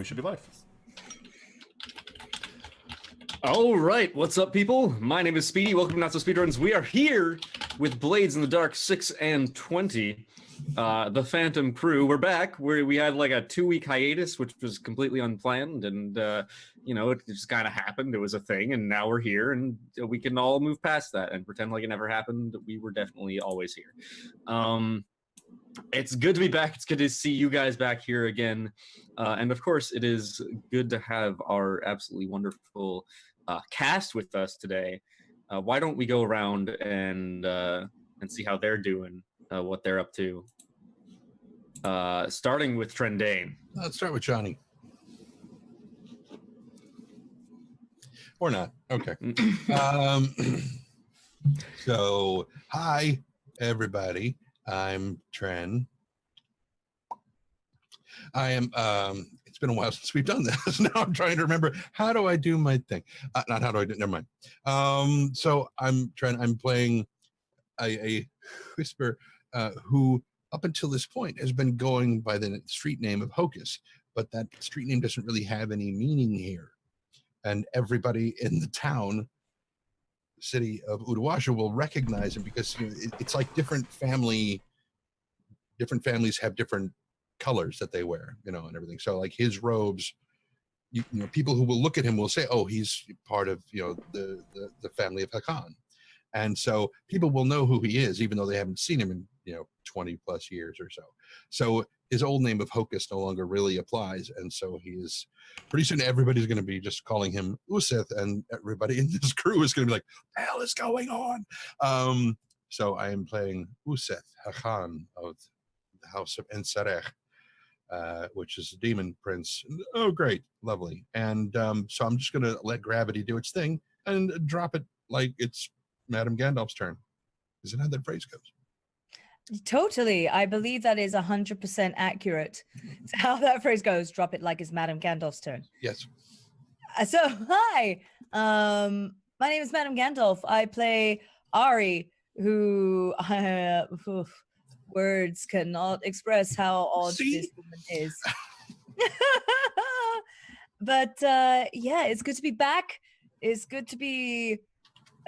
we should be live. All right, what's up, people? My name is Speedy. Welcome to NotSoSpeedRuns. We are here with Blades in the Dark 6 and 20, the Phantom crew. We're back. We had like a 2-week hiatus, which was completely unplanned, and you know, it just kind of happened. It was a thing, and now we're here, and we can all move past that and pretend like it never happened. We were definitely always here. It's good to be back. It's good to see you guys back here again. And of course, it is good to have our absolutely wonderful cast with us today. Why don't we go around and see how they're doing, what they're up to. Starting with Trendane. Let's start with Johnny. Or not. Okay. So, hi, everybody. I'm Tren. I am, it's been a while since we've done this. Now I'm trying to remember, how do I do my thing? Not how do I do, never mind. So I'm Tren, I'm playing a whisper who, up until this point, has been going by the street name of Hocus, but that street name doesn't really have any meaning here. And everybody in the town, city of Udawasha, will recognize him because, you know, it's like different families have different colors that they wear, you know, and everything. So like his robes, you know, people who will look at him will say, oh, he's part of, you know, the family of Hakan. And so people will know who he is, even though they haven't seen him in, you know, 20 plus years or so. So his old name of Hocus no longer really applies. And so he is, pretty soon everybody's going to be just calling him Useth, and everybody in this crew is going to be like, what the hell is going on? So I am playing Useth Hakan of the House of Sesereth, which is a demon prince. Oh, great. Lovely. And so I'm just going to let gravity do its thing and drop it like it's Madame Gandalf's turn. Is it how that phrase goes? Totally. I believe that is 100% accurate to how that phrase goes. Drop it like it's Madame Gandalf's turn. Yes. So, hi. My name is Madame Gandalf. I play Ari, who words cannot express how odd this woman is. But yeah, it's good to be back. It's good to be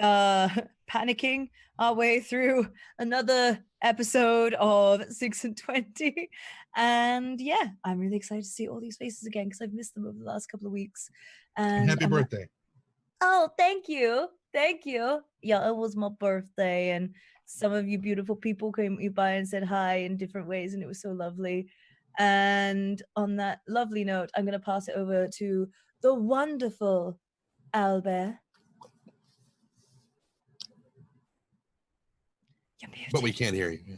panicking our way through another episode of 6 and 20. And yeah, I'm really excited to see all these faces again because I've missed them over the last couple of weeks. And happy birthday. Oh, thank you. Thank you. Yeah, it was my birthday, and some of you beautiful people came by and said hi in different ways, and it was so lovely. And on that lovely note, I'm going to pass it over to the wonderful Owlbare. But we can't hear you.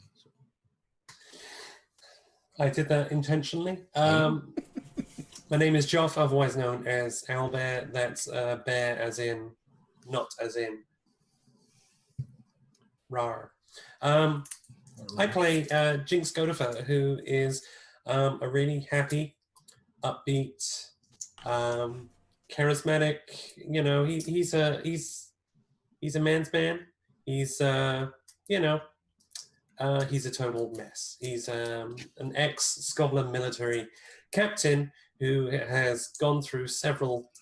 I did that intentionally. My name is Joff, otherwise known as Owlbare. That's bear as in, not as in rar. I play Jinx Godeffer, who is a really happy, upbeat, charismatic. You know, he's a man's man. He's you know, he's a total mess. He's an ex-Scotland military captain who has gone through several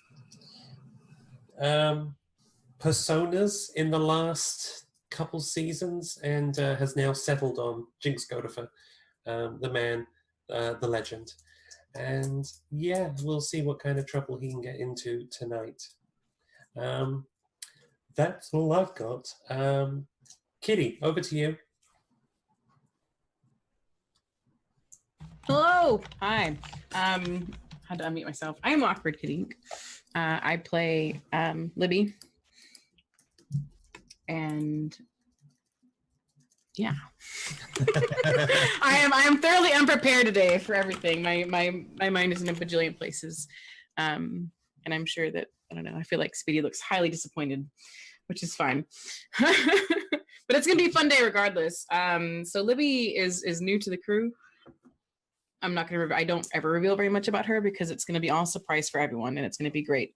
personas in the last couple seasons, and has now settled on Jinx Godeffer, the man, the legend. And yeah, we'll see what kind of trouble he can get into tonight. That's all I've got. Kitty, over to you. Hello. Hi. Had to unmute myself. I am AwkwardKittyInc. I play Libi. And yeah. I am thoroughly unprepared today for everything. My mind is in a bajillion places. And I'm sure that, I don't know, I feel like Speedy looks highly disappointed, which is fine. But it's gonna be a fun day regardless. So Libby is new to the crew. I'm not gonna, I don't ever reveal very much about her because it's gonna be all surprise for everyone and it's gonna be great.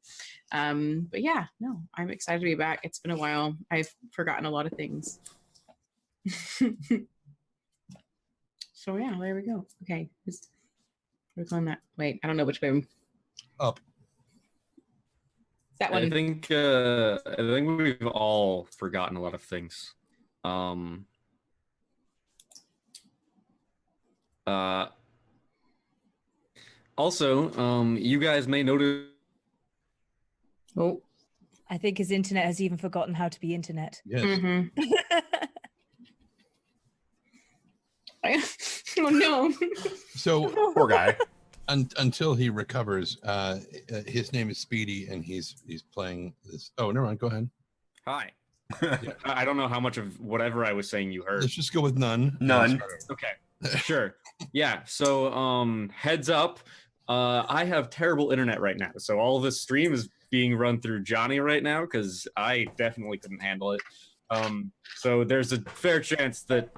But yeah, no, I'm excited to be back. It's been a while. I've forgotten a lot of things. So yeah, there we go. Okay, we're going that. Wait, I don't know which way. Up. That I one. think we've all forgotten a lot of things. Also, you guys may notice. Oh. I think his internet has even forgotten how to be internet. Yes. Mhm. Oh no. So Poor guy. until he recovers, his name is Speedy, and he's playing this. Oh, never mind. Go ahead. Hi. I don't know how much of whatever I was saying you heard. Let's just go with none. None. Okay, sure. Yeah, so heads up, I have terrible internet right now. So all of this stream is being run through Johnny right now because I definitely couldn't handle it. So there's a fair chance that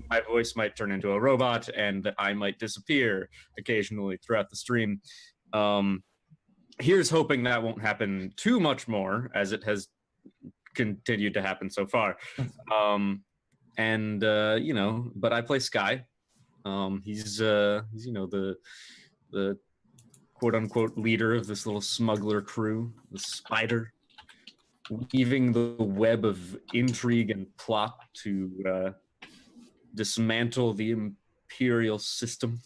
my voice might turn into a robot and that I might disappear occasionally throughout the stream. Here's hoping that won't happen too much more as it has continued to happen so far. You know, but I play Sky. He's you know, the quote unquote leader of this little smuggler crew, the Spider, weaving the web of intrigue and plot to dismantle the Imperial system.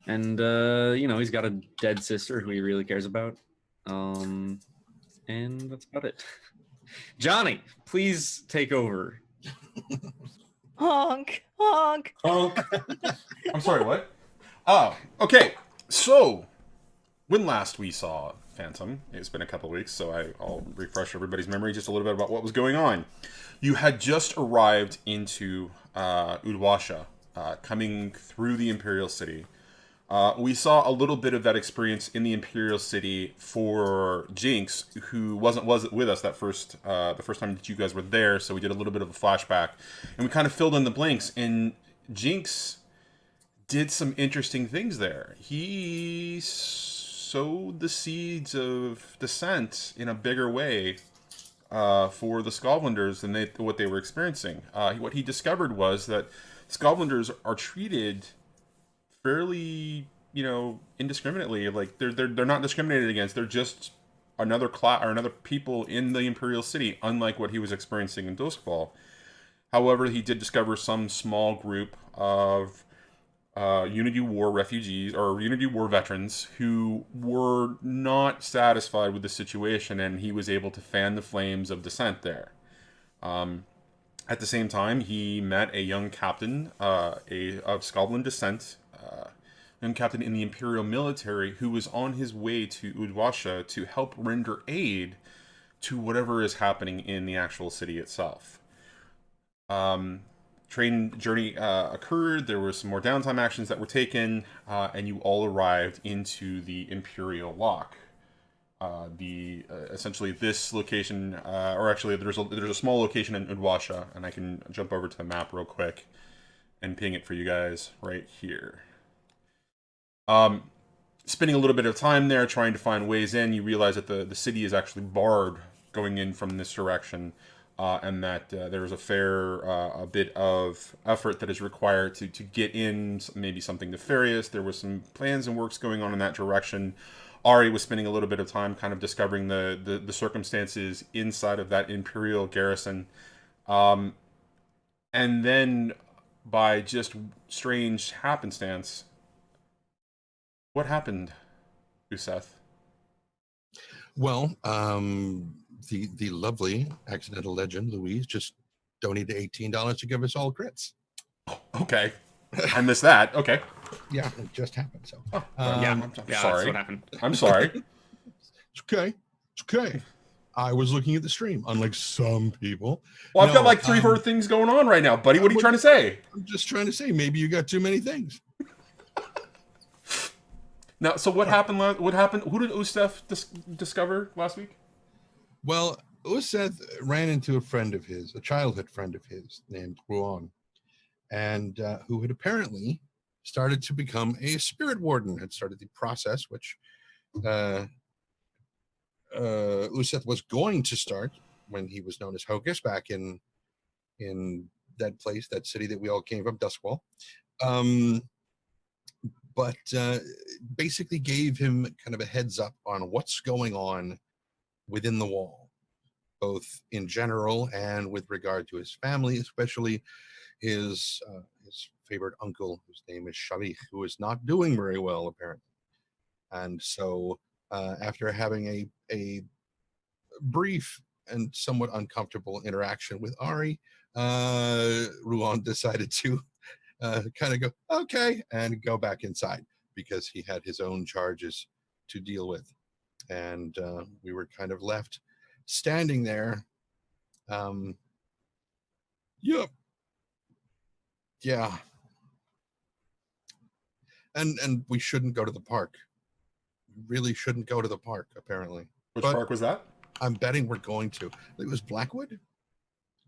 And you know, he's got a dead sister who he really cares about. And that's about it. Johnny, please take over. Honk, honk. Oh, I'm sorry, what? Oh, okay. So, when last we saw Phantom, it's been a couple of weeks, so I'll refresh everybody's memory just a little bit about what was going on. You had just arrived into Udwasha, coming through the Imperial City. We saw a little bit of that experience in the Imperial City for Jinx, who wasn't with us that the first time that you guys were there. So we did a little bit of a flashback, and we kind of filled in the blanks. And Jinx did some interesting things there. He sowed the seeds of dissent in a bigger way for the Scotlanders than what they were experiencing. What he discovered was that Scotlanders are treated fairly, you know, indiscriminately. Like they're not discriminated against. They're just another class or another people in the Imperial City, unlike what he was experiencing in Duskfall. However, he did discover some small group of Unity War refugees or Unity War veterans who were not satisfied with the situation, and he was able to fan the flames of dissent there. At the same time, he met a young captain of Scotland descent, young captain in the Imperial military who was on his way to Udwasha to help render aid to whatever is happening in the actual city itself. Train journey occurred, there were some more downtime actions that were taken, and you all arrived into the Imperial Lock. Essentially this location, or actually there's a small location in Udwasha, and I can jump over to the map real quick and ping it for you guys right here. Spending a little bit of time there trying to find ways in, you realize that the city is actually barred going in from this direction, and that there's a fair a bit of effort that is required to get in, maybe something nefarious. There was some plans and works going on in that direction. Ari was spending a little bit of time kind of discovering the circumstances inside of that Imperial garrison. And then by just strange happenstance, what happened, Useth? Well, the lovely accidental legend Louise just donated $18 to give us all crits. Okay, I missed that. Okay. Yeah, it just happened. So, I'm That's sorry. what happened. I'm sorry. It's okay. It's okay. I was looking at the stream, unlike some people. Well, I've got No, like 3 or 4 things going on right now, buddy. What are you trying to say? I'm just trying to say, maybe you got too many things. Now, so what happened? What happened? Who did Useth discover last week? Well, Useth ran into a friend of his, a childhood friend of his named Ruan, and who had apparently started to become a spirit warden, had started the process, which Useth was going to start when he was known as Hocus back in that place, that city that we all came from, Duskwall. but basically gave him kind of a heads up on what's going on within the wall, both in general and with regard to his family, especially his favorite uncle, whose name is Schuyler, who is not doing very well apparently. And so after having a brief and somewhat uncomfortable interaction with Ari, Ruan decided to kind of go, okay, and go back inside because he had his own charges to deal with. And we were kind of left standing there. Yep. Yeah. And we shouldn't go to the park. We really shouldn't go to the park, apparently. Which But park was that? I'm betting we're going to. It was Blackwood?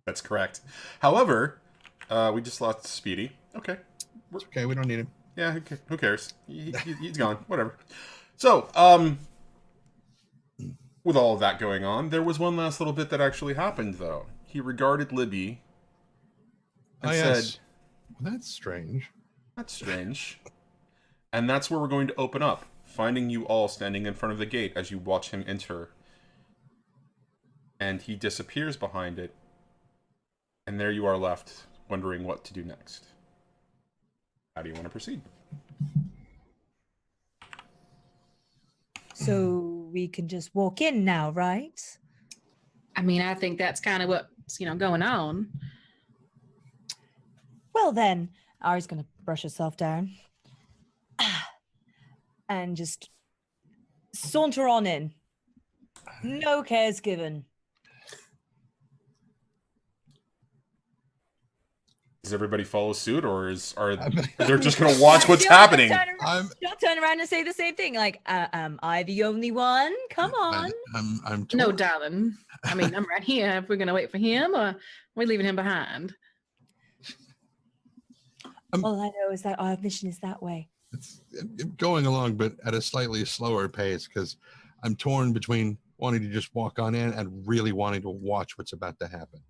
That's correct. However, we just lost Speedy. Okay. It's okay, we don't need him. Yeah, who cares? He's gone. Whatever. So, with all of that going on, there was one last little bit that actually happened, though. He regarded Libby and said, well, that's strange. That's strange. And that's where we're going to open up, finding you all standing in front of the gate as you watch him enter. And he disappears behind it. And there you are left, wondering what to do next. How do you want to proceed? So we can just walk in now, right? I mean, I think that's kind of what's, going on. Well then, Ari's gonna brush herself down and just saunter on in. No cares given. Does everybody follow suit, or are they just going to watch what's happening? She'll turn around and say the same thing, like, am I the only one? Come on. I'm No, torn. darling. I mean, I'm right here. If we're going to wait for him, or are we leaving him behind? All I know is that our mission is that way. It's going along, but at a slightly slower pace, because I'm torn between wanting to just walk on in and really wanting to watch what's about to happen.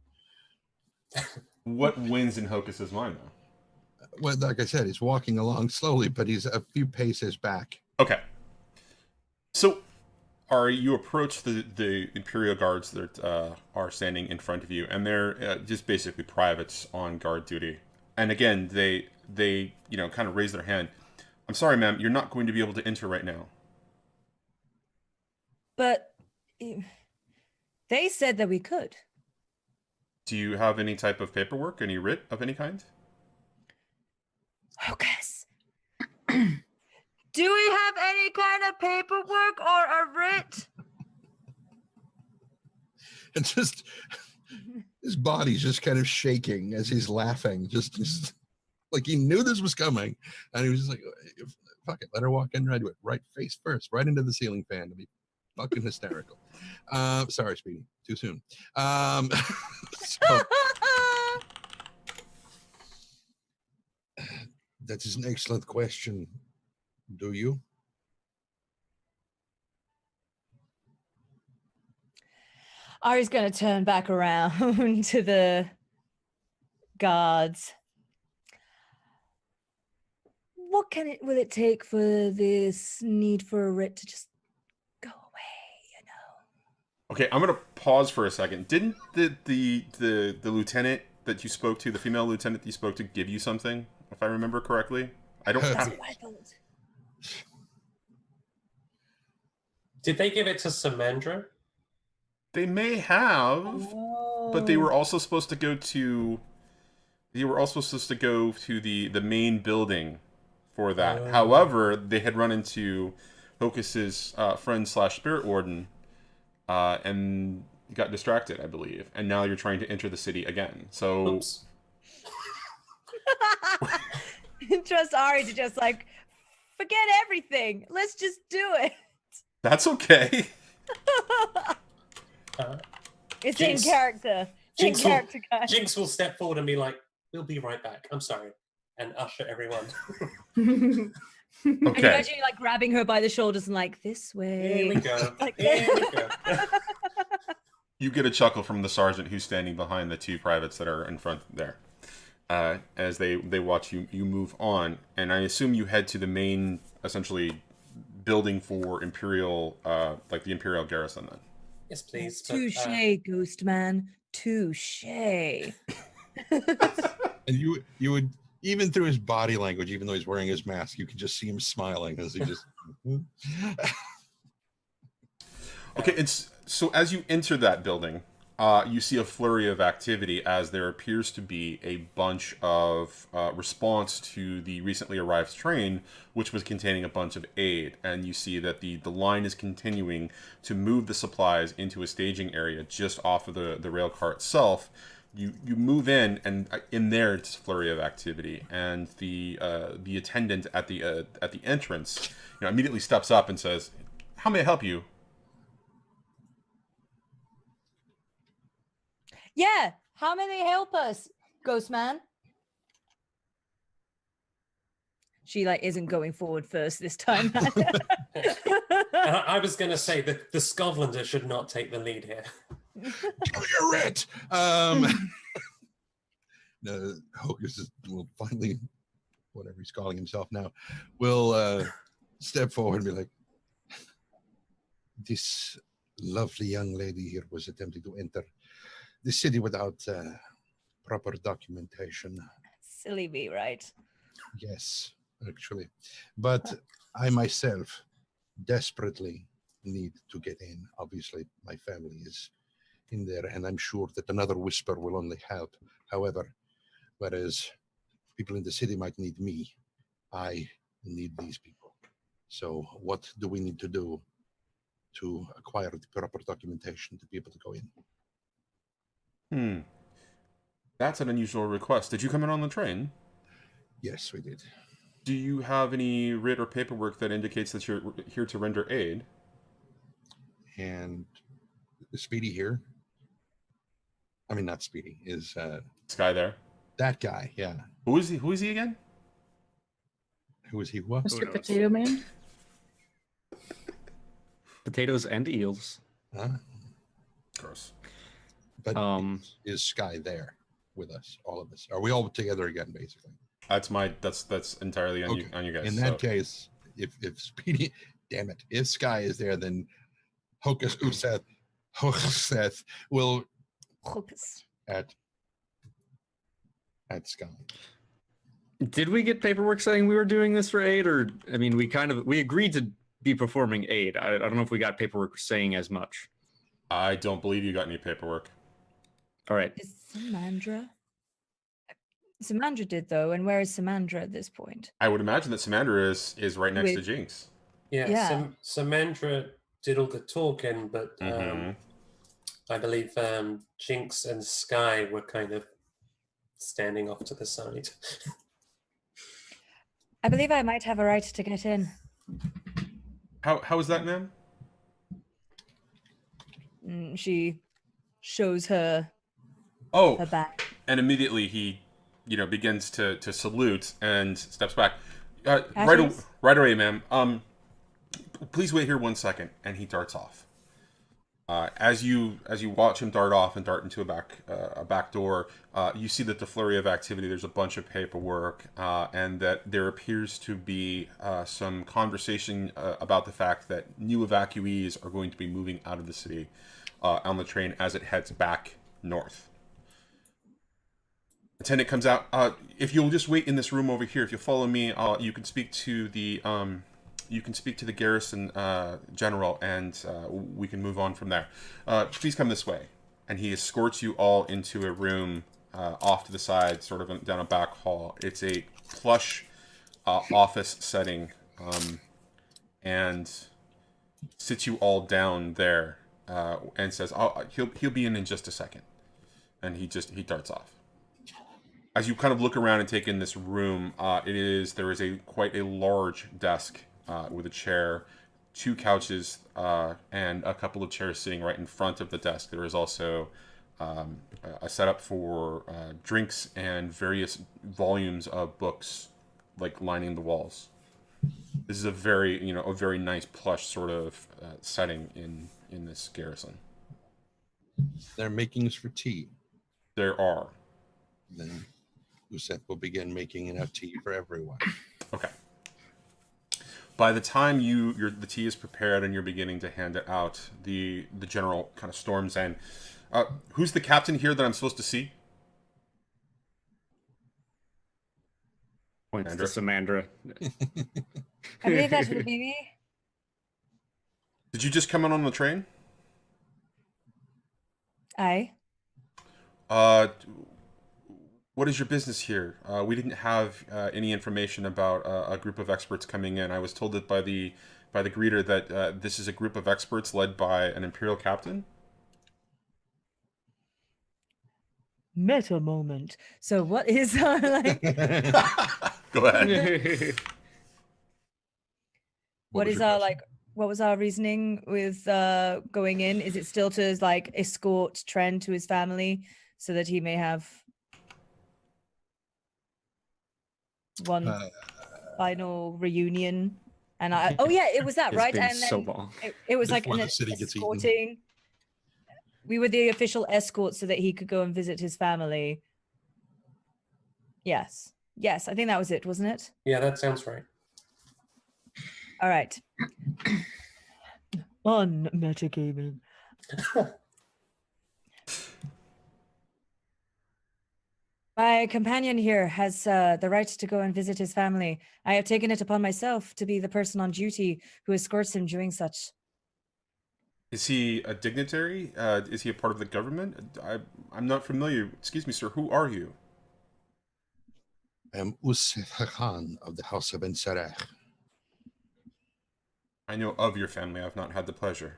What wins in Hocus's mind, though? Well, like I said, he's walking along slowly, but he's a few paces back. Okay. So, you approach the Imperial guards that are standing in front of you, and they're just basically privates on guard duty. And again, they kind of raise their hand. I'm sorry, ma'am, you're not going to be able to enter right now. But they said that we could. Do you have any type of paperwork, any writ of any kind? Hocus. Do we have any kind of paperwork or a writ? And just his body's just kind of shaking as he's laughing, just like he knew this was coming, and he was just like, "Fuck it, let her walk in right to it, right face first, right into the ceiling fan to be fucking hysterical." Sorry, Speedy, too soon. So, that is an excellent question. Do you? Ari's going to turn back around to the guards. What will it take for this need for a writ to just go away, Okay, I'm gonna pause for a second. Didn't the lieutenant that you spoke to, the female lieutenant that you spoke to, give you something, if I remember correctly? I don't have. Did they give it to Samandra? They may have, but they were also supposed to go to. They were also supposed to go to the main building for that. However, they had run into Hocus's friend / spirit warden, and got distracted, I believe. And now you're trying to enter the city again. So. Oops. Trust Ari to just like forget everything. Let's just do it. That's okay. It's Jinx- in character. Jinx in character, guys. Jinx will step forward and be like, "We'll be right back. I'm sorry," and usher everyone. And Okay. imagine you like grabbing her by the shoulders and like this way. Here we go. Like Here we go. You get a chuckle from the sergeant who's standing behind the two privates that are in front there. as they watch you move on, and I assume you head to the main, essentially, building for Imperial, like the Imperial garrison. Then. Yes, please. but, Touche, Ghost Man. Touche. And you would, even through his body language, even though he's wearing his mask, you could just see him smiling as he just. Okay, so as you enter that building, you see a flurry of activity as there appears to be a bunch of response to the recently arrived train, which was containing a bunch of aid. And you see that the line is continuing to move the supplies into a staging area just off of the rail car itself. You move in, and in there it's a flurry of activity, and the attendant at the entrance, immediately steps up and says, "How may I help you?" Yeah, how may they help us, Ghost Man? She isn't going forward first this time. I was going to say that the Scotlander should not take the lead here. You're it. No, Hocus will finally, whatever he's calling himself now, will step forward and be like, "This lovely young lady here was attempting to enter the city without proper documentation." Silly me, right? Yes, actually. But I myself desperately need to get in. Obviously, my family is in there, and I'm sure that another whisper will only help. However, whereas people in the city might need me, I need these people. So what do we need to do to acquire the proper documentation to be able to go in? That's an unusual request. Did you come in on the train? Yes, we did. Do you have any writ or paperwork that indicates that you're here to render aid? And Speedy here, I mean, not Speedy, is This guy there. that guy, yeah. Who is he? Who is he again? Who is he? What? Mr. Potato Man. Potatoes and eels. Huh? Gross. But is Sky there with us, all of us? Are we all together again, basically? That's entirely on, Okay. on you guys. In that case, if Speedy, damn it, if Sky is there, then Hocus will Hocus. at Sky. Did we get paperwork saying we were doing this for aid, or I mean, we agreed to be performing aid. I don't know if we got paperwork saying as much. I don't believe you got any paperwork. All right. Is Samandra? Samandra did though, and where is Samandra at this point? I would imagine that Samandra is right next to With- Jinx. Yeah. Samandra did all the talking, but I believe Jinx and Sky were kind of standing off to the side. I believe I might have a right to get in. How is that, ma'am? She shows her Oh, back. and immediately he, begins to salute and steps back. Right away, ma'am. Please wait here 1 second, and he darts off. As you watch him dart off and dart into a back door, you see that the flurry of activity. There's a bunch of paperwork, and that there appears to be some conversation about the fact that new evacuees are going to be moving out of the city on the train as it heads back north. Attendant comes out. If you'll just wait in this room over here, if you'll follow me, you can speak to the garrison general, and we can move on from there. Please come this way. And he escorts you all into a room off to the side, sort of down a back hall. It's a plush office setting, and sits you all down there, and says, "He'll be in just a second." And he darts off. As you kind of look around and take in this room, there is quite a large desk with a chair, 2 couches, and a couple of chairs sitting right in front of the desk. There is also a setup for drinks and various volumes of books, lining the walls. This is a very nice plush sort of setting in this garrison. They're makings for tea. There are. Then Uset will begin making enough tea for everyone. Okay. By the time the tea is prepared and you're beginning to hand it out, the general kind of storms in. Who's the captain here that I'm supposed to see? Points to Samandra. I believe that would be me. Did you just come in on the train? Aye. What is your business here? We didn't have any information about a group of experts coming in. I was told that by the greeter that this is a group of experts led by an Imperial captain. Meta moment. So what is our like? Go ahead. What was is your our question? like? What was our reasoning with going in? Is it still to like escort Trent to his family so that he may have one final reunion? And oh yeah, it was that, It's right? been And so then long. it was like Before an the city gets eaten. escorting. We were the official escort so that he could go and visit his family. Yes. Yes, I think that was it, wasn't it? Yeah, that sounds right. All right. On metagaming. My companion here has the right to go and visit his family. I have taken it upon myself to be the person on duty who escorts him during such. Is he a dignitary? Is he a part of the government? I'm not familiar. Excuse me, sir. Who are you? I am Uset Khan of the House of Sesereth. I know of your family. I've not had the pleasure.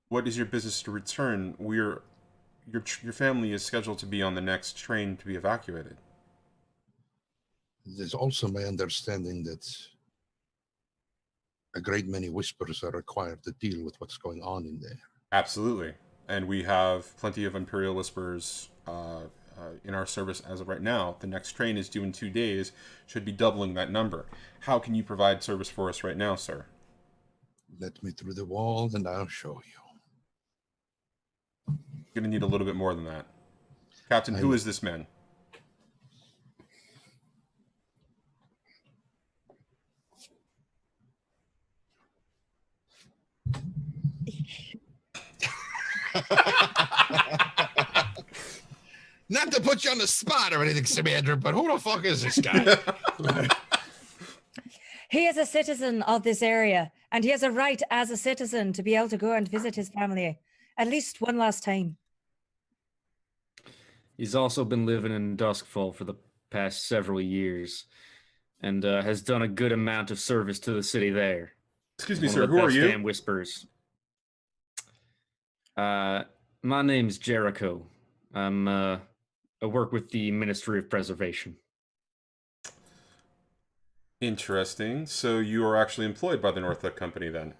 What is your business to return? Your family is scheduled to be on the next train to be evacuated. It is also my understanding that a great many whispers are required to deal with what's going on in there. Absolutely. And we have plenty of Imperial Whispers in our service as of right now. The next train is due in 2 days, should be doubling that number. How can you provide service for us right now, sir? Let me through the wall and I'll show you. You're going to need a little bit more than that. Captain, who is this man? Not to put you on the spot or anything, Samandra, but who the fuck is this guy? He is a citizen of this area, and he has a right as a citizen to be able to go and visit his family at least one last time. He's also been living in Duskfall for the past several years and has done a good amount of service to the city there. Excuse me, One sir. of the Who are best you? damn whispers. My name's Jericho. I work with the Ministry of Preservation. Interesting. So you are actually employed by the Northup Company then?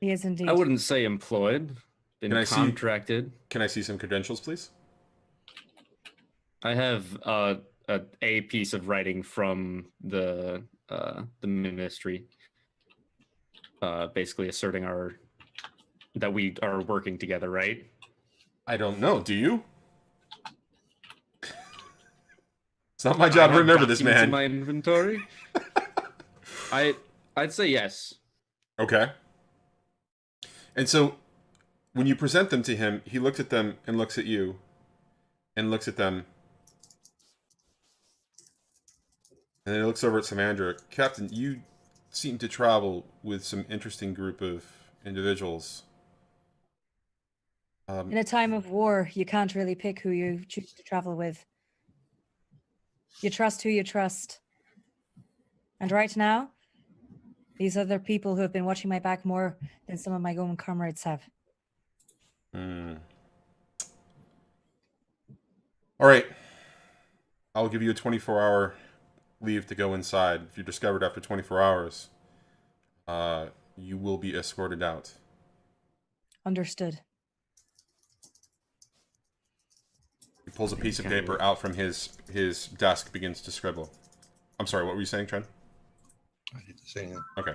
He is indeed. I wouldn't say employed. Been Can I see- contracted. Can I see some credentials, please? I have a piece of writing from the ministry, basically asserting that we are working together, right? I don't know. Do you? It's not my job to remember this, Documents in man. my inventory. I'd say yes. Okay. And so, when you present them to him, he looks at them and looks at you, and looks at them, and then he looks over at Samandra. Captain, you seem to travel with some interesting group of individuals. In a time of war, you can't really pick who you choose to travel with. You trust who you trust. And right now, these other people who have been watching my back more than some of my own comrades have. All right. I'll give you a 24-hour leave to go inside. If you're discovered after 24 hours, you will be escorted out. Understood. He pulls a piece of paper out from his desk, begins to scribble. I'm sorry, what were you saying, Trent? I didn't say that. Okay.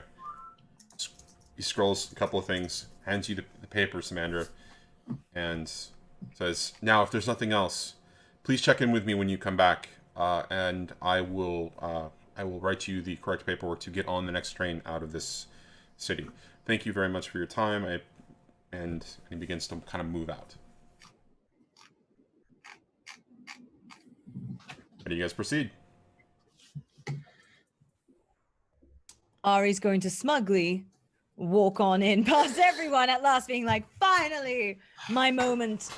He scrolls a couple of things, hands you the paper, Samandra, and says, "Now, if there's nothing else, please check in with me when you come back, and I will write you the correct paperwork to get on the next train out of this city. Thank you very much for your time." And he begins to kind of move out. How do you guys proceed? Ari's going to smugly walk on in past everyone at last, being like, finally, my moment.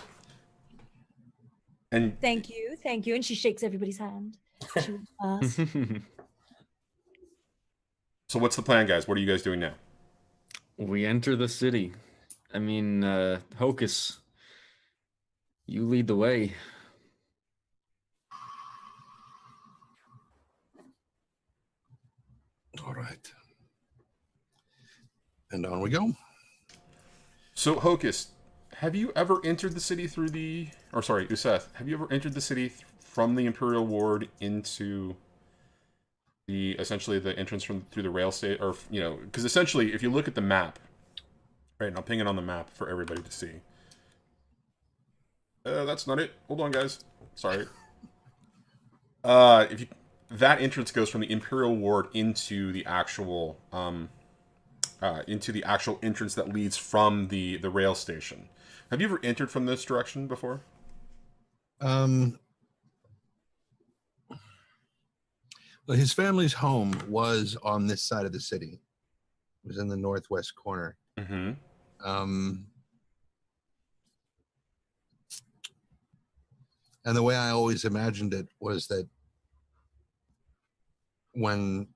And Thank you. And she shakes everybody's hand. She walks past. so what's the plan, guys? What are you guys doing now? We enter the city. I mean, Hocus, you lead the way. All right. And on we go. So, Hocus, have you ever entered the city through Useth, have you ever entered the city from the Imperial Ward into essentially the entrance through the rail state, or, because essentially, if you look at the map, right, and I'll ping it on the map for everybody to see. That's not it. Hold on, guys. Sorry. That entrance goes from the Imperial Ward into the actual entrance that leads from the rail station. Have you ever entered from this direction before? Well, his family's home was on this side of the city. It was in the northwest corner. Mm-hmm. And the way I always imagined it was that when,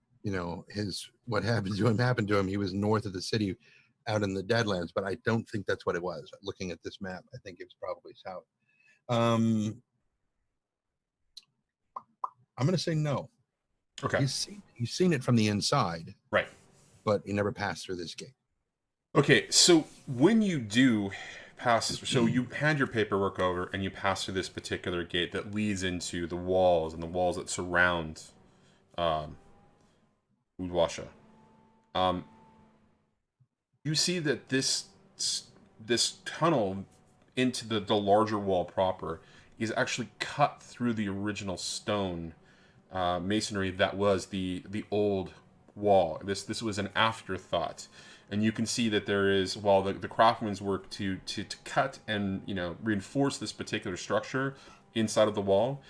what happened to him, he was north of the city out in the Deadlands, but I don't think that's what it was. Looking at this map, I think it was probably south. I'm going to say no. Okay. He's seen it from the inside. Right. But he never passed through this gate. Okay, so when you do pass, so you hand your paperwork over and you pass through this particular gate that leads into the walls that surround Udwasha. You see that this tunnel into the larger wall proper is actually cut through the original stone masonry that was the old wall. This was an afterthought, and you can see that there is, while the craftsman's work to cut and reinforce this particular structure inside of the wall,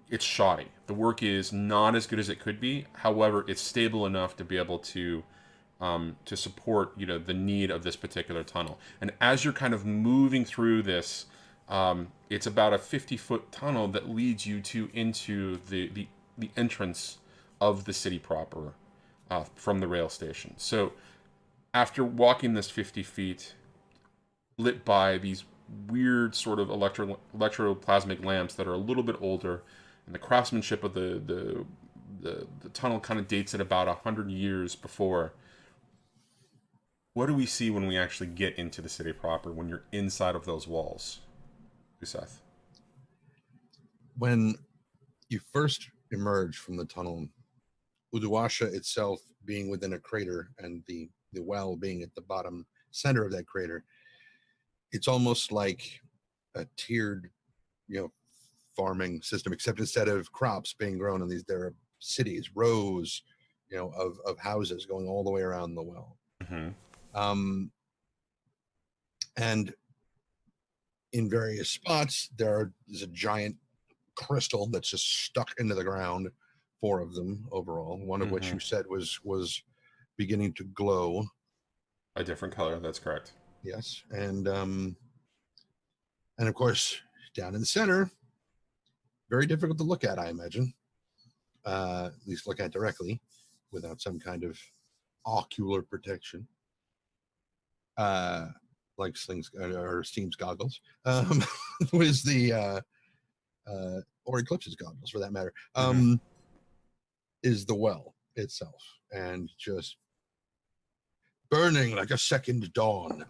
it's shoddy. The work is not as good as it could be. However, it's stable enough to be able to support the need of this particular tunnel. And as you're kind of moving through this, it's about a 50-foot tunnel that leads you into the entrance of the city proper from the rail station. So after walking this 50 feet, lit by these weird sort of electroplasmic lamps that are a little bit older, and the craftsmanship of the tunnel kind of dates at about 100 years before. What do we see when we actually get into the city proper, when you're inside of those walls, Useth? When you first emerge from the tunnel, Udwasha itself being within a crater and the well being at the bottom center of that crater, it's almost like a tiered, farming system, except instead of crops being grown in these, there are cities, rows, of houses going all the way around the well. Mm-hmm. And in various spots, there's a giant crystal that's just stuck into the ground, 4 of them overall, one of which you said was beginning to glow. A different color, that's correct. Yes. And of course, down in the center, very difficult to look at, I imagine. At least look at directly without some kind of ocular protection. Like Sling's or Steam's goggles. Was the or Eclipse's goggles for that matter. Is the well itself, and just burning like a second dawn,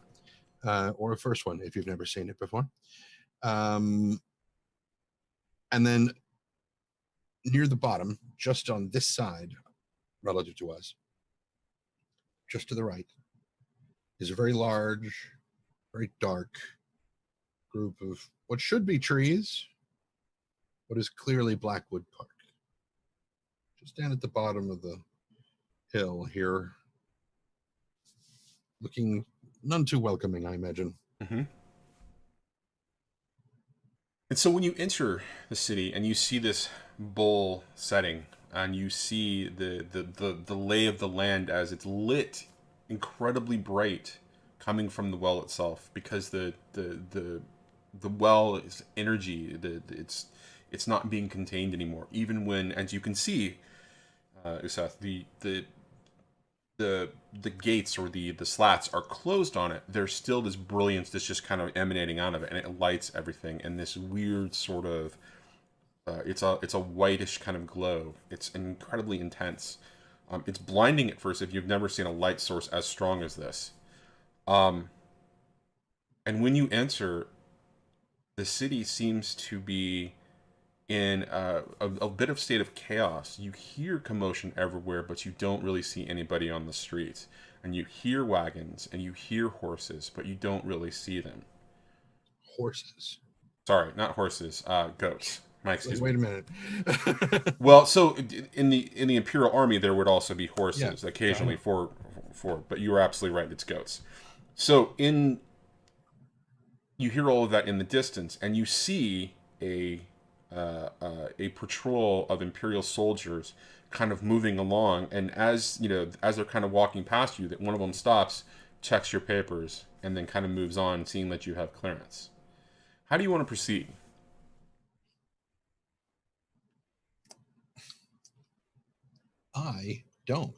or a first one if you've never seen it before. And then near the bottom, just on this side, relative to us, just to the right, is a very large very dark group of what should be trees, what is clearly Blackwood Park. Just down at the bottom of the hill here, looking none too welcoming, I imagine. Mm-hmm. And so when you enter the city and you see this bowl setting, and you see the lay of the land as it's lit incredibly bright coming from the well itself, because the well is energy, it's not being contained anymore. Even when, as you can see, Usath, the gates or the slats are closed on it, there's still this brilliance that's just kind of emanating out of it, and it lights everything in this weird sort of it's a whitish kind of glow. It's incredibly intense. It's blinding at first if you've never seen a light source as strong as this. And when you enter, the city seems to be in a bit of state of chaos. You hear commotion everywhere, but you don't really see anybody on the streets. And you hear wagons and you hear horses, but you don't really see them. Horses. Sorry, not horses. Goats. My excuse me. Wait a minute. Well, so in the Imperial Army, there would also be horses occasionally for, but you were absolutely right. It's goats. So you hear all of that in the distance, and you see a patrol of Imperial soldiers kind of moving along, and as they're kind of walking past you, that one of them stops, checks your papers, and then kind of moves on, seeing that you have clearance. How do you want to proceed? I don't,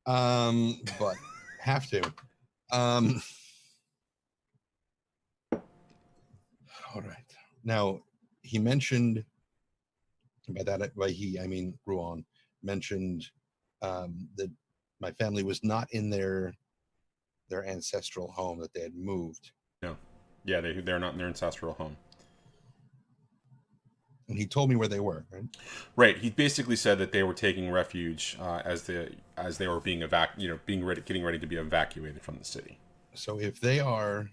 but have to. All right. Now, he mentioned, by he, I mean Ruan, mentioned that my family was not in their ancestral home, that they had moved. No. Yeah, they're not in their ancestral home. And he told me where they were, right? Right. He basically said that they were taking refuge as they were being getting ready to be evacuated from the city. So if they are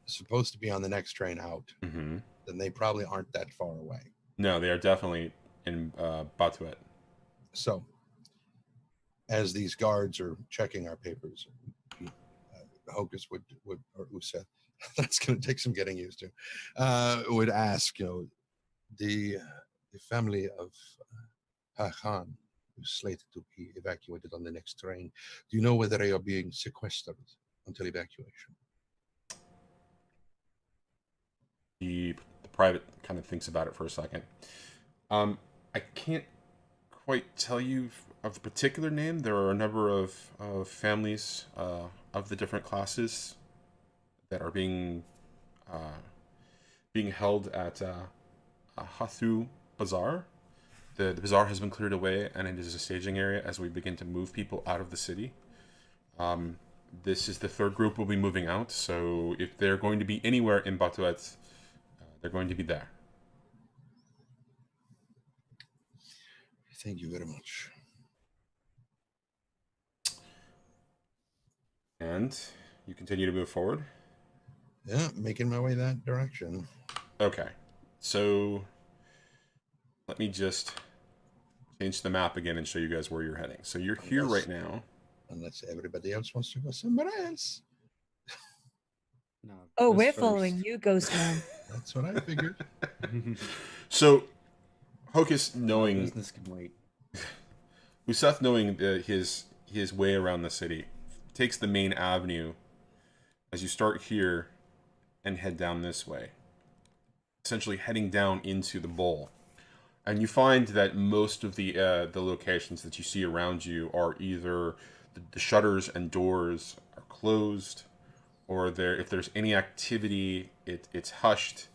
supposed to be on the next train out, then they probably aren't that far away. No, they are definitely in Batuet. So, as these guards are checking our papers, Hocus would or Usa, that's going to take some getting used to, would ask, the family of Hahan, who's slated to be evacuated on the next train, do you know whether they are being sequestered until evacuation? The private kind of thinks about it for a second. I can't quite tell you of the particular name. There are a number of families of the different classes that are being held at Hathu Bazaar. The bazaar has been cleared away, and it is a staging area as we begin to move people out of the city. This is the third group we'll be moving out, so if they're going to be anywhere in Batuet, they're going to be there. Thank you very much. And you continue to move forward? Yeah, making my way that direction. Okay. So let me just change the map again and show you guys where you're heading. So you're here right now. Unless everybody else wants to go somewhere else. No, Oh, this we're first. following you, Ghost Man. That's what I figured. So Hocus, knowing Business can wait. Usath, knowing his way around the city, takes the main avenue as you start here and head down this way, essentially heading down into the bowl. And you find that most of the locations that you see around you are either the shutters and doors are closed, or if there's any activity, it's hushed.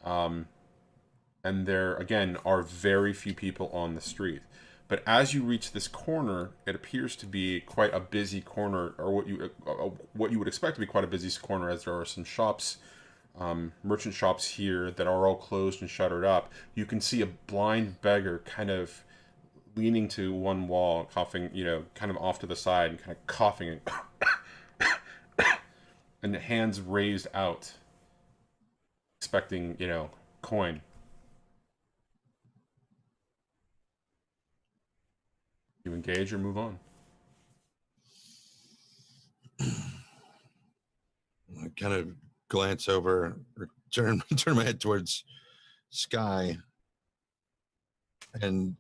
And there, again, are very few people on the street. But as you reach this corner, it appears to be quite a busy corner, or what you would expect to be quite a busy corner, as there are some shops, merchant shops here that are all closed and shuttered up. You can see a blind beggar kind of leaning to one wall, coughing, kind of off to the side, and kind of coughing. and the hands raised out, expecting, coin. You engage or move on? I kind of glance over, or turn my head towards Sky, and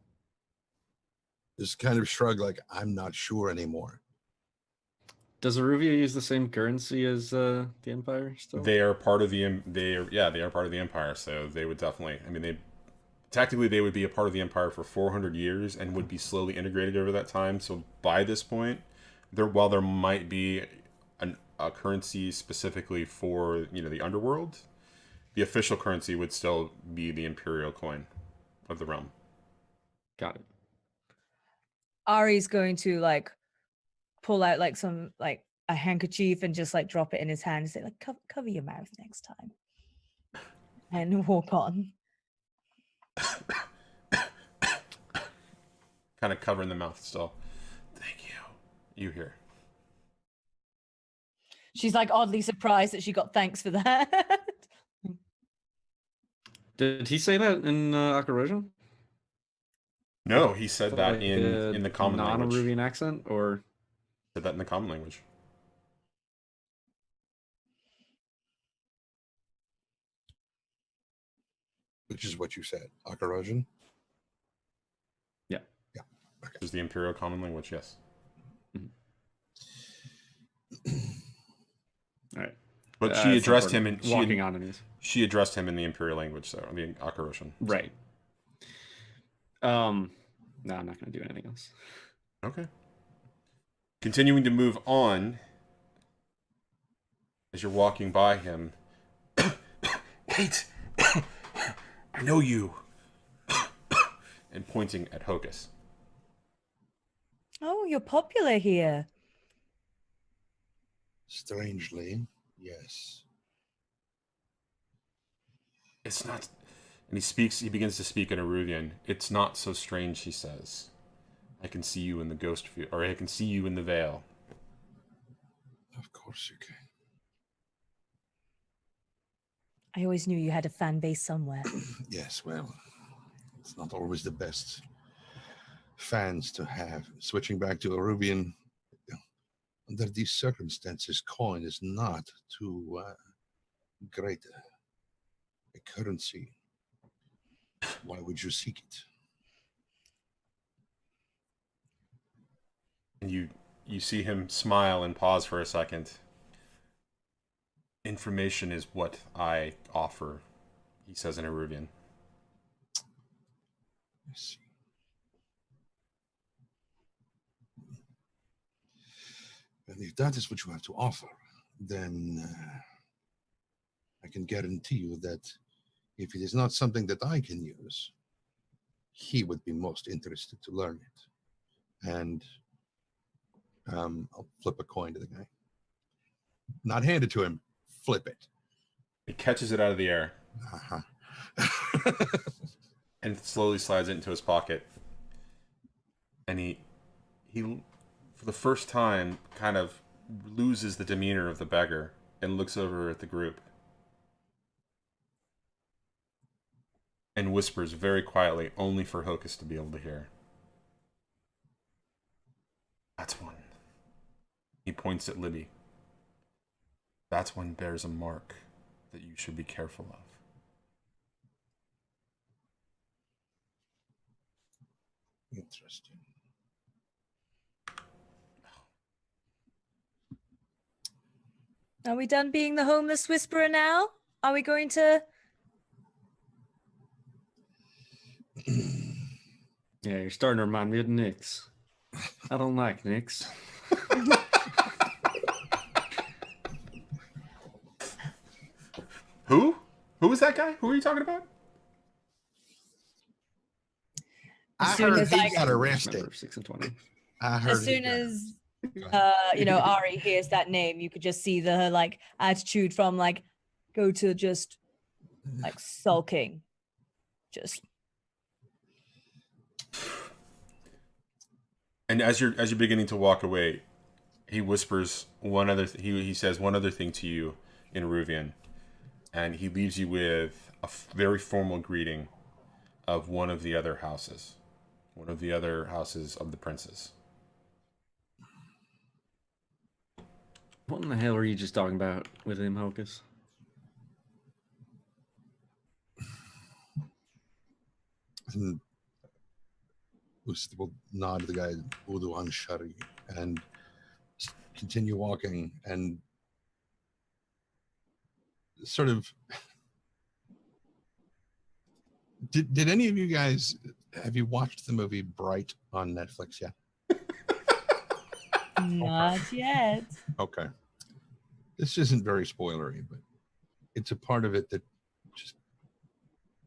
just kind of shrug, like I'm not sure anymore. Does Aruvia use the same currency as the Empire still? They are part of the they are part of the Empire, so they would definitely. I mean, they would be a part of the Empire for 400 years and would be slowly integrated over that time. So by this point, while there might be a currency specifically for the underworld, the official currency would still be the Imperial coin of the realm. Got it. Ari's going to like pull out like some like a handkerchief and just like drop it in his hand and say like cover your mouth next time, and walk on. Kind of covering the mouth still. Thank you. You hear? She's like oddly surprised that she got thanks for that. Did he say that in Akaroja? No, he said that in the common language. Non-Aruvian accent, or Said that in the common language. Which is what you said, Akarojan? Yeah. Yeah. Okay. Which is the Imperial common language, yes. All right. But she addressed it's him important. in Walking on enemies. she addressed him in the Imperial language, so the Akaroshan. Right. No, I'm not going to do anything else. Okay. Continuing to move on, as you're walking by him. Wait! I know you! And pointing at Hocus. Oh, you're popular here. Strangely, yes. It's not... And he begins to speak in Aruvian. It's not so strange, he says. I can see you in the ghost field, or I can see you in the veil. Of course you can. I always knew you had a fan base somewhere. Yes, well, it's not always the best fans to have. Switching back to Aruvian, under these circumstances, coin is not too great a currency. Why would you seek it? And you see him smile and pause for a second. Information is what I offer, he says in Aruvian. I see. And if that is what you have to offer, then I can guarantee you that if it is not something that I can use, he would be most interested to learn it. And I'll flip a coin to the guy. Not hand it to him, flip it. He catches it out of the air. Uh-huh. And slowly slides it into his pocket. And he for the first time kind of loses the demeanor of the beggar and looks over at the group and whispers very quietly, only for Hocus to be able to hear. That's one. He points at Libi. That's one bears a mark that you should be careful of. Interesting. Are we done being the homeless whisperer now? Are we going to... Yeah, you're starting to remind me of Nyx. I don't like Nyx. Who? Who is that guy? Who are you talking about? I soon heard as he I- got arrested. Remember 6 and 20. I heard As he soon got- as Ari hears that name, you could just see the like attitude from like go to just like sulking. Just And as you're beginning to walk away, he whispers one other. He says one other thing to you in Ruvian, and he leaves you with a very formal greeting of one of the other houses of the princes. What in the hell are you just talking about with him, Hocus? And Usta will nod to the guy, Udu Anshari, and continue walking and sort of. Did any of you guys have you watched the movie Bright on Netflix yet? Not yet. Okay. This isn't very spoilery, but it's a part of it that just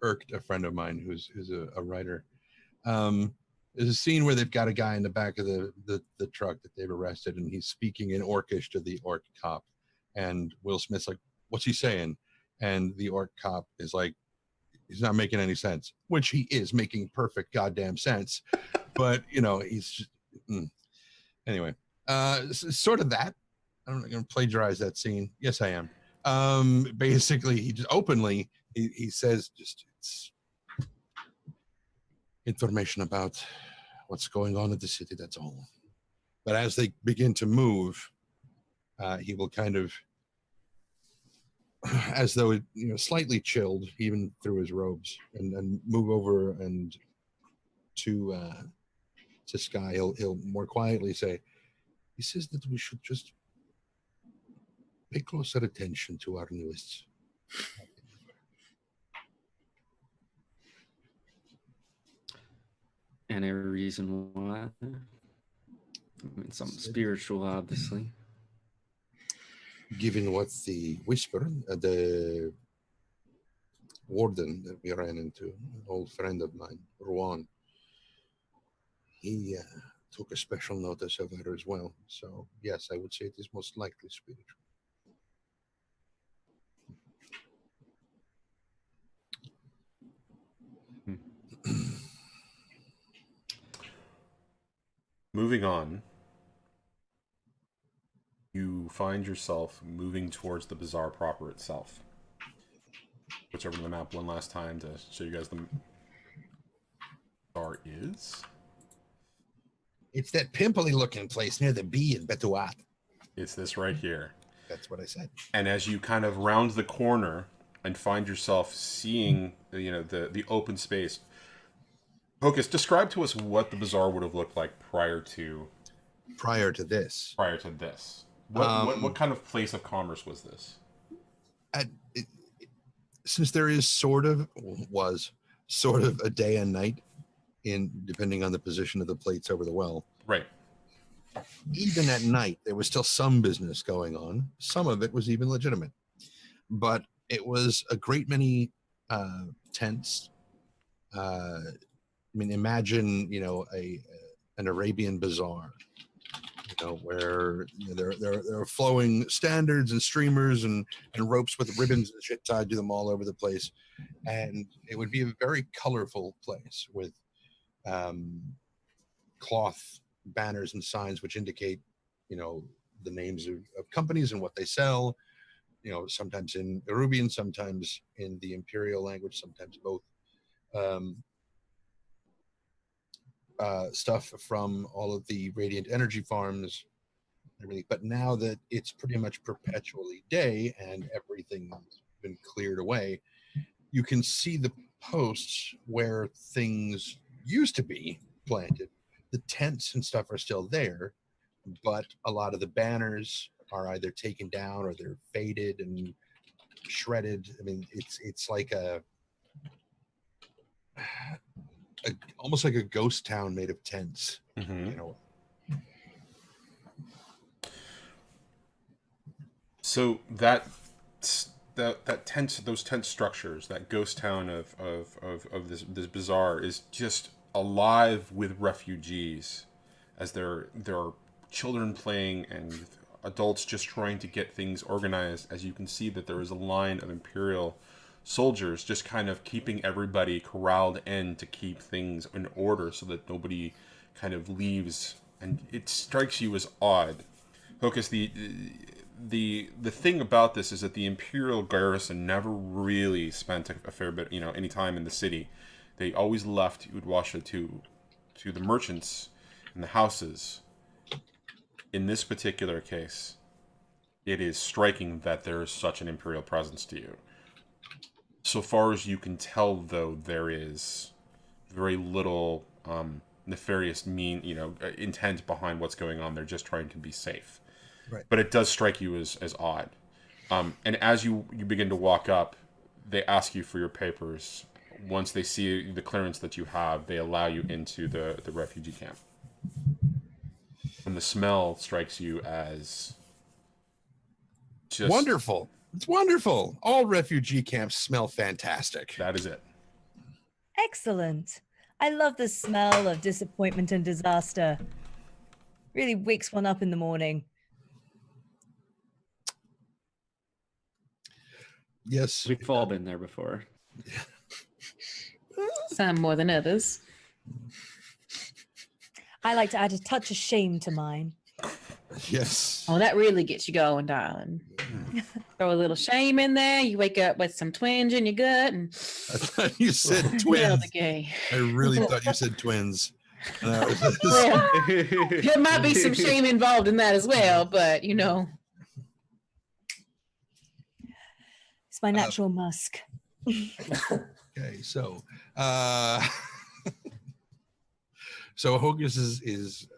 irked a friend of mine who's a writer. There's a scene where they've got a guy in the back of the truck that they've arrested, and he's speaking in Orcish to the orc cop. And Will Smith's like, what's he saying? And the orc cop is like, he's not making any sense, which he is making perfect goddamn sense. But, you know, he's just, anyway, sort of that. I'm not going to plagiarize that scene. Yes, I am. Basically, he just openly, he says just it's information about what's going on in the city, that's all. But as they begin to move, he will kind of, as though, you know, slightly chilled even through his robes, and move over and to Sky. He'll more quietly say, he says that we should just pay closer attention to our newest. Any reason why? I mean, something spiritual, obviously. Given what the whisper, the warden that we ran into, an old friend of mine, Ruan, he took a special notice of her as well. So yes, I would say it is most likely spiritual. Moving on, you find yourself moving towards the bazaar proper itself. Switch over to the map one last time to show you guys the bazaar is. It's that pimply looking place near the bee in Betuat. It's this right here. That's what I said. And as you kind of round the corner and find yourself seeing, you know, the open space, Hocus, describe to us what the bazaar would have looked like prior to this. What kind of place of commerce was this? Since there is sort of a day and night in depending on the position of the plates over the well. Right. Even at night, there was still some business going on. Some of it was even legitimate, but it was a great many tents. I mean, imagine, you know, an Arabian bazaar, you know, where, you know, there are flowing standards and streamers and ropes with ribbons and shit tied to them all over the place, and it would be a very colorful place with cloth banners and signs which indicate, you know, the names of companies and what they sell, you know, sometimes in Arabian, sometimes in the imperial language, sometimes both. Stuff from all of the radiant energy farms, everything. But now that it's pretty much perpetually day and everything's been cleared away, you can see the posts where things used to be planted. The tents and stuff are still there, but a lot of the banners are either taken down or they're faded and shredded. I mean, it's like almost like a ghost town made of tents. Mm-hmm. You know. So those tent structures, that ghost town of this bazaar is just alive with refugees, as there are children playing and adults just trying to get things organized. As you can see that there is a line of Imperial soldiers just kind of keeping everybody corralled in to keep things in order so that nobody kind of leaves. And it strikes you as odd Hocus, the thing about this is that the Imperial garrison never really spent a fair bit, any time in the city. They always left Udwasha to the merchants and the houses. In this particular case, it is striking that there is such an Imperial presence to you. So far as you can tell, though, there is very little nefarious intent behind what's going on. They're just trying to be safe. Right. But it does strike you as odd. And as you begin to walk up, they ask you for your papers. Once they see the clearance that you have, they allow you into the refugee camp. And the smell strikes you as just wonderful. It's wonderful. All refugee camps smell fantastic. That is it. Excellent. I love the smell of disappointment and disaster. Really wakes one up in the morning. Yes. We've all been there before. Some more than others. I like to add a touch of shame to mine. Yes. Oh, that really gets you going, darling. Throw a little shame in there. You wake up with some twinge in your gut, and I thought you said yeah, twins. the gay. I really thought you said twins. Well, there might be some shame involved in that as well, but It's my natural musk. Okay, so so Hocus is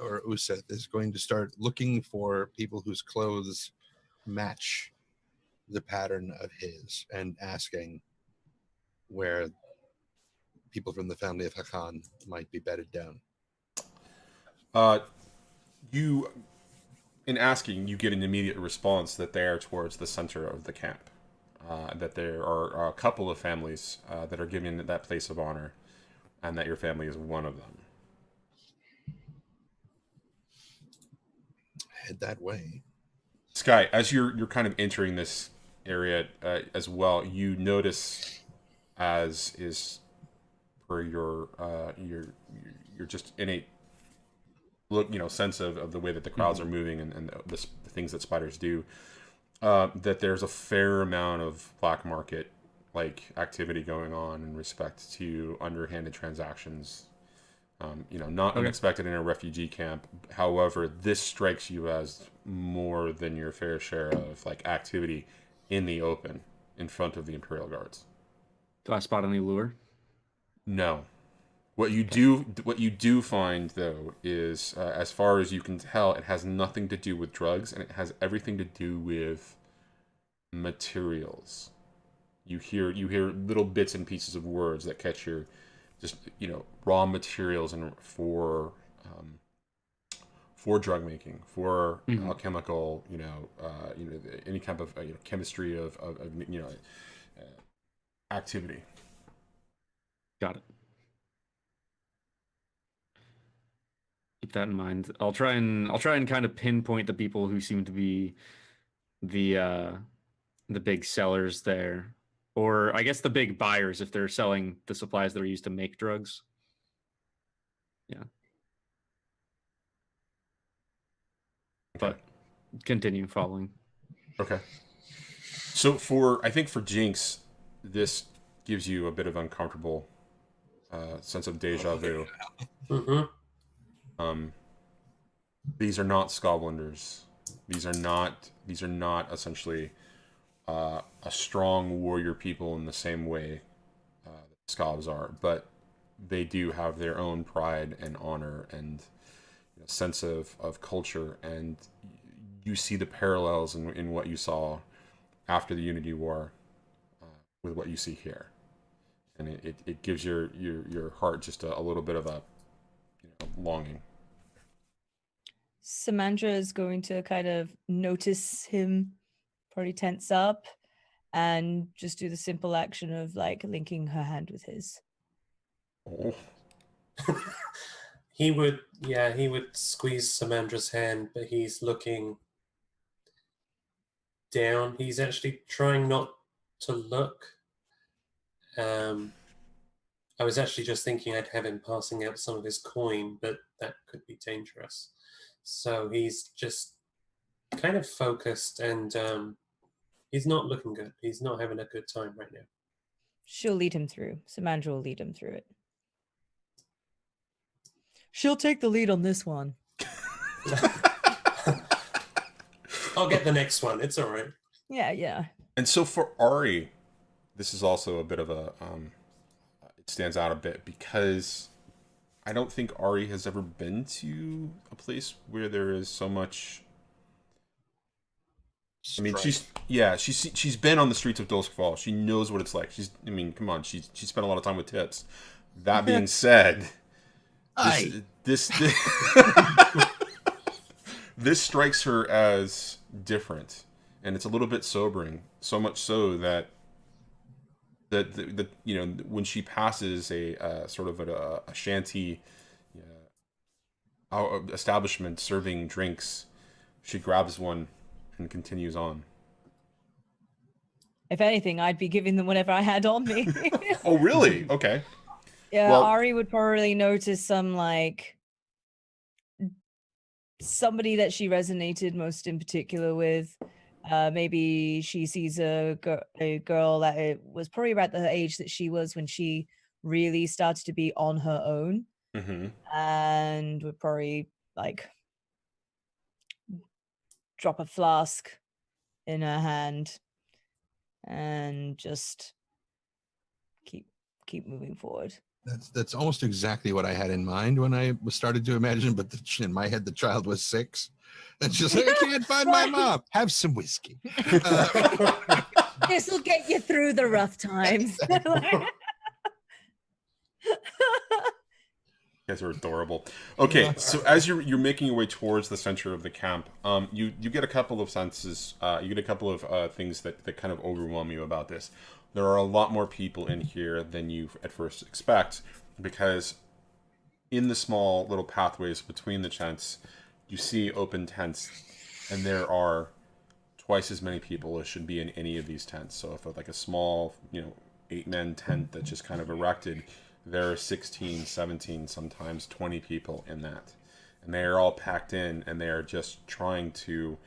or Useth is going to start looking for people whose clothes match the pattern of his and asking where people from the family of Hakan might be bedded down. You, in asking, you get an immediate response that they are towards the center of the camp. That there are a couple of families that are given that place of honor, and that your family is one of them. Head that way. Sky, as you're kind of entering this area as well, you notice, as is per your just innate look, sense of the way that the crowds are moving and the things that spiders do, that there's a fair amount of black market activity going on in respect to underhanded transactions. Not unexpected in a refugee camp. However, this strikes you as more than your fair share of activity in the open in front of the Imperial Guards. Do I spot any lure? No. What you do find, though, is as far as you can tell, it has nothing to do with drugs, and it has everything to do with materials. You hear little bits and pieces of words that catch your raw materials and for drug making, for alchemical, any kind of chemistry of activity. Got it. Keep that in mind. I'll try and kind of pinpoint the people who seem to be the big sellers there, or I guess the big buyers if they're selling the supplies that are used to make drugs. Yeah. Okay. But continue following. Okay. So I think for Jinx, this gives you a bit of uncomfortable sense of deja vu. These are not Scotlanders. These are not essentially a strong warrior people in the same way that Scavs are, but they do have their own pride and honor and sense of culture, and you see the parallels in what you saw after the Unity War with what you see here, and it gives your heart just a little bit of a longing. Samandra is going to kind of notice him, probably tense up, and just do the simple action of linking her hand with his. Oh. He would squeeze Samandra's hand, but he's looking down. He's actually trying not to look. I was actually just thinking I'd have him passing out some of his coin, but that could be dangerous. So he's just kind of focused, and he's not looking good. He's not having a good time right now. She'll lead him through. Samandra will lead him through it. She'll take the lead on this one. I'll get the next one. It's all right. Yeah. And so for Ari, this is also a bit of a it stands out a bit because I don't think Ari has ever been to a place where there is so much. I mean, she's been on the streets of Duskfall. She knows what it's like. Come on, she spent a lot of time with tits. That being said, this this strikes her as different, and it's a little bit sobering. So much so that when she passes a sort of a shanty establishment serving drinks, she grabs one and continues on. If anything, I'd be giving them whatever I had on me. Oh, really? Okay. Yeah, Well, Ari would probably notice some somebody that she resonated most in particular with. Maybe she sees a girl that was probably about the age that she was when she really started to be on her own, and would probably drop a flask in her hand and just keep moving forward. That's almost exactly what I had in mind when I started to imagine, but in my head the child was 6. And she's like, I can't find my mom. Have some whiskey. This will get you through the rough times. You guys are adorable. Okay, so as you're making your way towards the center of the camp, you get a couple of senses, you get a couple of things that kind of overwhelm you about this. There are a lot more people in here than you at first expect, because in the small little pathways between the tents, you see open tents, and there are twice as many people as should be in any of these tents. So if like a small, 8-man tent that's just kind of erected, there are 16, 17, sometimes 20 people in that. And they are all packed in, and they are just trying to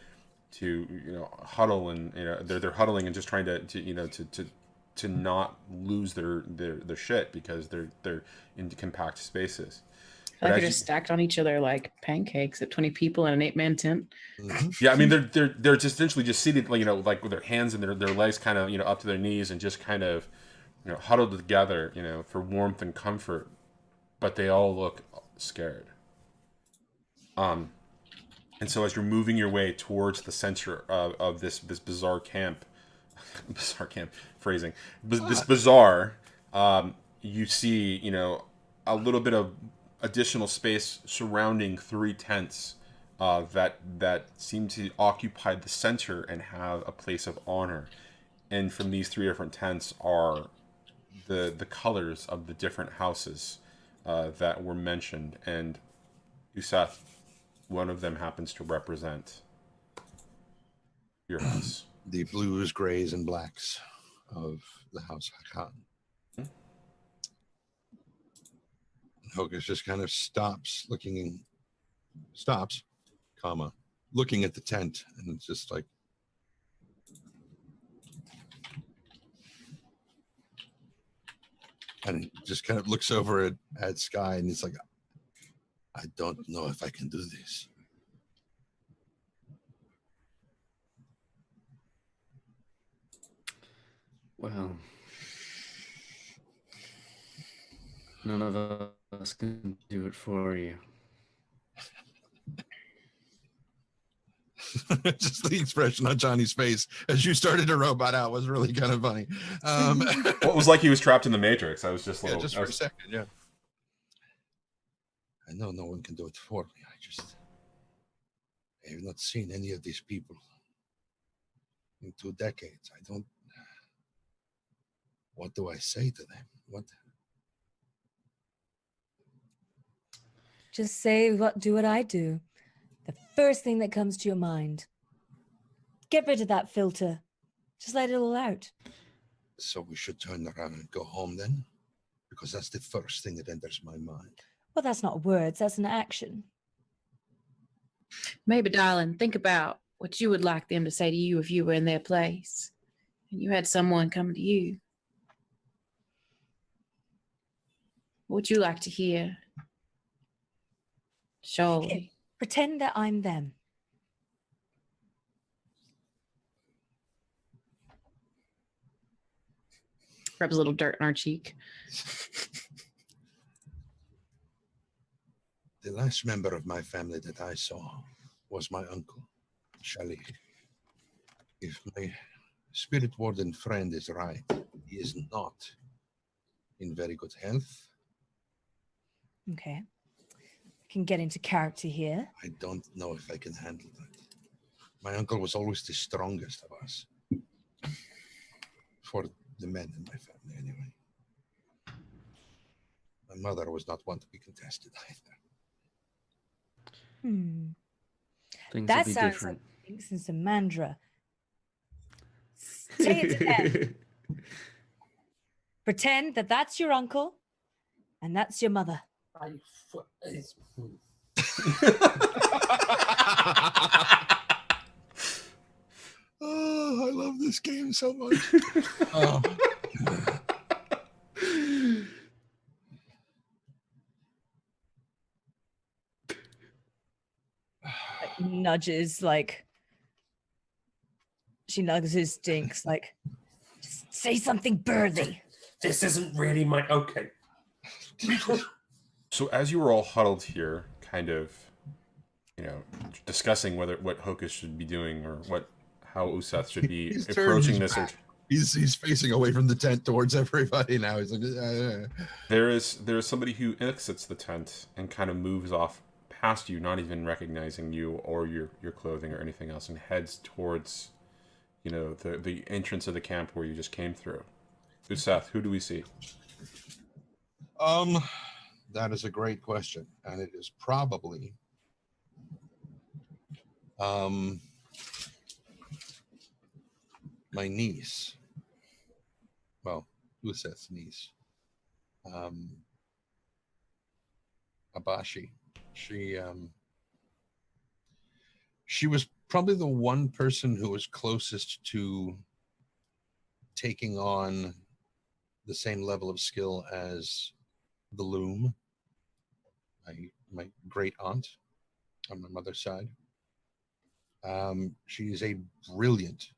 huddle, and they're huddling and just trying to not lose their shit, because they're in compact spaces. They're just stacked on each other like pancakes at 20 people in an 8-man tent. Yeah, I mean they're just essentially just seated, like with their hands and their legs kind of up to their knees, and just kind of huddled together, for warmth and comfort, but they all look scared. And so as you're moving your way towards the center of this bizarre camp, bizarre camp phrasing, this bazaar, you see, a little bit of additional space surrounding 3 tents that seem to occupy the center and have a place of honor. And from these 3 different tents are the colors of the different houses that were mentioned, and Useth, one of them happens to represent your house. The blues, grays, and blacks of the House Hakan. Hocus just kind of stops, looking at the tent, and it's just like, and just kind of looks over at Sky, and he's like, I don't know if I can do this. Well, none of us can do it for you. Just the expression on Johnny's face as you started to robot out was really kind of funny. Well, it was like he was trapped in the Matrix. I was just for a second, yeah. I know no one can do it for me. I have not seen any of these people in 2 decades. What do I say to them? What? Just say do what I do. The first thing that comes to your mind. Get rid of that filter. Just let it all out. So we should turn around and go home then? Because that's the first thing that enters my mind. Well, that's not words, that's an action. Maybe, darling, think about what you would like them to say to you if you were in their place and you had someone come to you. What would you like to hear? Surely. Pretend that I'm them. Rubs a little dirt in our cheek. The last member of my family that I saw was my uncle, Schuyler. If my spirit warden friend is right, he is not in very good health. Okay. I can get into character here. I don't know if I can handle that. My uncle was always the strongest of us. For the men in my family, anyway. My mother was not one to be contested either. Things That would be sounds different. like Binks and Samandra. Say it again. Pretend that that's your uncle and that's your mother. Oh, I love this game so much. Oh. Nudges, like, she nudges Dinks, like, just say something birthy. This isn't really my okay. So as you were all huddled here, kind of, you know, discussing what Hocus should be doing or how Useth should be He's turned approaching his this. Or back. He's facing away from the tent towards everybody now. He's like, there is somebody who exits the tent and kind of moves off past you, not even recognizing you or your clothing or anything else, and heads towards, you know, the entrance of the camp where you just came through. Useth, who do we see? That is a great question, and it is probably my niece. Well, Useth's niece. Abashi. She was probably the one person who was closest to taking on the same level of skill as the loom, my great aunt on my mother's side. She is a brilliant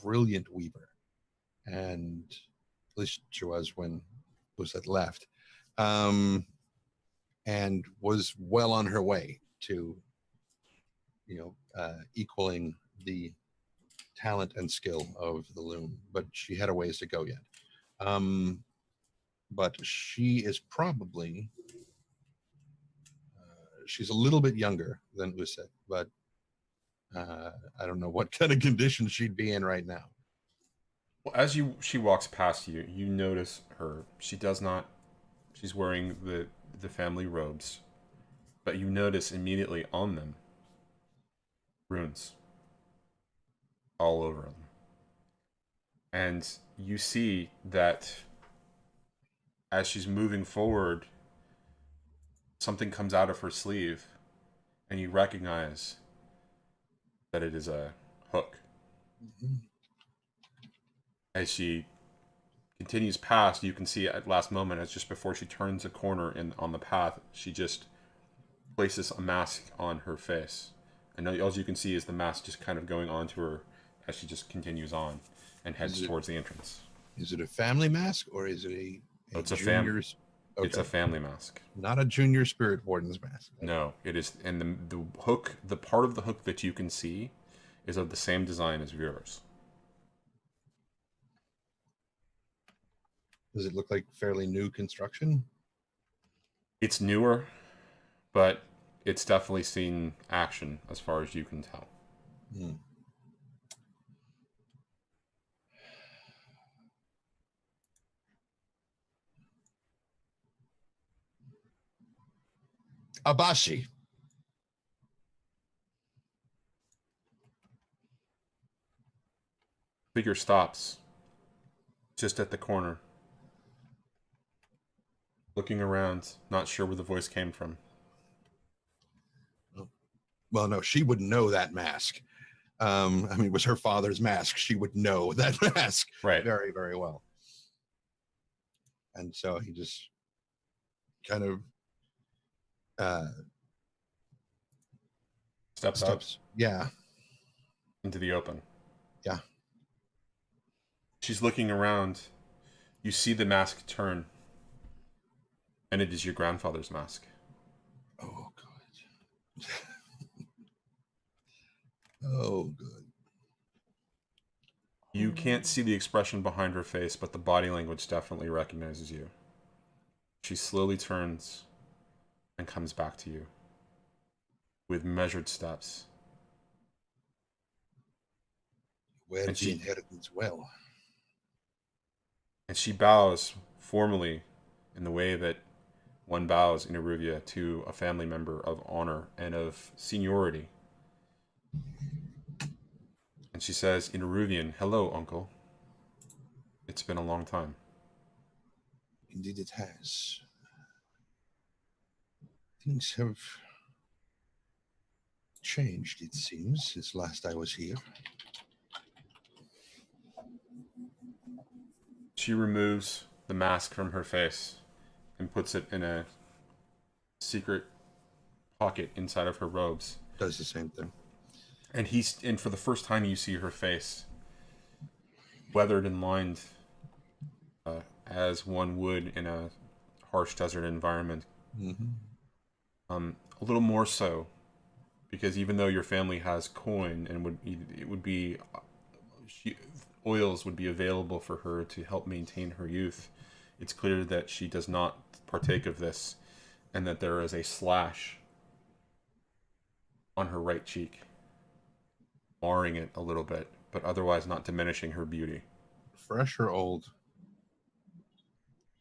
weaver, and at least she was when Useth left, and was well on her way to, you know, equaling the talent and skill of the loom, but she had a ways to go yet. But she is probably, she's a little bit younger than Useth, but I don't know what kind of condition she'd be in right now. Well, as she walks past you, you notice her. She's wearing the family robes, but you notice immediately on them runes all over them. And you see that as she's moving forward, something comes out of her sleeve, and you recognize that it is a hook. Mm-hmm. As she continues past, you can see at last moment, as just before she turns a corner on the path, she just places a mask on her face. And all you can see is the mask just kind of going onto her as she just continues on and heads towards the entrance. Is it a family mask or is it It's a junior's? Okay. It's a family mask. Not a junior spirit warden's mask. No, it is. And the hook, the part of the hook that you can see is of the same design as yours. Does it look like fairly new construction? It's newer, but it's definitely seen action as far as you can tell. Hmm. Abashi. Figure stops just at the corner, looking around, not sure where the voice came from. Well, no, she would know that mask. I mean, it was her father's mask. She would know that mask Right. very, very well. And so he just kind of Steps up yeah, into the open. yeah. She's looking around. You see the mask turn. And it is your grandfather's mask. Oh, good. Oh, good. You can't see the expression behind her face, but the body language definitely recognizes you. She slowly turns and comes back to you with measured steps. Where And the inheritance well. And she bows formally in the way that one bows in Eruvia to a family member of honor and of seniority. And she says in Eruvian, "Hello, uncle. It's been a long time." Indeed it has. Things have changed, it seems, since last I was here. She removes the mask from her face and puts it in a secret pocket inside of her robes. Does the same thing. And for the first time you see her face, weathered and lined as one would in a harsh desert environment. Mm-hmm. A little more so, because even though your family has coin and oils would be available for her to help maintain her youth, it's clear that she does not partake of this, and that there is a slash on her right cheek, marring it a little bit, but otherwise not diminishing her beauty. Fresh or old?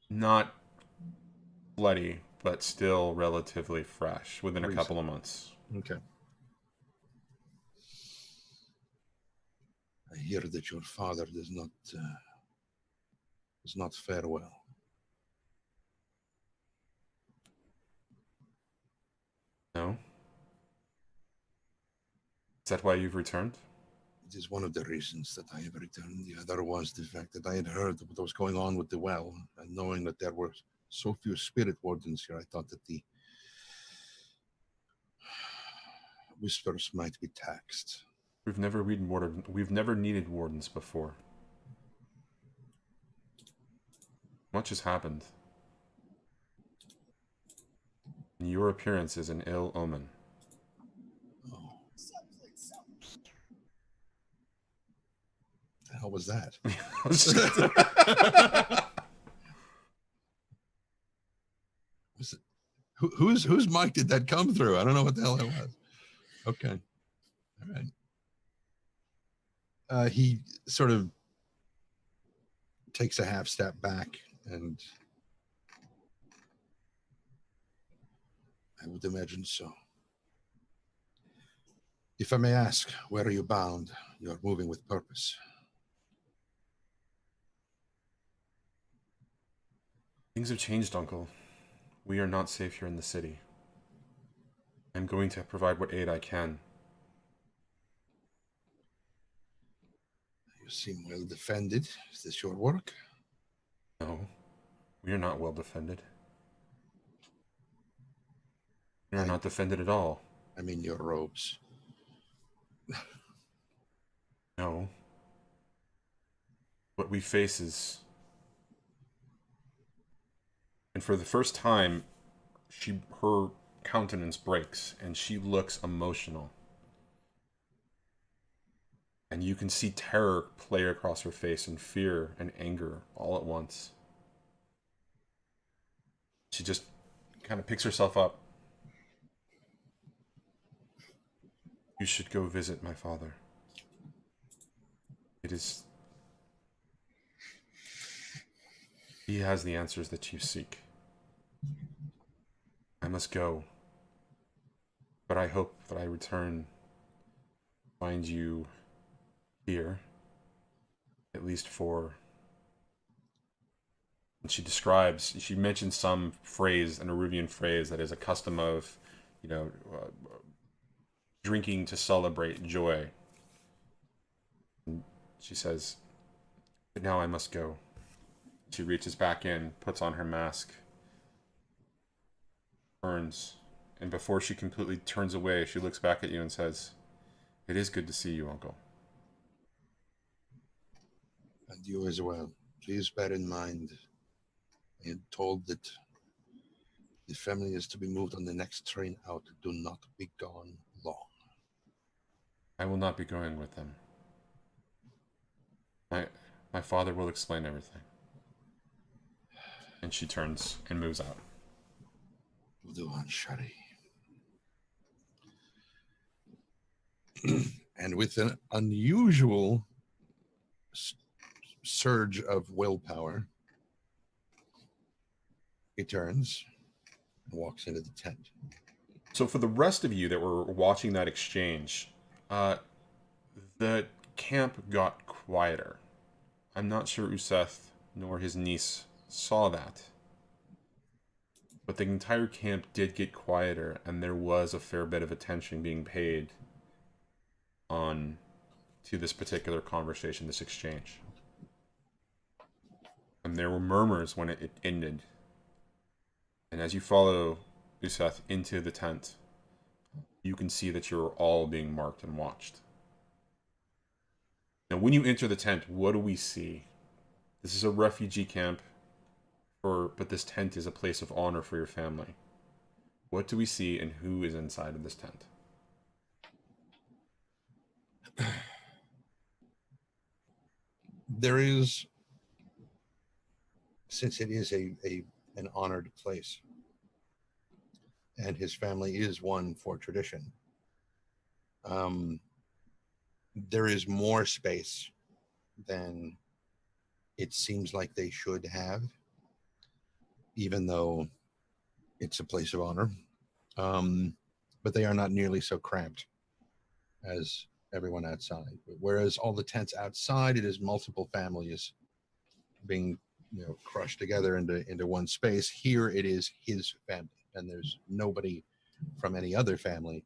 Not bloody, but still relatively fresh within a Recent. couple of months. Okay. I hear that your father does not fare well. No? Is that why you've returned? It is one of the reasons that I have returned. The other was the fact that I had heard what was going on with the well, and knowing that there were so few spirit wardens here, I thought that the whispers might be taxed. We've never needed wardens before. Much has happened. And your appearance is an ill omen. Oh. The hell was that? Was it, whose mic did that come through? I don't know what the hell that was. Okay. All right. He sort of takes a half step back, and I would imagine so. If I may ask, where are you bound? You're moving with purpose. Things have changed, Uncle. We are not safe here in the city. I'm going to provide what aid I can. You seem well defended. Is this your work? No, we are not well defended. We are not defended at all. I mean your robes. No. What we face is... And for the first time, her countenance breaks, and she looks emotional. And you can see terror play across her face, and fear and anger all at once. She just kind of picks herself up. You should go visit my father. He has the answers that you seek. I must go. But I hope that I return, find you here, at least for... And she mentions some phrase, an Eruvian phrase that is a custom of, drinking to celebrate joy. She says, "But now I must go." She reaches back in, puts on her mask, turns, and before she completely turns away, she looks back at you and says, "It is good to see you, Uncle." And you as well. Please bear in mind, I am told that the family is to be moved on the next train out. Do not be gone long. I will not be going with them. My father will explain everything. And she turns and moves out. Duan Shari. And with an unusual surge of willpower, he turns and walks into the tent. So for the rest of you that were watching that exchange, the camp got quieter. I'm not sure Useth nor his niece saw that. But the entire camp did get quieter, and there was a fair bit of attention being paid on to this particular conversation, this exchange. And there were murmurs when it ended. And as you follow Useth into the tent, you can see that you're all being marked and watched. Now, when you enter the tent, what do we see? This is a refugee camp, but this tent is a place of honor for your family. What do we see, and who is inside of this tent? There is, since it is an honored place, and his family is one for tradition, there is more space than it seems like they should have, even though it's a place of honor. But they are not nearly so cramped as everyone outside. Whereas all the tents outside, it is multiple families being, crushed together into one space. Here it is his family, and there's nobody from any other family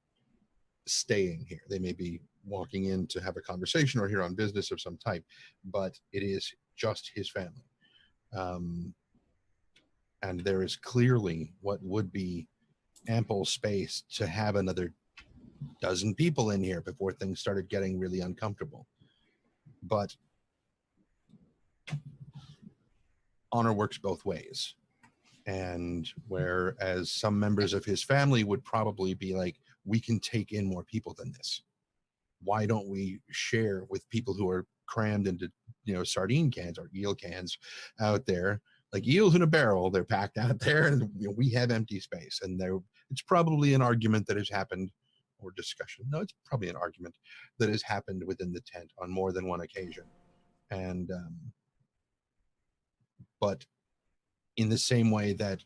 staying here. They may be walking in to have a conversation or here on business of some type, but it is just his family. And there is clearly what would be ample space to have another dozen people in here before things started getting really uncomfortable. But honor works both ways. And whereas some members of his family would probably be like, we can take in more people than this. Why don't we share with people who are crammed into, sardine cans or eel cans out there, like eels in a barrel, they're packed out there, and we have empty space. And it's probably an argument that has happened, or discussion. No, it's probably an argument that has happened within the tent on more than one occasion. And, but in the same way that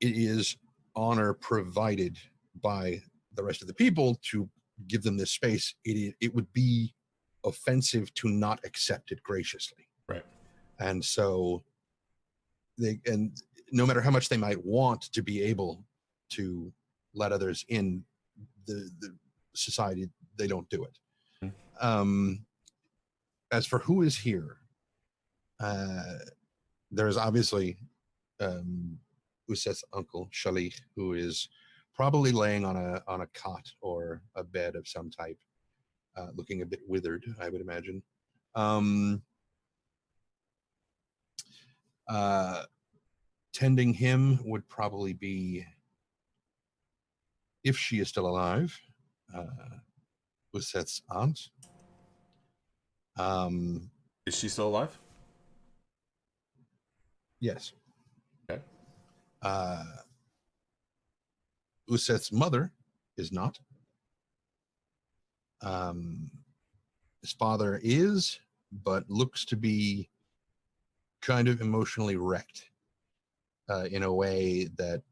it is honor provided by the rest of the people to give them this space, it would be offensive to not accept it graciously. Right. And so and no matter how much they might want to be able to let others in the society, they don't do it. Mm-hmm. As for who is here, there's obviously Useth's uncle, Schuyler, who is probably laying on a cot or a bed of some type, looking a bit withered, I would imagine. Tending him would probably be, if she is still alive, Useth's aunt. Is she still alive? Yes. Okay. Useth's mother is not. His father is, but looks to be kind of emotionally wrecked in a way that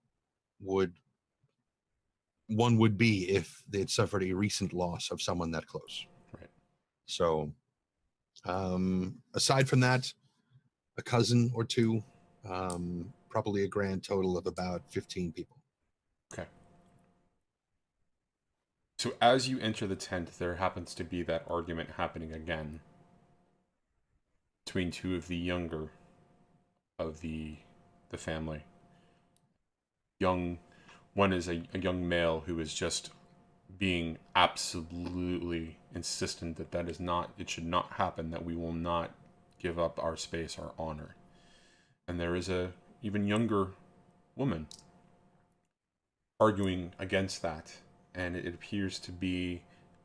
one would be if they'd suffered a recent loss of someone that close. Right. So aside from that, a cousin or two, probably a grand total of about 15 people. Okay. So as you enter the tent, there happens to be that argument happening again between two of the younger of the family. One is a young male who is just being absolutely insistent that it should not happen, that we will not give up our space, our honor. And there is a even younger woman arguing against that, and it appears to be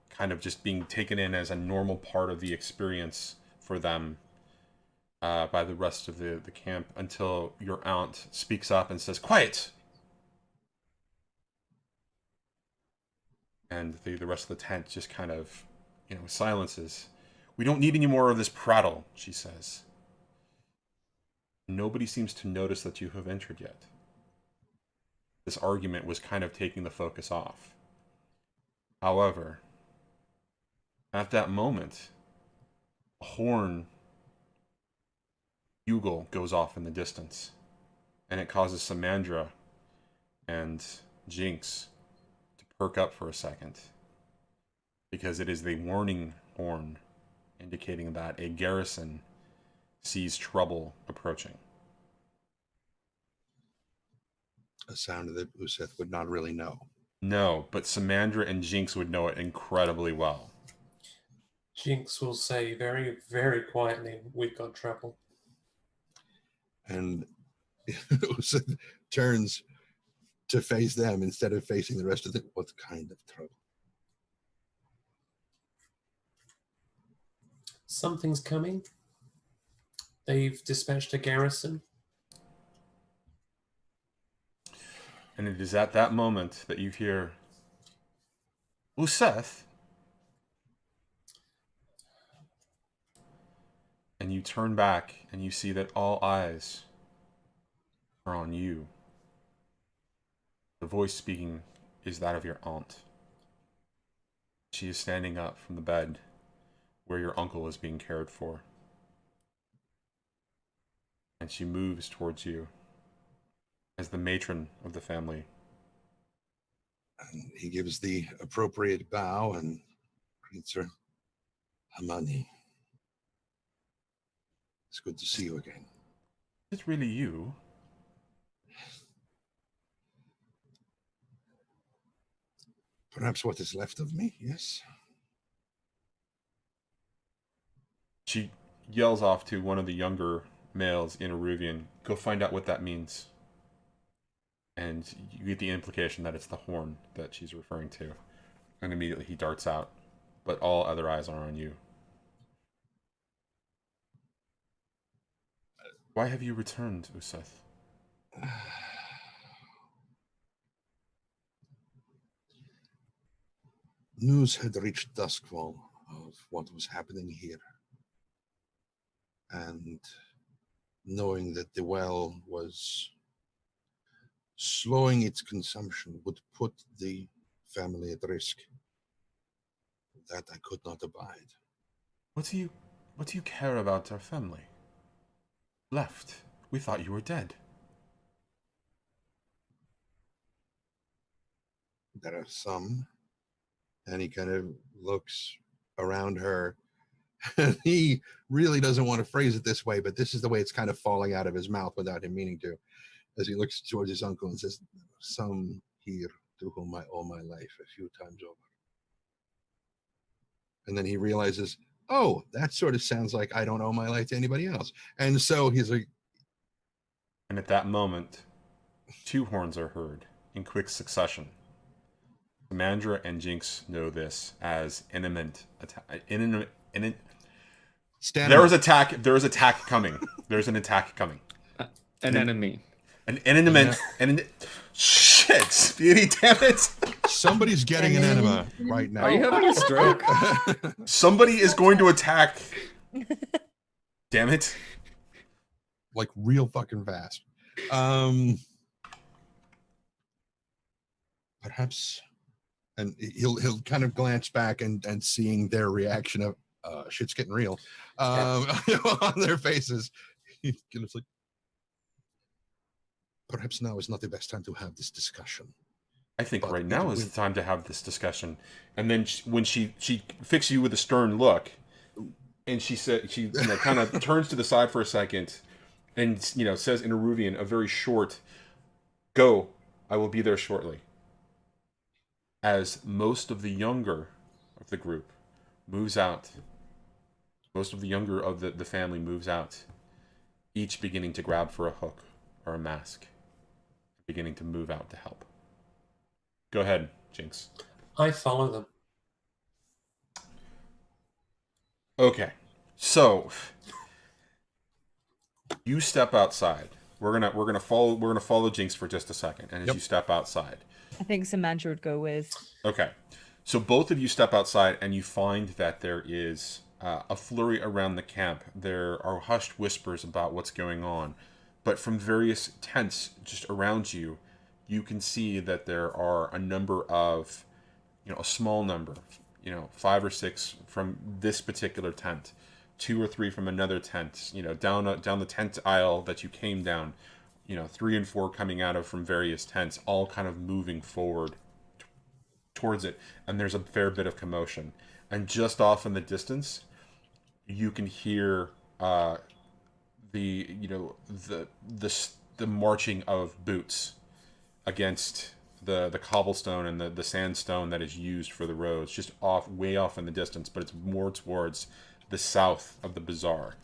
kind of just being taken in as a normal part of the experience for them by the rest of the camp, until your aunt speaks up and says, "Quiet!" And the rest of the tent just kind of, silences. "We don't need any more of this prattle," she says. Nobody seems to notice that you have entered yet. This argument was kind of taking the focus off. However, at that moment, a horn bugle goes off in the distance, and it causes Samandra and Jinx to perk up for a second, because it is the warning horn indicating that a garrison sees trouble approaching. A sound that Useth would not really know. No, but Samandra and Jinx would know it incredibly well. Jinx will say very, very quietly, "We've got trouble." And Useth turns to face them instead of facing the rest of the... What kind of trouble? Something's coming. They've dispatched a garrison. And it is at that moment that you hear, "Useth?" And you turn back and you see that all eyes are on you. The voice speaking is that of your aunt. She is standing up from the bed where your uncle is being cared for. And she moves towards you as the matron of the family. And he gives the appropriate bow and greets her. "Amani, it's good to see you again." Is it really you? Perhaps what is left of me, yes. She yells off to one of the younger males in Aruvian, "Go find out what that means." And you get the implication that it's the horn that she's referring to. And immediately he darts out. But all other eyes are on you. Why have you returned, Useth? News had reached Duskwall of what was happening here. And knowing that the well was slowing its consumption would put the family at risk, that I could not abide. What do you care about our family? Left. We thought you were dead. There are some, and he kind of looks around her. And he really doesn't want to phrase it this way, but this is the way it's kind of falling out of his mouth without him meaning to, as he looks towards his uncle and says, "Some here to whom I owe my life a few times over." And then he realizes, oh, that sort of sounds like I don't owe my life to anybody else. And so he's like... And at that moment, two horns are heard in quick succession. Samandra and Jinx know this as imminent attack. There is attack. There is attack coming. There's an attack coming. An enemy. An enemy. Shit, Speedy, damn it! Somebody's getting an enema right now. Are you having a stroke? Somebody is going to attack. Damn it! Like real fucking fast. Perhaps, and he'll kind of glance back and seeing their reaction of shit's getting real on their faces. He's kind of like, perhaps now is not the best time to have this discussion. I think But right it now is will- the time to have this discussion. And then when she fixes you with a stern look, and she said she kind of turns to the side for a second, and says in Eruvian a very short, "Go, I will be there shortly." As most of the younger of the group moves out, most of the younger of the family moves out, each beginning to grab for a hook or a mask, beginning to move out to help. Go ahead, Jinx. I follow them. Okay, so you step outside. We're gonna follow Jinx for just a second, and as you step outside, I think Samantha would go with. okay, so both of you step outside, and you find that there is a flurry around the camp. There are hushed whispers about what's going on, but from various tents just around you, you can see that there are a number of, a small number, 5 or 6 from this particular tent, 2 or 3 from another tent, down the tent aisle that you came down, 3 and 4 coming out of from various tents, all kind of moving forward towards it, and there's a fair bit of commotion. And just off in the distance, you can hear the marching of boots against the cobblestone and the sandstone that is used for the roads, just way off in the distance, but it's more towards the south of the bazaar.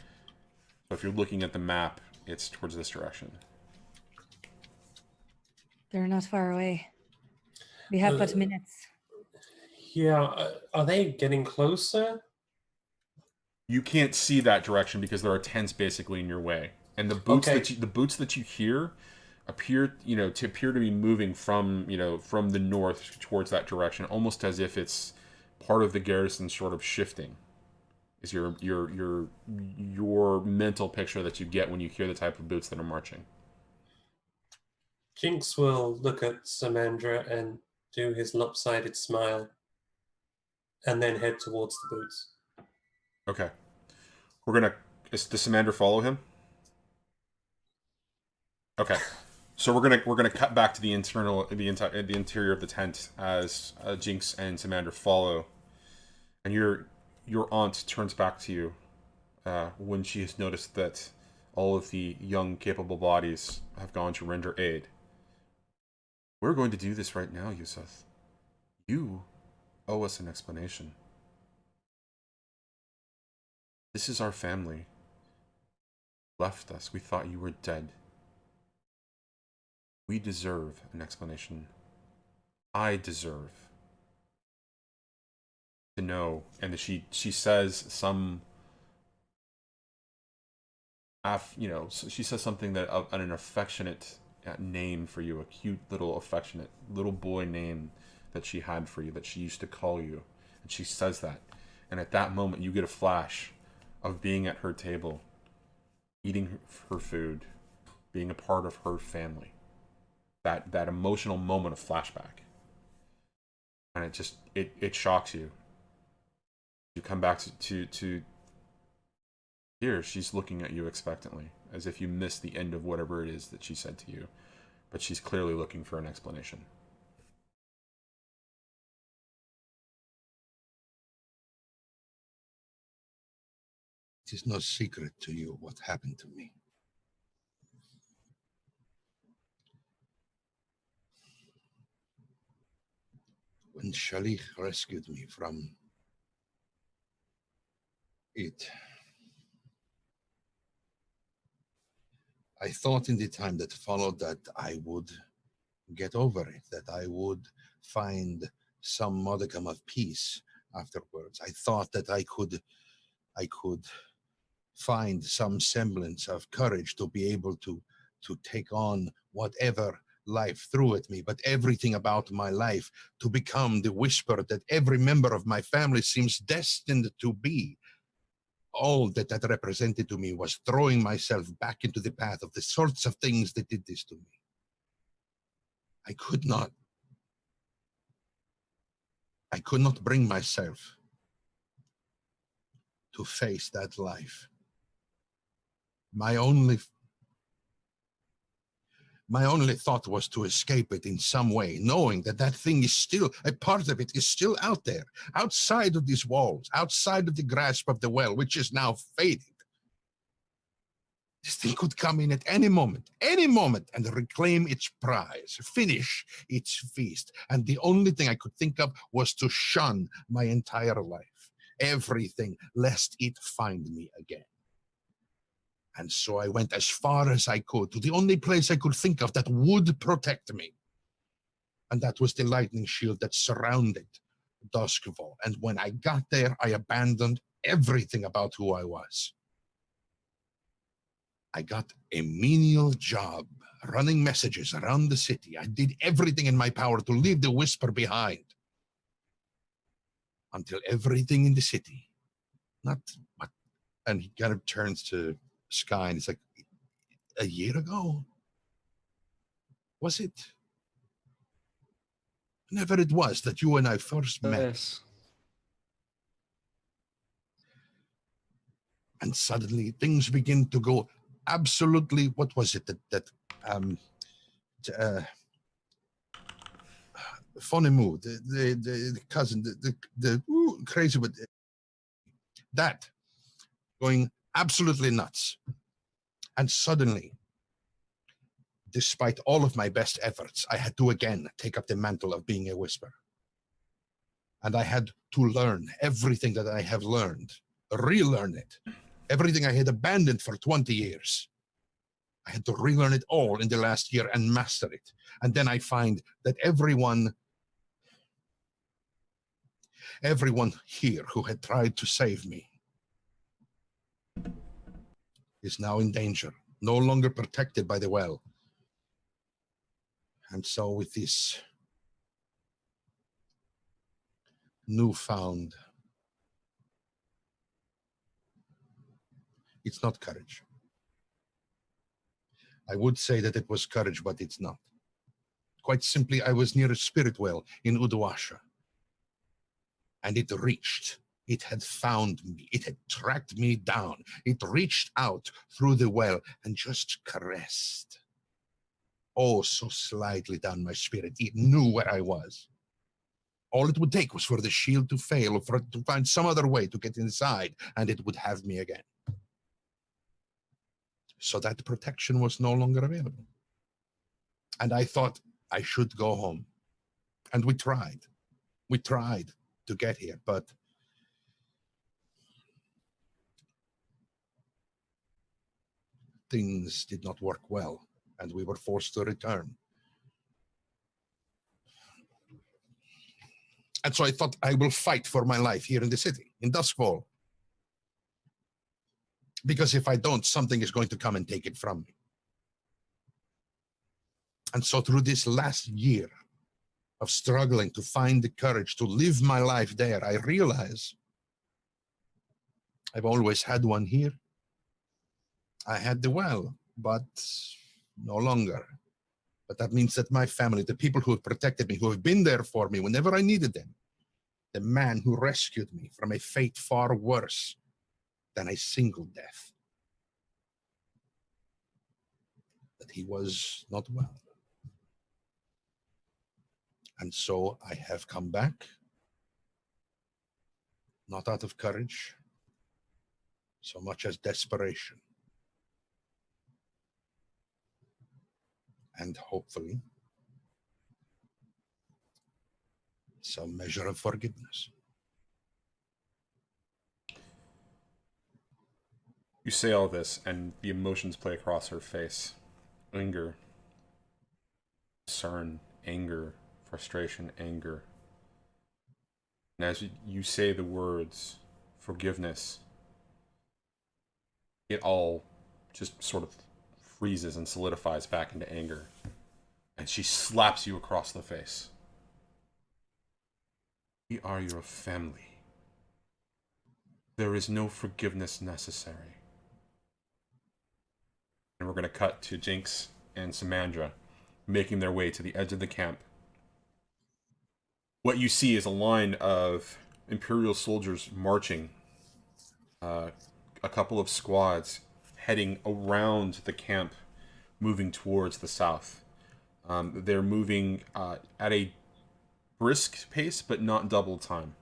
So if you're looking at the map, it's towards this direction. They're not far away. We have but minutes. Yeah, are they getting closer? You can't see that direction because there are tents basically in your way, and the boots that you hear appear to be moving from the north towards that direction, almost as if it's part of the garrison sort of shifting. Is your mental picture that you get when you hear the type of boots that are marching. Jinx will look at Samandra and do his lopsided smile, and then head towards the boots. Okay, does Samandra follow him? Okay. So we're gonna cut back to the interior of the tent as Jinx and Samandra follow, and your aunt turns back to you when she has noticed that all of the young, capable bodies have gone to render aid. We're going to do this right now, Yusuf. You owe us an explanation. This is our family. Left us. We thought you were dead. We deserve an explanation. I deserve to know. And she says some, she says something that an affectionate name for you, a cute little affectionate little boy name that she had for you, that she used to call you. And she says that. And at that moment, you get a flash of being at her table, eating her food, being a part of her family. That emotional moment of flashback, and it shocks you. You come back to here. She's looking at you expectantly, as if you missed the end of whatever it is that she said to you, but she's clearly looking for an explanation. It is no secret to you what happened to me. When Shalik rescued me from it, I thought in the time that followed that I would get over it, that I would find some modicum of peace afterwards. I thought that I could find some semblance of courage to be able to take on whatever life threw at me, but everything about my life to become the whisper that every member of my family seems destined to be. All that represented to me was throwing myself back into the path of the sorts of things that did this to me. I could not bring myself to face that life. My My only thought was to escape it in some way, knowing that that thing is still, a part of it is still out there, outside of these walls, outside of the grasp of the well, which is now faded. This thing could come in at any moment, and reclaim its prize, finish its feast. And the only thing I could think of was to shun my entire life, everything, lest it find me again. And so I went as far as I could to the only place I could think of that would protect me. And that was the lightning shield that surrounded Duskfall. And when I got there, I abandoned everything about who I was. I got a menial job running messages around the city. I did everything in my power to leave the whisper behind. Until everything in the city, and he kind of turns to Sky and it's like, a year ago? Was it? Whenever it was that you and I first met. Yes. And suddenly things begin to go absolutely, what was it funny mood, the cousin, the crazy, but that going absolutely nuts. And suddenly, despite all of my best efforts, I had to again take up the mantle of being a whisperer. And I had to learn everything that I have learned, relearn it. Everything I had abandoned for 20 years. I had to relearn it all in the last year and master it. And then I find that everyone here who had tried to save me is now in danger, no longer protected by the well. And so with this newfound, it's not courage. I would say that it was courage, but it's not. Quite simply, I was near a spirit well in Uduasha. And it reached. It had found me. It had tracked me down. It reached out through the well and just caressed. Oh, so slightly down my spirit. It knew where I was. All it would take was for the shield to fail or for it to find some other way to get inside, and it would have me again. So that protection was no longer available. And I thought I should go home. And we tried. We tried to get here, but things did not work well, and we were forced to return. And so I thought I will fight for my life here in the city, in Duskfall. Because if I don't, something is going to come and take it from me. And so through this last year of struggling to find the courage to live my life there, I realize I've always had one here. I had the well, but no longer. But that means that my family, the people who have protected me, who have been there for me whenever I needed them, the man who rescued me from a fate far worse than a single death, that he was not well. And so I have come back, not out of courage, so much as desperation. And hopefully, some measure of forgiveness. You say all this, and the emotions play across her face. Anger, concern, anger, frustration, anger. And as you say the words, forgiveness, it all just sort of freezes and solidifies back into anger. And she slaps you across the face. We are your family. There is no forgiveness necessary. And we're going to cut to Jinx and Samandra making their way to the edge of the camp. What you see is a line of Imperial soldiers marching. A couple of squads heading around the camp, moving towards the south. They're moving at a brisk pace, but not double time.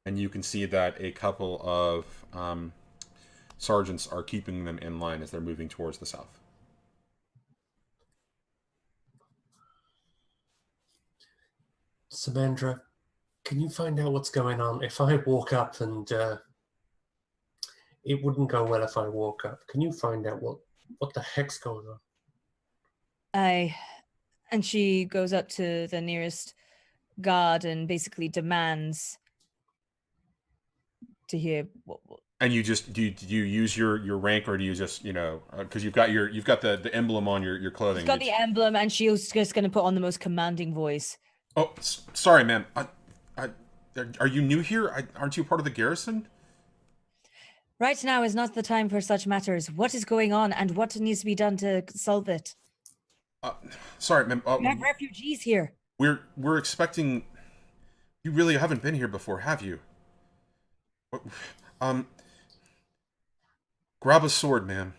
And you can see that a couple of sergeants are keeping them in line as they're moving towards the south. Samandra, can you find out what's going on? If I walk up and it wouldn't go well if I walk up. Can you find out what the heck's going on? And she goes up to the nearest guard and basically demands to hear what And you just do you use your rank, or do you just, you know, because you've got the emblem on your clothing. she's got the emblem, and she's just going to put on the most commanding voice. Oh, sorry, ma'am. Are you new here? Aren't you part of the garrison? Right now is not the time for such matters. What is going on, and what needs to be done to solve it? Sorry, ma'am. We have refugees here. We're expecting. You really haven't been here before, have you? Grab a sword, ma'am.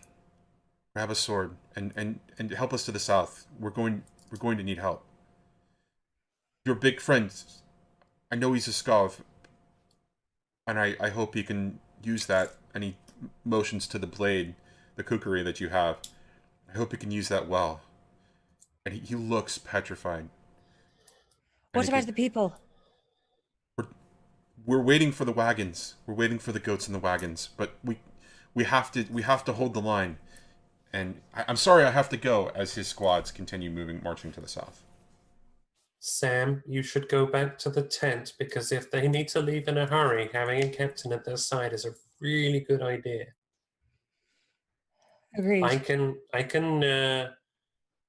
Grab a sword and help us to the south. We're going to need help. Your big friend, I know he's a Skav, and I hope he can use that, and he motions to the blade, the kukri that you have. I hope he can use that well. And he looks petrified. What about the people? We're waiting for the wagons. We're waiting for the goats in the wagons, but we have to hold the line. And I'm sorry I have to go as his squads continue marching to the south. Sam, you should go back to the tent, because if they need to leave in a hurry, having a captain at their side is a really good idea. Agreed. I can,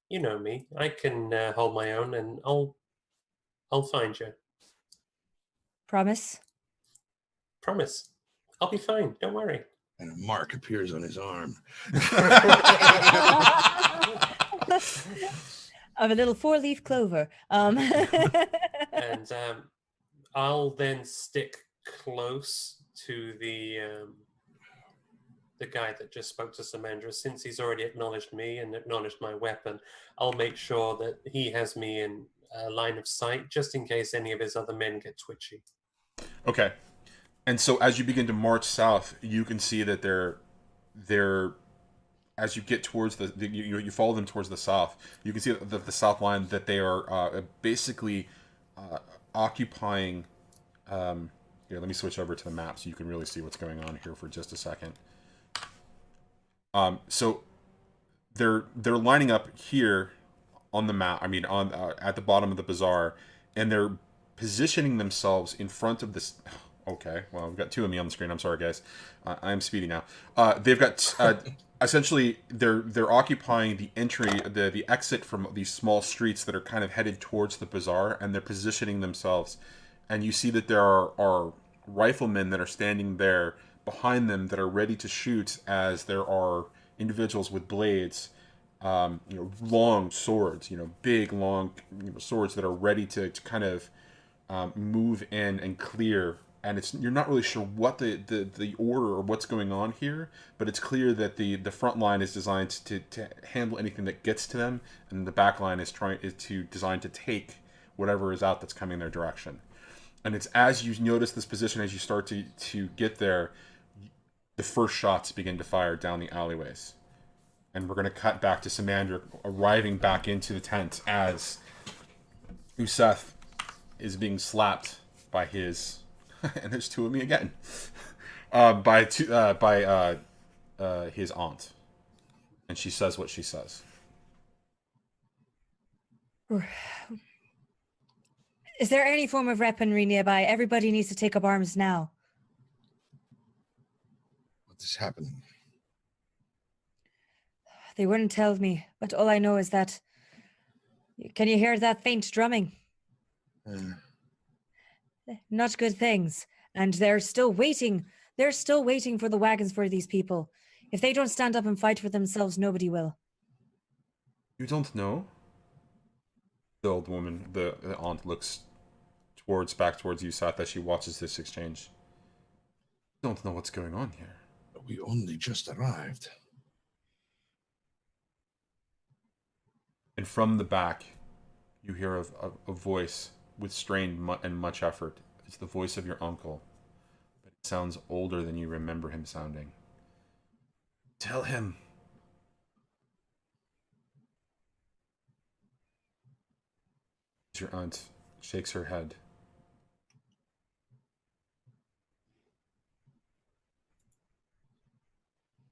you know me. I can hold my own, and I'll find you. Promise? Promise. I'll be fine. Don't worry. And a mark appears on his arm. Of a little 4-leaf clover. And I'll then stick close to the guy that just spoke to Samandra. Since he's already acknowledged me and acknowledged my weapon, I'll make sure that he has me in line of sight, just in case any of his other men get twitchy. Okay. And so as you begin to march south, you can see that they're as you get towards you follow them towards the south, you can see the south line that they are basically occupying. Here, let me switch over to the map so you can really see what's going on here for just a second. So they're lining up here on the map. I mean, on at the bottom of the bazaar, and they're positioning themselves in front of this. Okay, well, we've got two of me on the screen. I'm sorry, guys. I am speedy now. They've got essentially they're occupying the entry, the exit from these small streets that are kind of headed towards the bazaar, and they're positioning themselves. And you see that there are riflemen that are standing there behind them that are ready to shoot, as there are individuals with blades, long swords, big long swords that are ready to kind of move in and clear. And you're not really sure what the order or what's going on here, but it's clear that the front line is designed to handle anything that gets to them, and the back line is designed to take whatever is out that's coming their direction. And it's as you notice this position, as you start to get there, the first shots begin to fire down the alleyways. And we're going to cut back to Samandra arriving back into the tent as Useth is being slapped by his... and there's two of me again. By his aunt. And she says what she says. Is there any form of weaponry nearby? Everybody needs to take up arms now. What is happening? They wouldn't tell me, but all I know is that... Can you hear that faint drumming? Not good things. And they're still waiting. They're still waiting for the wagons for these people. If they don't stand up and fight for themselves, nobody will. You don't know? The old woman, the aunt, looks back towards Useth as she watches this exchange. You don't know what's going on here. We only just arrived. And from the back, you hear a voice with strained and much effort. It's the voice of your uncle, but it sounds older than you remember him sounding. Tell him. Your aunt shakes her head.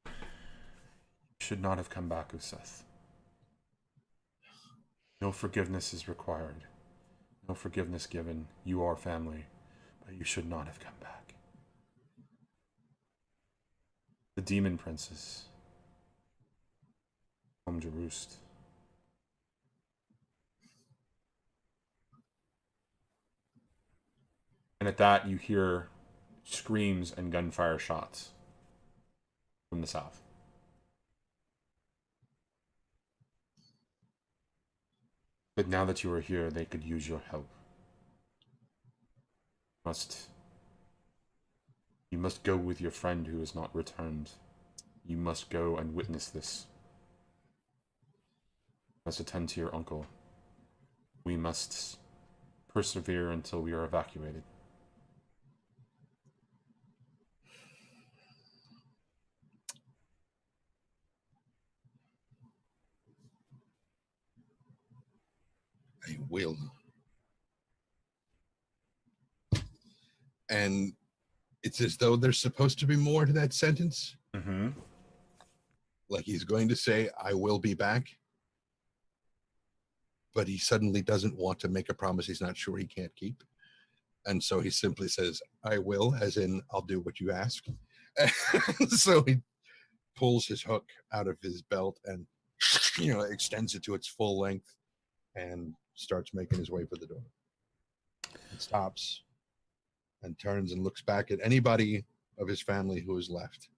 You should not have come back, Useth. No forgiveness is required. No forgiveness given. You are family, but you should not have come back. The demon princes home to roost. And at that, you hear screams and gunfire shots from the south. But now that you are here, they could use your help. You must go with your friend who has not returned. You must go and witness this. You must attend to your uncle. We must persevere until we are evacuated. I will. And it's as though there's supposed to be more to that sentence. Mm-hmm. Like he's going to say, I will be back. But he suddenly doesn't want to make a promise he's not sure he can't keep. And so he simply says, I will, as in, I'll do what you ask. So he pulls his hook out of his belt and, extends it to its full length and starts making his way for the door. And stops and turns and looks back at anybody of his family who is left.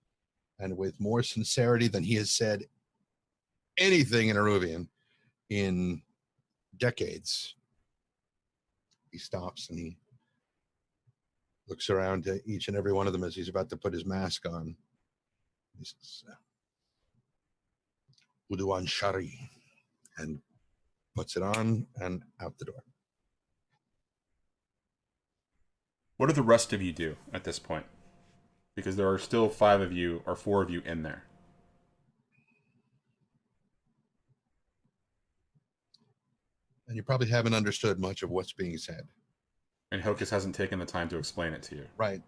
And with more sincerity than he has said anything in Aruvian in decades, he stops and he looks around to each and every one of them as he's about to put his mask on. He says, Uduan Shari, and puts it on and out the door. What do the rest of you do at this point? Because there are still 5 of you or 4 of you in there. And you probably haven't understood much of what's being said. And Hocus hasn't taken the time to explain it to you. Right.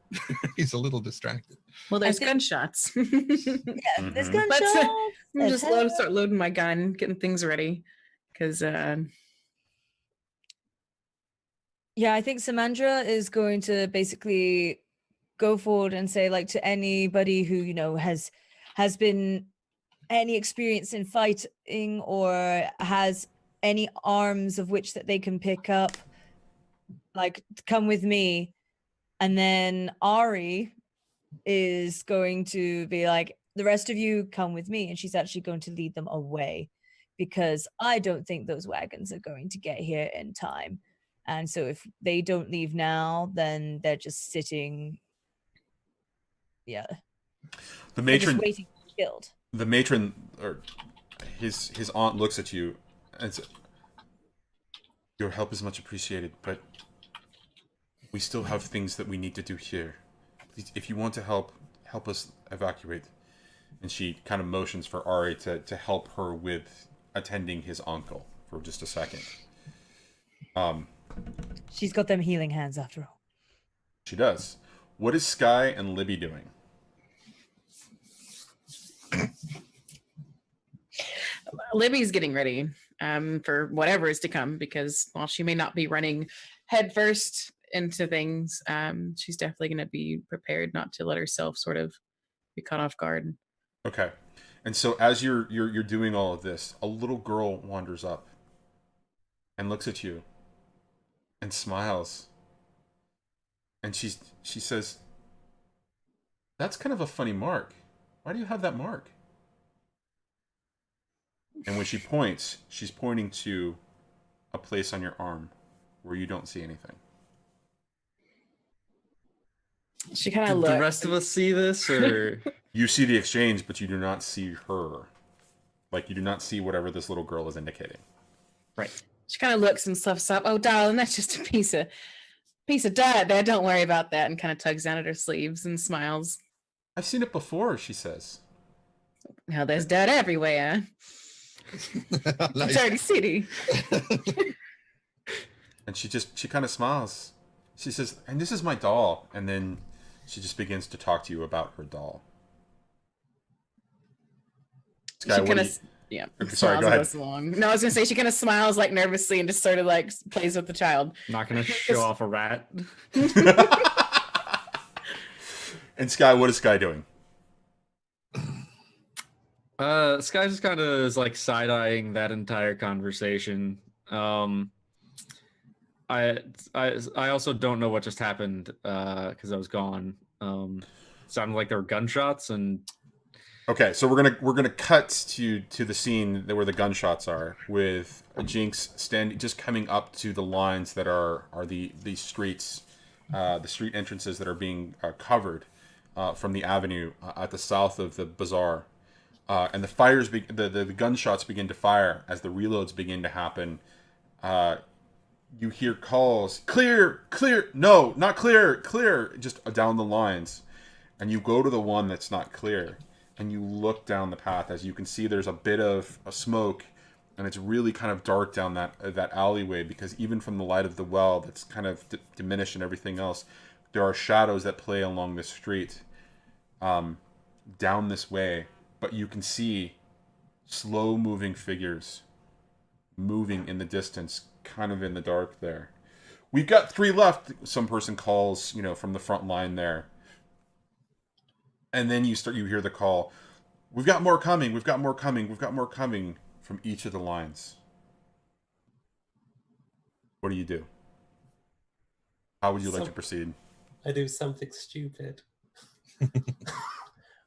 He's a little distracted. Well, there's think- gunshots. Yeah, there's Mhm. gunshots. I'm just there's start loading my gun, getting things ready, because Yeah, I think Samandra is going to basically go forward and say, like, to anybody who has been any experience in fighting or has any arms of which that they can pick up, like, come with me. And then Ari is going to be like, the rest of you come with me, and she's actually going to lead them away, because I don't think those wagons are going to get here in time. And so if they don't leave now, then they're just sitting. Yeah. The They're just matron, waiting to be killed. the matron, or his aunt looks at you and says, "Your help is much appreciated, but we still have things that we need to do here. Please, if you want to help us evacuate." And she kind of motions for Ari to help her with attending his uncle for just a second. She's got them healing hands after all. She does. What is Sky and Libby doing? Libby's getting ready for whatever is to come, because while she may not be running headfirst into things, she's definitely going to be prepared not to let herself sort of be caught off guard. Okay. And so as you're doing all of this, a little girl wanders up and looks at you and smiles. And she says, "That's kind of a funny mark. Why do you have that mark?" And when she points, she's pointing to a place on your arm where you don't see anything. She kind Did of the looks. rest of us see this, or You see the exchange, but you do not see her. Like, you do not see whatever this little girl is indicating. Right. She kind of looks and stuffs up. Oh, darling, that's just a piece of dirt there. Don't worry about that. And kind of tugs down at her sleeves and smiles. I've seen it before, she says. Now there's dirt everywhere. Nice. Dirty city. And she kind of smiles. She says, and this is my doll. And then she just begins to talk to you about her doll. Sky, She kind of, sorry, go ahead. Along. No, I was gonna say she kind of smiles like nervously and just sort of like plays with the child. Not gonna show off a rat. And Sky, what is Sky doing? Sky just kind of is like side-eyeing that entire conversation. I also don't know what just happened because I was gone. Sounded like there were gunshots and. Okay, so we're gonna cut to the scene where the gunshots are, with Jinx standing, just coming up to the lines that are the streets, the street entrances that are being covered from the avenue at the south of the bazaar, and the fires, the gunshots begin to fire as the reloads begin to happen. You hear calls, clear, clear, no, not clear, clear, just down the lines, and you go to the one that's not clear. And you look down the path. As you can see, there's a bit of smoke, and it's really kind of dark down that alleyway, because even from the light of the well that's kind of diminished and everything else, there are shadows that play along the street down this way. But you can see slow-moving figures moving in the distance, kind of in the dark there. We've got 3 left, some person calls, from the front line there. And then you hear the call, we've got more coming, we've got more coming, we've got more coming, from each of the lines. What do you do? How would you like to proceed? I do something stupid.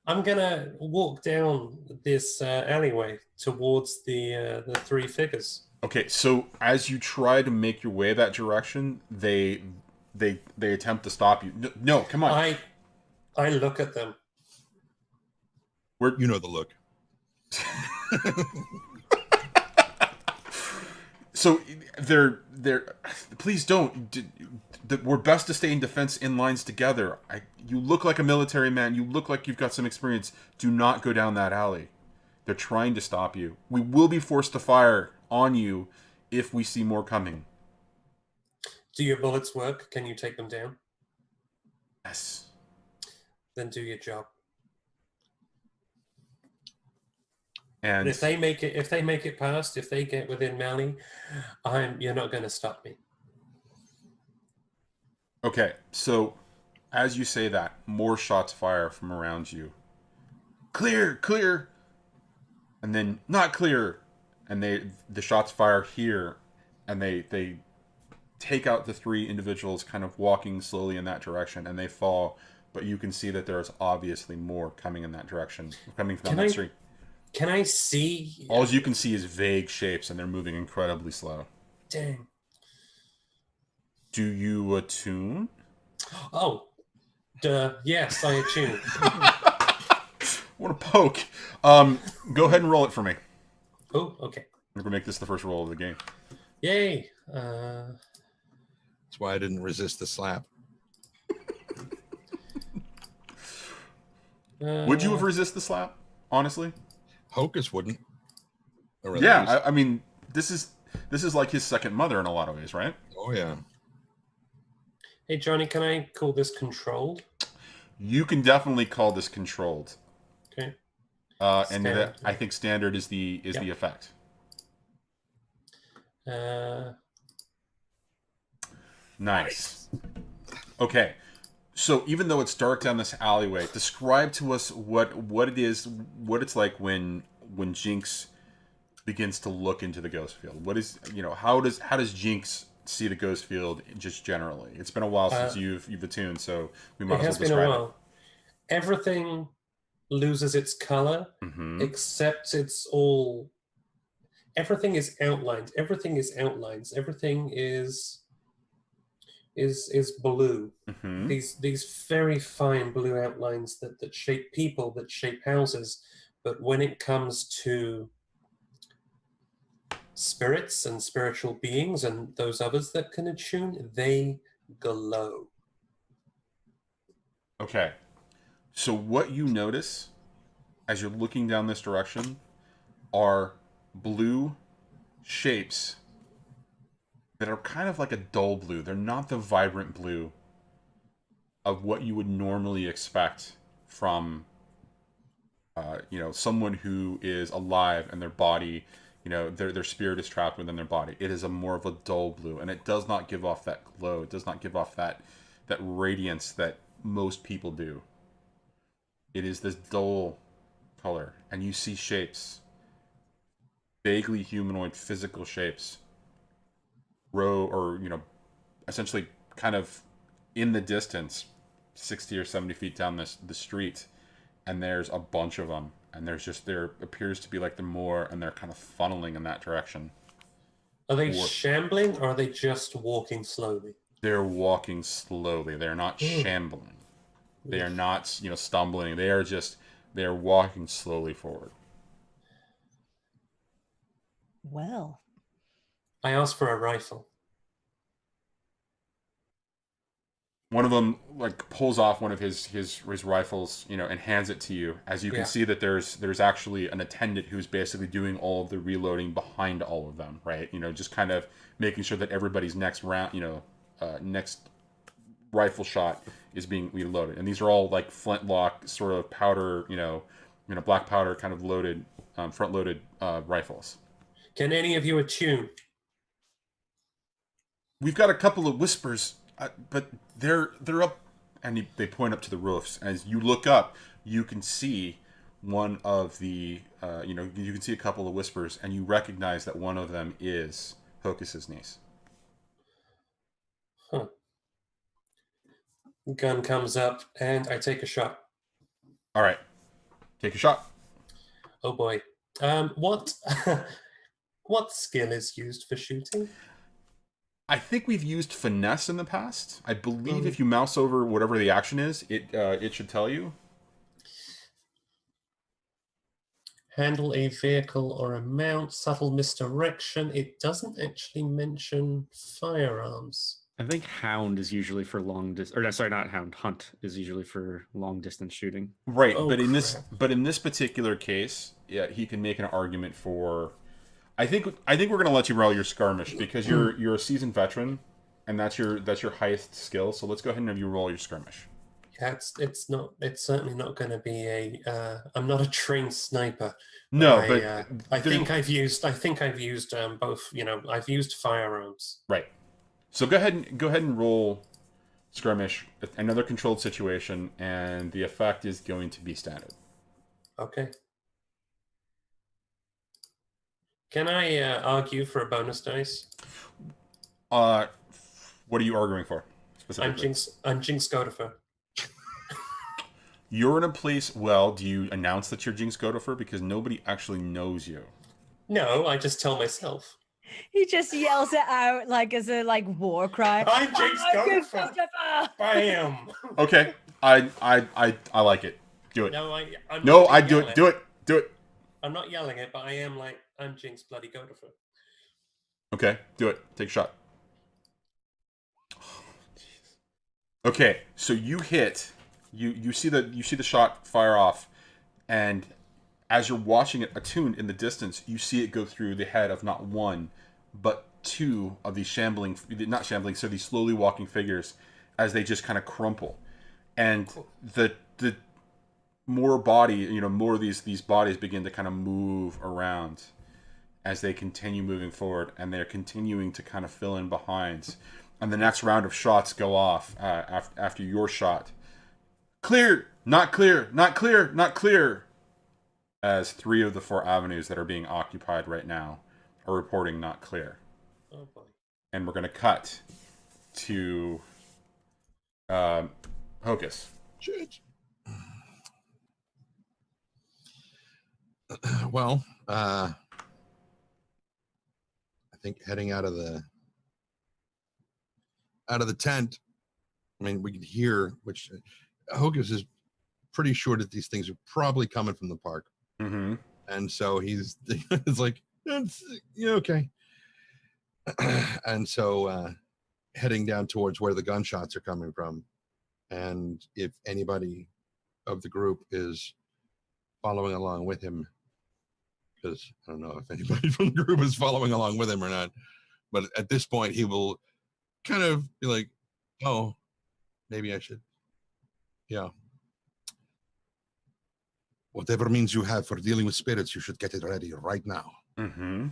I'm gonna walk down this alleyway towards the 3 figures. Okay, so as you try to make your way that direction, they attempt to stop you. No, come on. I look at them. You know the look. So they're please don't. We're best to stay in defense in lines together. You look like a military man. You look like you've got some experience. Do not go down that alley. They're trying to stop you. We will be forced to fire on you if we see more coming. Do your bullets work? Can you take them down? Yes. Then do your job. And if they make it past, if they get within melee, you're not going to stop me. Okay, so as you say that, more shots fire from around you. Clear, clear, and then not clear, and the shots fire here, and they take out the 3 individuals kind of walking slowly in that direction, and they fall. But you can see that there's obviously more coming in that direction, coming from that street. Can I see? All you can see is vague shapes, and they're moving incredibly slow. Dang. Do you attune? Oh, duh. Yes, I attune. What a poke. Go ahead and roll it for me. Oh, okay. We're going to make this the first roll of the game. Yay. That's why I didn't resist the slap. Would you have resisted the slap, honestly? Hocus wouldn't. Yeah, I mean, this is like his second mother in a lot of ways, right? Oh, yeah. Hey, Johnny, can I call this controlled? You can definitely call this controlled. Okay. And I think standard is the effect. Nice. Okay. So even though it's dark down this alleyway, describe to us what it is, what it's like when Jinx begins to look into the ghost field. What is, how does Jinx see the ghost field just generally? It's been a while since you've attuned, so we might as well describe it. It has been a while. Everything loses its color, except everything is outlined. Everything is outlines. Everything is blue. These very fine blue outlines that shape people, that shape houses. But when it comes to spirits and spiritual beings and those others that can attune, they glow. Okay. So what you notice as you're looking down this direction are blue shapes that are kind of like a dull blue. They're not the vibrant blue of what you would normally expect from someone who is alive and their body, their spirit is trapped within their body. It is a more of a dull blue, and it does not give off that glow. It does not give off that radiance that most people do. It is this dull color, and you see shapes, vaguely humanoid physical shapes, essentially kind of in the distance, 60 or 70 feet down the street, and there's a bunch of them, and there appears to be like more, and they're kind of funneling in that direction. Are they shambling, or are they just walking slowly? They're walking slowly. They're not shambling. They are not, stumbling. They're walking slowly forward. Well, I asked for a rifle. One of them pulls off one of his rifles, and hands it to you. As you can see that there's actually an attendant who's basically doing all of the reloading behind all of them, right? Just kind of making sure that everybody's next round, next rifle shot is being reloaded. And these are all like flintlock sort of powder, black powder kind of loaded, front loaded rifles. Can any of you attune? We've got a couple of whispers. But they're up, and they point up to the roofs. As you look up, you can see one of the, you can see a couple of whispers, and you recognize that one of them is Hocus's niece. Huh. Gun comes up, and I take a shot. All right, take a shot. Oh boy, what what skill is used for shooting? I think we've used finesse in the past. I believe if you mouse over whatever the action is, it should tell you. Handle a vehicle or a mount, subtle misdirection. It doesn't actually mention firearms. I think hound is usually for long distance, or no, sorry, not hound. Hunt is usually for long distance shooting. Right, Oh, but crap. in this particular case, yeah, he can make an argument for. I think we're gonna let you roll your skirmish because you're a seasoned veteran, and that's your highest skill. So let's go ahead and have you roll your skirmish. Yeah, it's certainly not going to be a. I'm not a trained sniper. No, I think I've used both. I've used firearms. Right. So go ahead and roll skirmish, another controlled situation, and the effect is going to be standard. Okay. Can I argue for a bonus dice? What are you arguing for specifically? I'm Jinx Godiffer. You're in a place. Well, do you announce that you're Jinx Godiffer because nobody actually knows you? No, I just tell myself. he just yells it out like as a war cry. I'm Jinx Godiffer. Bam. Okay, I like it. Do it. No, I'm No, not I do yelling. it. Do it. Do it. I'm not yelling it, but I am like, I'm Jinx bloody Godiffer. Okay, do it. Take a shot. Okay, so you hit. You see the shot fire off, and as you're watching it attuned in the distance, you see it go through the head of not one, but two of these these slowly walking figures as they just kind of crumple, and the more body, more of these bodies begin to kind of move around as they continue moving forward, and they're continuing to kind of fill in behind. And the next round of shots go off after your shot. Clear, not clear, not clear, not clear. As 3 of the 4 avenues that are being occupied right now are reporting not clear. Oh boy. And we're going to cut to Hocus. Shit. Well, I think heading out of the tent, I mean, we could hear, which Hocus is pretty sure that these things are probably coming from the park. Mm-hmm. And so it's like, Yeah, okay. And so heading down towards where the gunshots are coming from, and if anybody of the group is following along with him, because I don't know if anybody from the group is following along with him or not, but at this point he will kind of be like, oh, maybe I should, yeah. Whatever means you have for dealing with spirits, you should get it ready right now. Mm-hmm.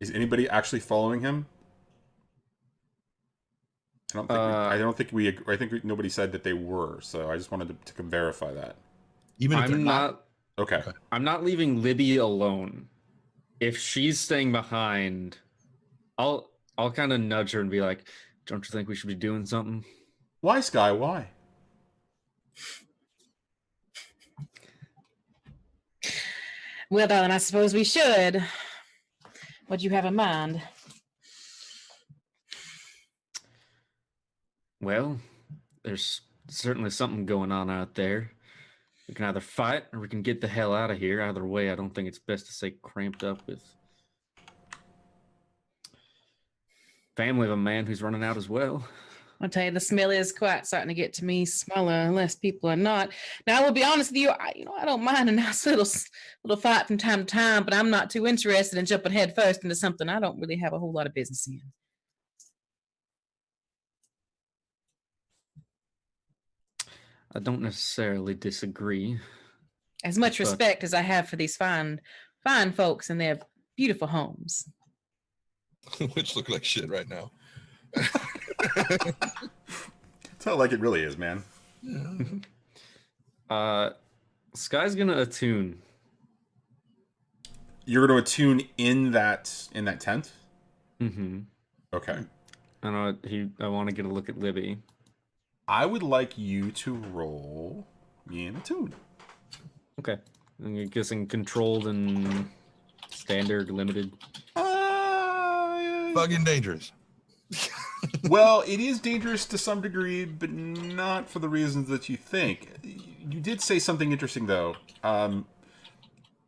Is anybody actually following him? I don't think we. I think nobody said that they were. So I just wanted to verify that. Even if they're I'm not. Okay. I'm not leaving Libby alone. If she's staying behind, I'll kind of nudge her and be like, "Don't you think we should be doing something?" Why, Sky? Why? Well, darling, I suppose we should. What do you have in mind? Well, there's certainly something going on out there. We can either fight or we can get the hell out of here. Either way, I don't think it's best to stay cramped up with family of a man who's running out as well. I'll tell you, the smell is quite starting to get to me. Smaller unless people are not. Now, I will be honest with you. I don't mind a nice little fight from time to time, but I'm not too interested in jumping head first into something I don't really have a whole lot of business in. I don't necessarily disagree. As much But- respect as I have for these fine folks and their beautiful homes. which look like shit right now. It's not like it really is, man. Sky's gonna attune. You're going to attune in that tent. Mm-hmm. Okay. I want to get a look at Libby. I would like you to roll me in attune. Okay. I'm guessing controlled and standard, limited. Fucking dangerous. Well, it is dangerous to some degree, but not for the reasons that you think. You did say something interesting, though.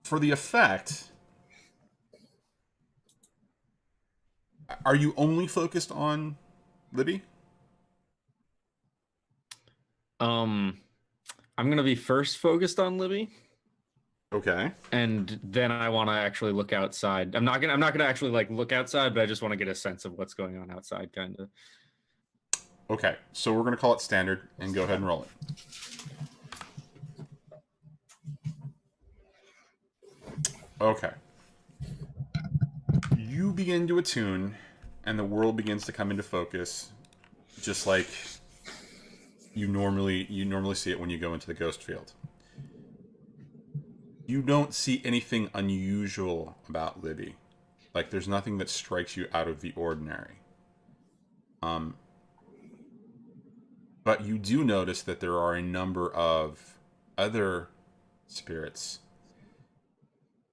For the effect, are you only focused on Libby? I'm gonna be first focused on Libby, Okay. and then I want to actually look outside. I'm not gonna actually like look outside, but I just want to get a sense of what's going on outside, kind of. Okay, so we're going to call it standard and go ahead and roll it. Okay. You begin to attune, and the world begins to come into focus, just like you normally see it when you go into the ghost field. You don't see anything unusual about Libby. Like, there's nothing that strikes you out of the ordinary. But you do notice that there are a number of other spirits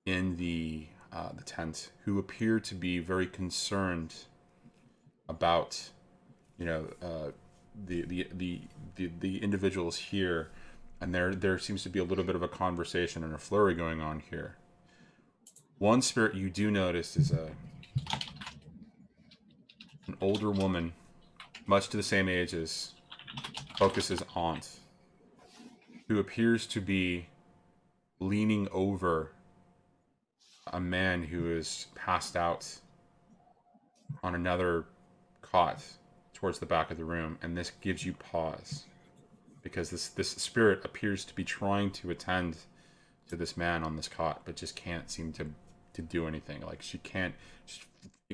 in the tent who appear to be very concerned about, the individuals here, and there seems to be a little bit of a conversation and a flurry going on here. One spirit you do notice is an older woman, much to the same age as Hocus's aunt, who appears to be leaning over a man who is passed out on another cot towards the back of the room, and this gives you pause because this spirit appears to be trying to attend to this man on this cot, but just can't seem to do anything. Like, she's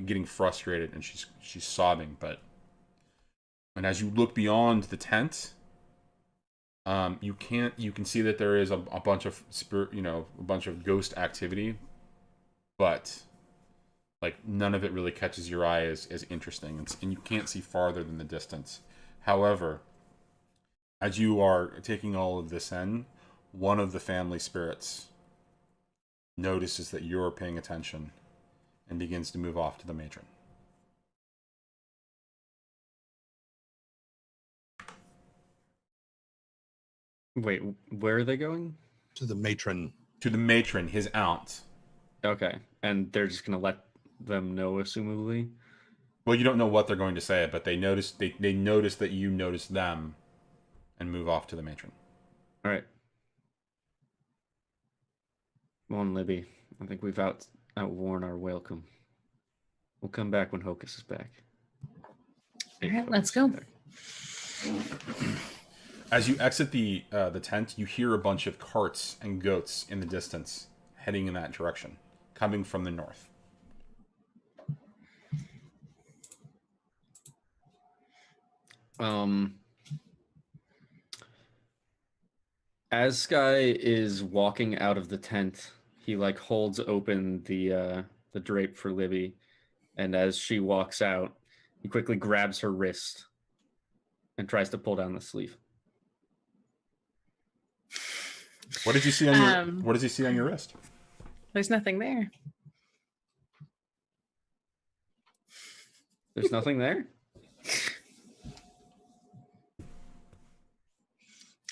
getting frustrated and she's sobbing. And as you look beyond the tent, you can see that there is a bunch of a bunch of ghost activity, but like none of it really catches your eye as interesting, and you can't see farther than the distance. However, as you are taking all of this in, one of the family spirits notices that you're paying attention and begins to move off to the matron. Wait, where are they going? To the matron. To the matron, his aunt. Okay, and they're just gonna let them know, assumably. Well, you don't know what they're going to say, but they notice they notice that you notice them, and move off to the matron. All right. Come on, Libby. I think we've outworn our welcome. We'll come back when Hocus is back. All right, let's go. As you exit the tent, you hear a bunch of carts and goats in the distance, heading in that direction, coming from the north. As Sky is walking out of the tent, he like holds open the drape for Libby, and as she walks out, he quickly grabs her wrist and tries to pull down the sleeve. What did you see on your What does he see on your wrist? There's nothing there. There's nothing there?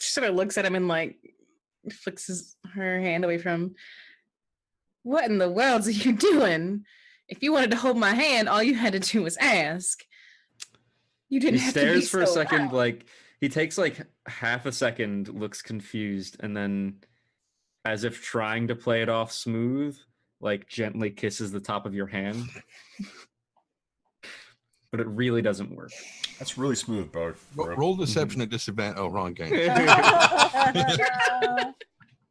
She sort of looks at him and like flicks her hand away from. What in the world are you doing? If you wanted to hold my hand, all you had to do was ask. You didn't He have to be stares for a so second, loud. like he takes like half a second, looks confused, and then as if trying to play it off smooth, like gently kisses the top of your hand. But it really doesn't work. That's really smooth, bro. Roll deception at disadvantage. Oh, wrong game.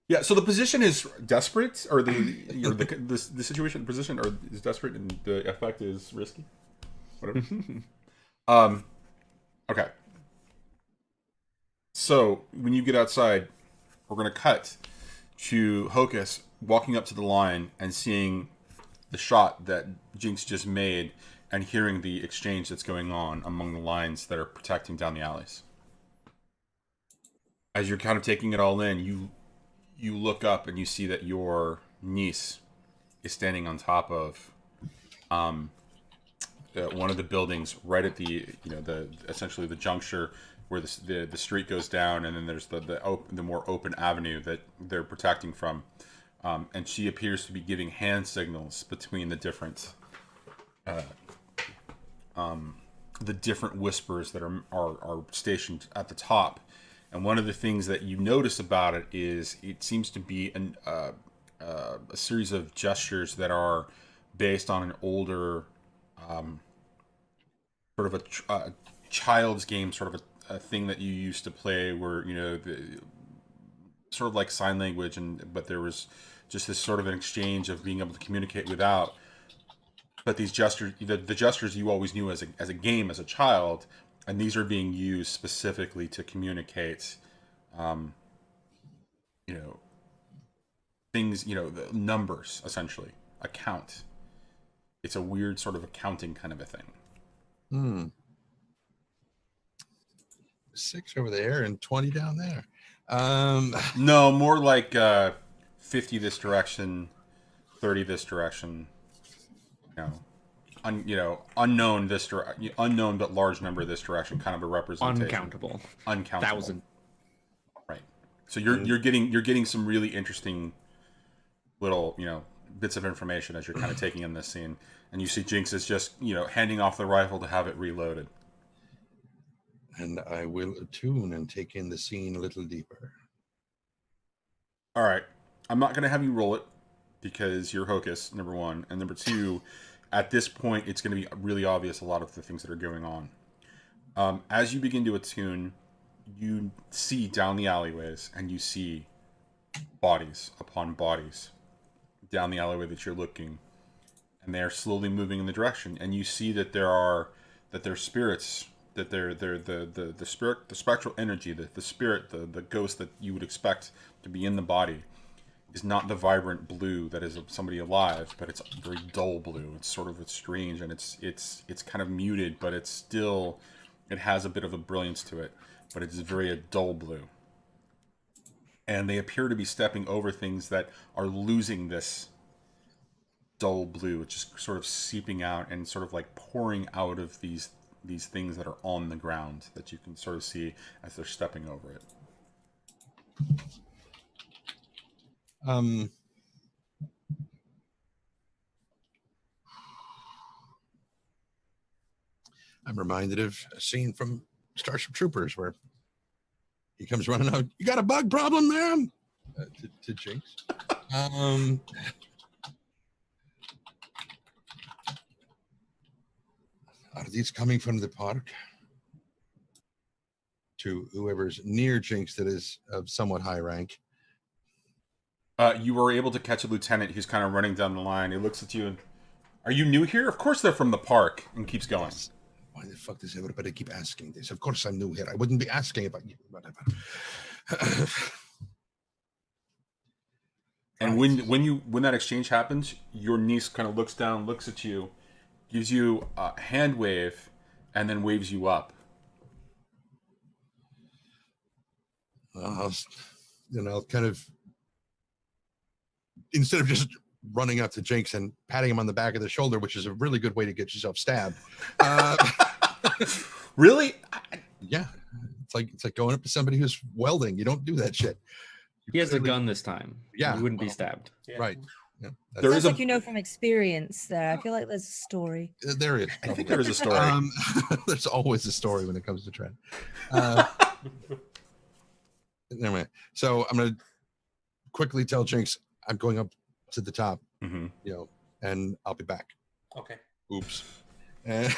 Yeah, so the position is desperate, or the situation, the position, or is desperate, and the effect is risky. Whatever. Okay. So when you get outside, we're gonna cut to Hocus walking up to the line and seeing the shot that Jinx just made, and hearing the exchange that's going on among the lines that are protecting down the alleys. As you're kind of taking it all in, you look up and you see that your niece is standing on top of one of the buildings right at the essentially the juncture where the street goes down, and then there's the more open avenue that they're protecting from, and she appears to be giving hand signals between the different whispers that are stationed at the top. And one of the things that you notice about it is it seems to be a series of gestures that are based on an older sort of a child's game, sort of a thing that you used to play where, sort of like sign language, but there was just this sort of an exchange of being able to communicate without. But these gestures, the gestures you always knew as a game as a child, and these are being used specifically to communicate, things, the numbers, essentially, a count. It's a weird sort of accounting kind of a thing. 6 over there and 20 down there. No, more like 50 this direction, 30 this direction. Unknown this unknown but large number this direction, kind of a representation. Uncountable. 1,000. Right. So you're getting some really interesting little bits of information as you're kind of taking in this scene, and you see Jinx is just handing off the rifle to have it reloaded. And I will attune and take in the scene a little deeper. All right, I'm not gonna have you roll it because you're Hocus, number one, and number two. At this point, it's going to be really obvious a lot of the things that are going on. As you begin to attune, you see down the alleyways, and you see bodies upon bodies down the alleyway that you're looking, and they are slowly moving in the direction. And you see that they're spirits, that they're the spirit, the spectral energy, the spirit, the ghost that you would expect to be in the body. Is not the vibrant blue that is of somebody alive, but it's very dull blue. It's sort of strange, and it's kind of muted, but it has a bit of a brilliance to it, but it's very a dull blue. And they appear to be stepping over things that are losing this dull blue. It's just sort of seeping out and sort of like pouring out of these things that are on the ground that you can sort of see as they're stepping over it. I'm reminded of a scene from Starship Troopers where he comes running out. You got a bug problem, man? To Jinx. Are these coming from the park? To whoever's near Jinx that is of somewhat high rank. You were able to catch a lieutenant who's kind of running down the line. He looks at you and, are you new here? Of course they're from the park, and keeps going. Yes. Why the fuck does everybody keep asking this? Of course I'm new here. I wouldn't be asking about you. Whatever. And when that exchange happens, your niece kind of looks down, looks at you, gives you a hand wave, and then waves you up. I'll kind of, instead of just running up to Jinx and patting him on the back of the shoulder, which is a really good way to get yourself stabbed. Really? Yeah, it's like going up to somebody who's welding. You don't do that shit. He has a gun this time. Yeah, He wouldn't be stabbed. Yeah. Right. Yeah, There Sounds is like you know from experience there. I feel like there's a story. there is. I think there is a story. There's always a story when it comes to Trent. Never mind. So I'm gonna quickly tell Jinx I'm going up to the top, Mhm. And I'll be back. Okay. Oops. And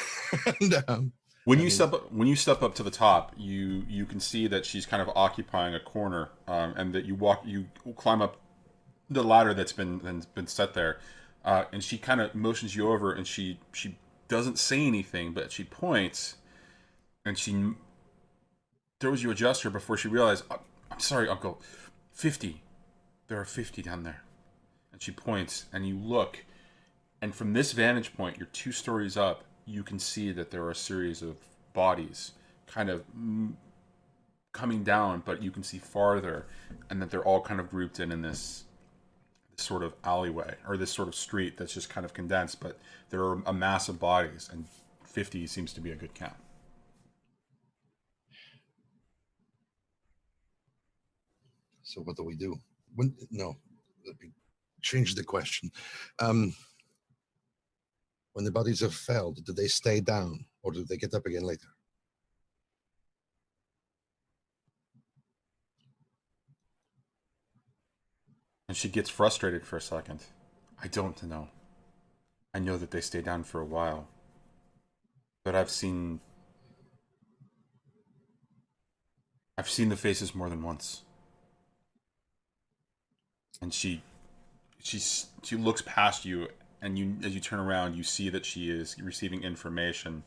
When you step up to the top, you can see that she's kind of occupying a corner, and that you climb up the ladder that's been set there, and she kind of motions you over, and she doesn't say anything, but she points, and she throws you a gesture before she realizes, I'm sorry, Uncle, 50. There are 50 down there. And she points, and you look, and from this vantage point, you're 2 stories up, you can see that there are a series of bodies kind of coming down, but you can see farther, and that they're all kind of grouped in this sort of alleyway, or this sort of street that's just kind of condensed, but there are a mass of bodies, and 50 seems to be a good count. So what do we do? Let me change the question. When the bodies have failed, do they stay down or do they get up again later? And she gets frustrated for a second. I don't know. I know that they stay down for a while. But I've seen the faces more than once. And she looks past you, and as you turn around, you see that she is receiving information,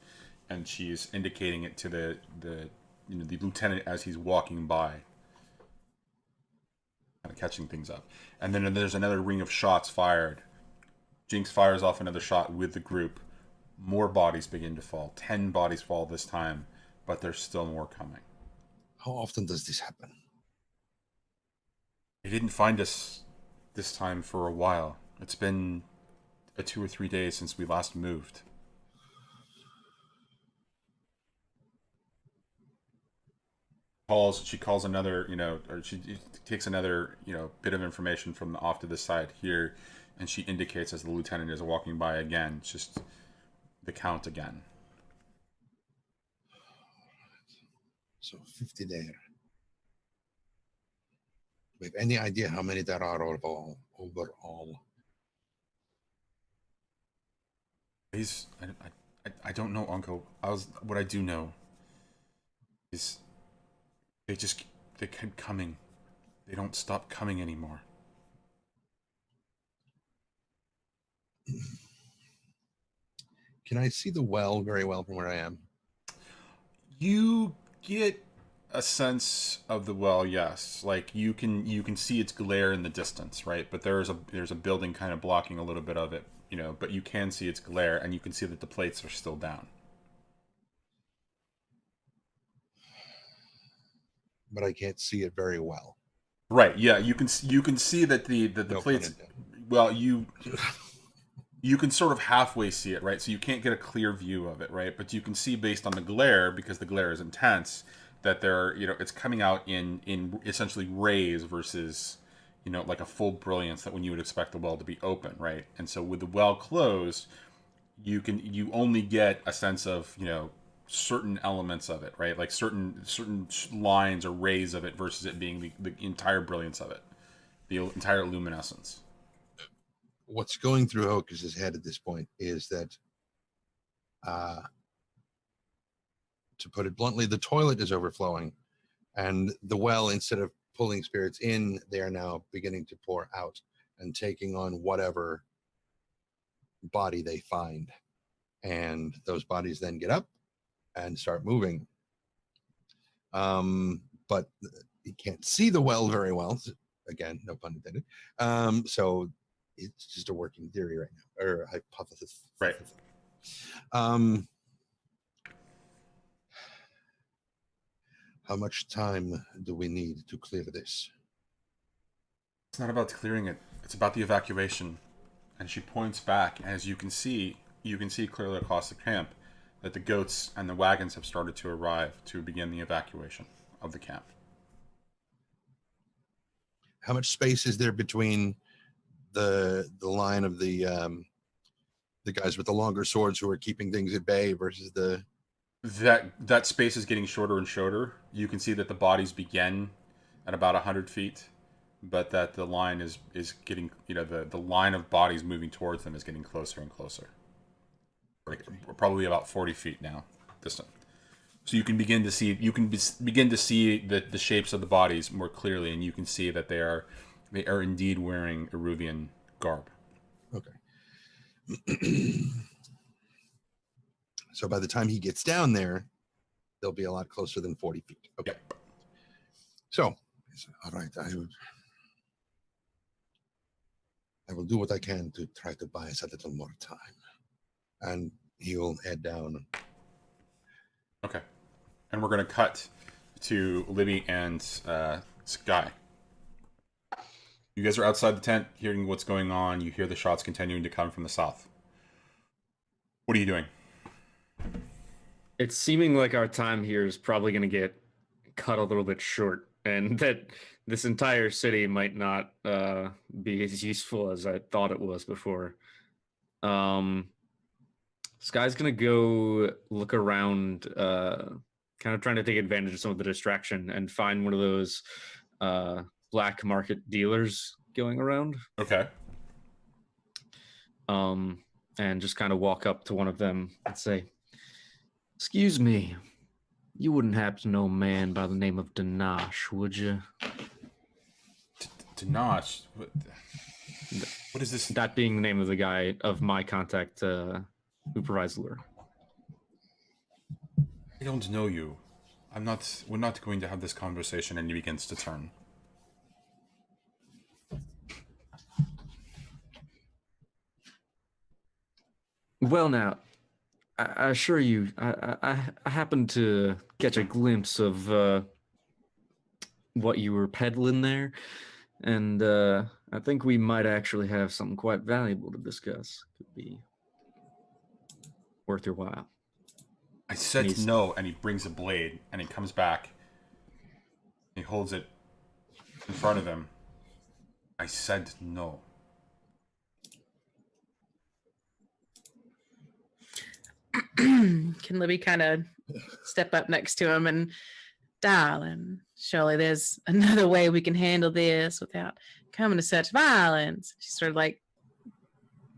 and she's indicating it to the lieutenant as he's walking by, kind of catching things up. And then there's another ring of shots fired. Jinx fires off another shot with the group. More bodies begin to fall. 10 bodies fall this time, but there's still more coming. How often does this happen? They didn't find us this time for a while. It's been 2 or 3 days since we last moved. She calls another, or she takes another, bit of information from off to the side here, and she indicates as the lieutenant is walking by again, just the count again. So 50 there. We have any idea how many there are overall? I don't know, Uncle. What I do know is they keep coming. They don't stop coming anymore. Can I see the well very well from where I am? You get a sense of the well, yes. Like you can see its glare in the distance, right? But there's a building kind of blocking a little bit of it, but you can see its glare, and you can see that the plates are still down. But I can't see it very well. Right, yeah, you can see that the no plates, well, you can sort of halfway see it, right? So you can't get a clear view of it, right? But you can see based on the glare, because the glare is intense, that it's coming out in essentially rays versus, like a full brilliance that when you would expect the well to be open, right? And so with the well closed, you only get a sense of, certain elements of it, right? Like certain lines or rays of it versus it being the entire brilliance of it, the entire luminescence. What's going through Hocus's head at this point is that, to put it bluntly, the toilet is overflowing, and the well, instead of pulling spirits in, they are now beginning to pour out and taking on whatever body they find. And those bodies then get up and start moving. But you can't see the well very well. Again, no pun intended. So it's just a working theory right now, or hypothesis. Right. How much time do we need to clear this? It's not about clearing it. It's about the evacuation. And she points back, as you can see clearly across the camp that the goats and the wagons have started to arrive to begin the evacuation of the camp. How much space is there between the line of the guys with the longer swords who are keeping things at bay versus the... That space is getting shorter and shorter. You can see that the bodies begin at about 100 feet, but that the line is getting, the line of bodies moving towards them is getting closer and closer. Like probably about 40 feet now distant. So you can begin to see the shapes of the bodies more clearly, and you can see that they are indeed wearing Eruvian garb. Okay. So by the time he gets down there, they'll be a lot closer than 40 feet. Okay. Yep. So, all right, I will do what I can to try to buy us a little more time. And he will head down. Okay. And we're going to cut to Libby and Sky. You guys are outside the tent, hearing what's going on. You hear the shots continuing to come from the south. What are you doing? It's seeming like our time here is probably going to get cut a little bit short, and that this entire city might not be as useful as I thought it was before. Sky's going to go look around, kind of trying to take advantage of some of the distraction and find one of those black market dealers going around. Okay. And just kind of walk up to one of them and say, "Excuse me, you wouldn't happen to know a man by the name of Danash, would you?" Danash? What is this? That being the name of the guy of my contact who provides the lure. I don't know you. We're not going to have this conversation, and he begins to turn. Well, now, I assure you, I happened to catch a glimpse of what you were peddling there, and I think we might actually have something quite valuable to discuss. Could be worth your while. I said no, and he brings a blade, and he comes back. He holds it in front of him. I said no. Can Libby kind of step up next to him and, "Darling, surely there's another way we can handle this without coming to such violence." She sort of like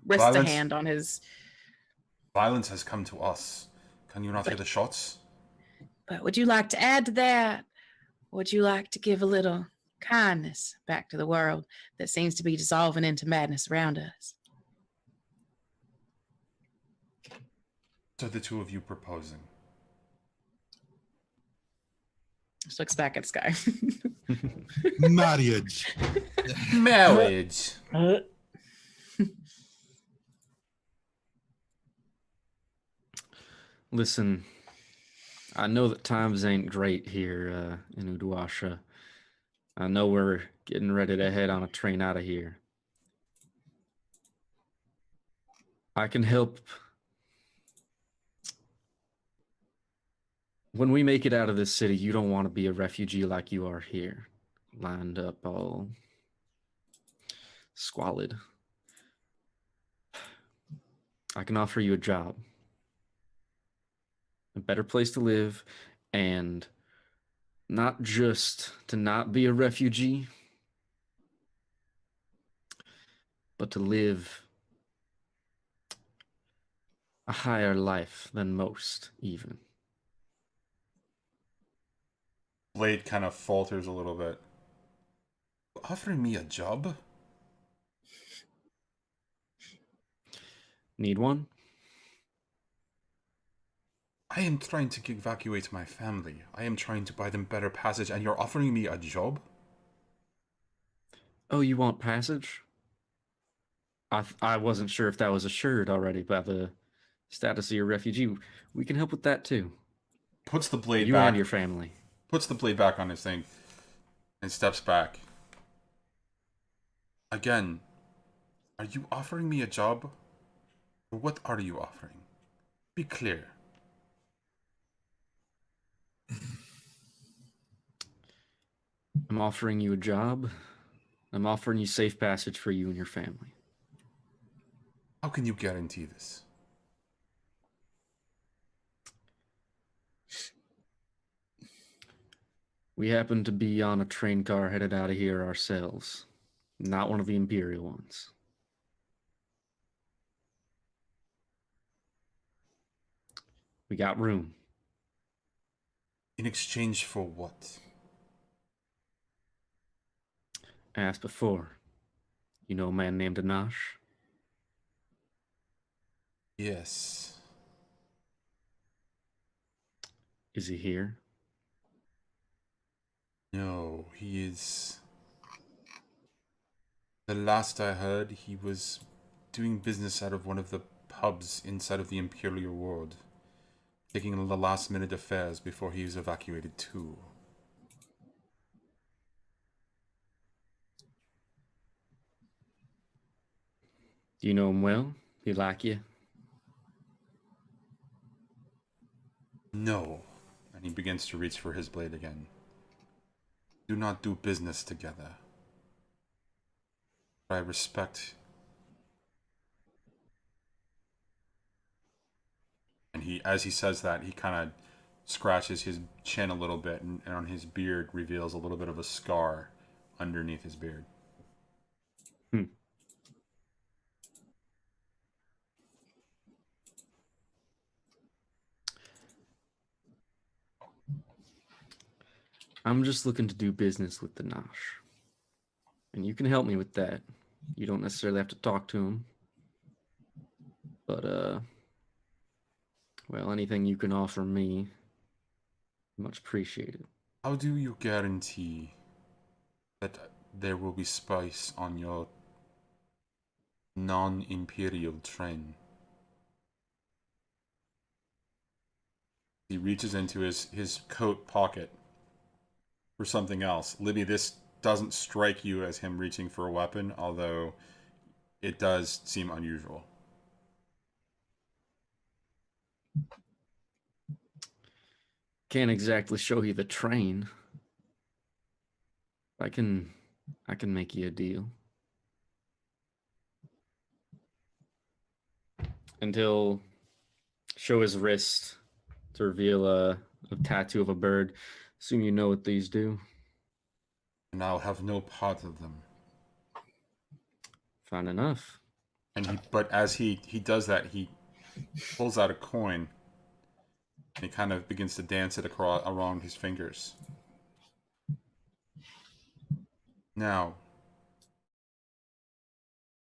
rests Violence? a hand on his... Violence has come to us. Can you not hear the shots? "But would you like to add to that? Would you like to give a little kindness back to the world that seems to be dissolving into madness around us?" So the two of you proposing. Just looks back at Sky. Marriage. Marriage. Listen, I know that times ain't great here in Uduasha. I know we're getting ready to head on a train out of here. I can help. When we make it out of this city, you don't want to be a refugee like you are here, lined up all squalid. I can offer you a job. a better place to live, and not just to not be a refugee, but to live a higher life than most, even. Blade kind of falters a little bit. Offering me a job? Need one? I am trying to evacuate my family. I am trying to buy them better passage, and you're offering me a job? Oh, you want passage? I wasn't sure if that was assured already by the status of your refugee. We can help with that too. Puts the blade You back. and your family. Puts the blade back on his thing and steps back. Again, are you offering me a job? Or what are you offering? Be clear. I'm offering you a job. I'm offering you safe passage for you and your family. How can you guarantee this? We happen to be on a train car headed out of here ourselves. Not one of the Imperial ones. We got room. In exchange for what? Asked before. You know a man named Anash? Yes. Is he here? No, he is... The last I heard, he was doing business out of one of the pubs inside of the Imperial Ward. Taking the last minute affairs before he was evacuated too. Do you know him well? He like you? No. And he begins to reach for his blade again. Do not do business together. I respect. And as he says that, he kind of scratches his chin a little bit, and on his beard reveals a little bit of a scar underneath his beard. I'm just looking to do business with the Nosh. And you can help me with that. You don't necessarily have to talk to him. But, well, anything you can offer me, much appreciated. How do you guarantee that there will be spice on your non-imperial train? He reaches into his coat pocket for something else. Libby, this doesn't strike you as him reaching for a weapon, although it does seem unusual. Can't exactly show you the train. I can make you a deal. And he'll show his wrist to reveal a tattoo of a bird. Assume you know what these do. And I'll have no part of them. Fine enough. But as he does that, he pulls out a coin. And he kind of begins to dance it around his fingers. Now,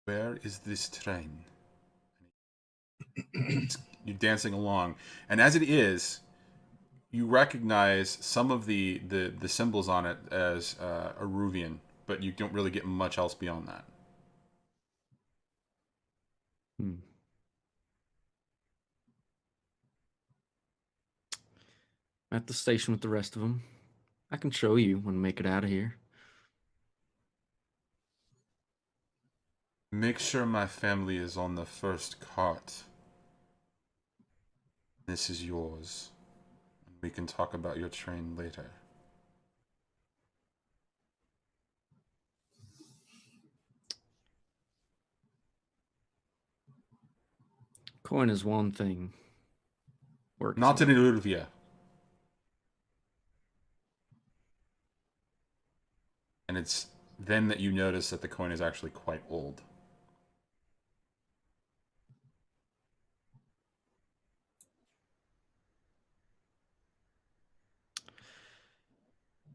where is this train? You're dancing along, and as it is, you recognize some of the symbols on it as Aruvian, but you don't really get much else beyond that. At the station with the rest of them. I can show you when we make it out of here. Make sure my family is on the first cart. This is yours. We can talk about your train later. Coin is one thing. works. Not in Iluvia. And it's then that you notice that the coin is actually quite old.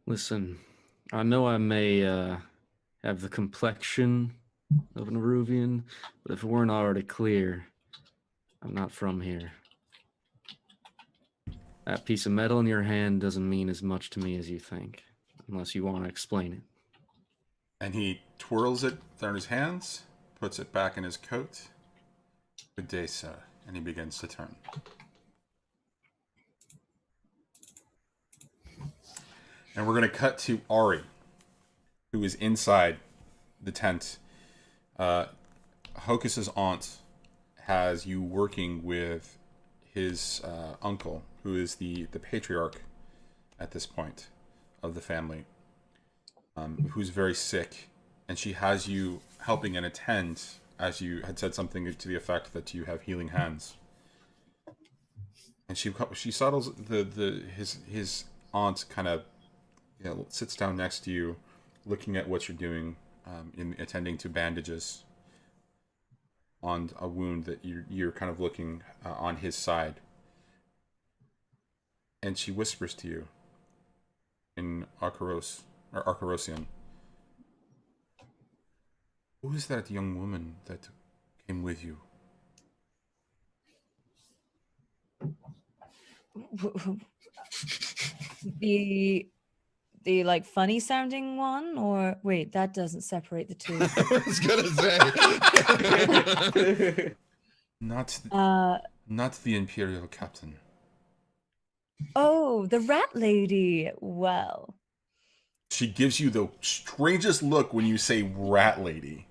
Listen, I know I may have the complexion of an Aruvian, but if it weren't already clear, I'm not from here. That piece of metal in your hand doesn't mean as much to me as you think, unless you want to explain it. And he twirls it in his hands, puts it back in his coat. Good day, sir. And he begins to turn. And we're going to cut to Ari, who is inside the tent. Hocus's aunt has you working with his uncle, who is the patriarch at this point of the family, who's very sick. And she has you helping and attend, as you had said something to the effect that you have healing hands. And she settles his aunt kind of, you know, sits down next to you, looking at what you're doing, in attending to bandages on a wound that you're kind of looking on his side. And she whispers to you in Arcarosian, "Who is that young woman that came with you?" The like funny sounding one, or wait, that doesn't separate the two. I was gonna say. Not the Imperial captain. Oh, the rat lady. Well, She gives you the strangest look when you say rat lady.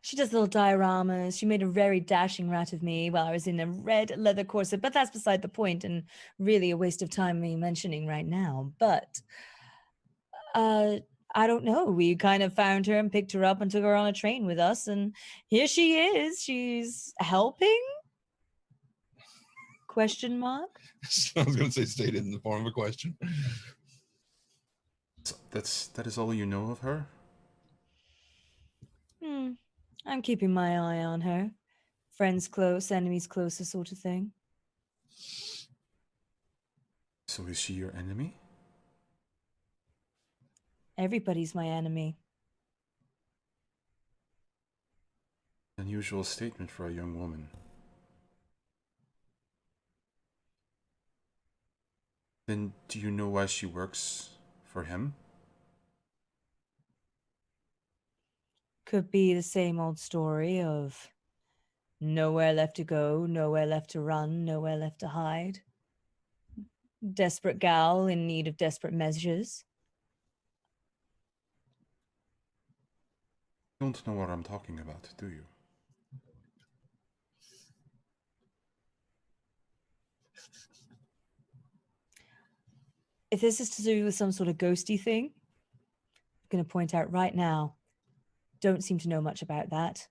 she does little dioramas. She made a very dashing rat of me while I was in a red leather corset, but that's beside the point and really a waste of time me mentioning right now. But I don't know. We kind of found her and picked her up and took her on a train with us, and here she is. She's helping? Question mark? I was gonna say stated in the form of a question. That is all you know of her? I'm keeping my eye on her. Friends close, enemies closer sort of thing. So is she your enemy? Everybody's my enemy. Unusual statement for a young woman. Then do you know why she works for him? Could be the same old story of nowhere left to go, nowhere left to run, nowhere left to hide. Desperate gal in need of desperate measures. Don't know what I'm talking about, do you? If this is to do with some sort of ghosty thing, I'm going to point out right now, don't seem to know much about that.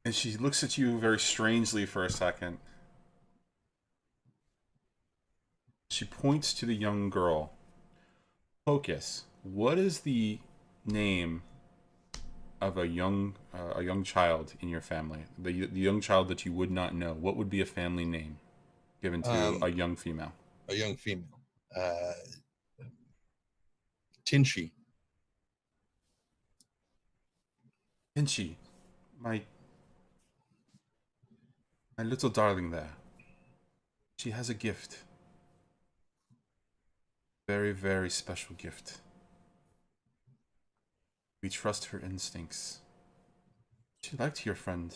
And she looks at you very strangely for a second. She points to the young girl. Hocus, what is the name of a young child in your family? The young child that you would not know. What would be a family name given to a young female? A young female. Tinchi. Tinchi, my little darling there. She has a gift. Very, very special gift. We trust her instincts. She liked your friend,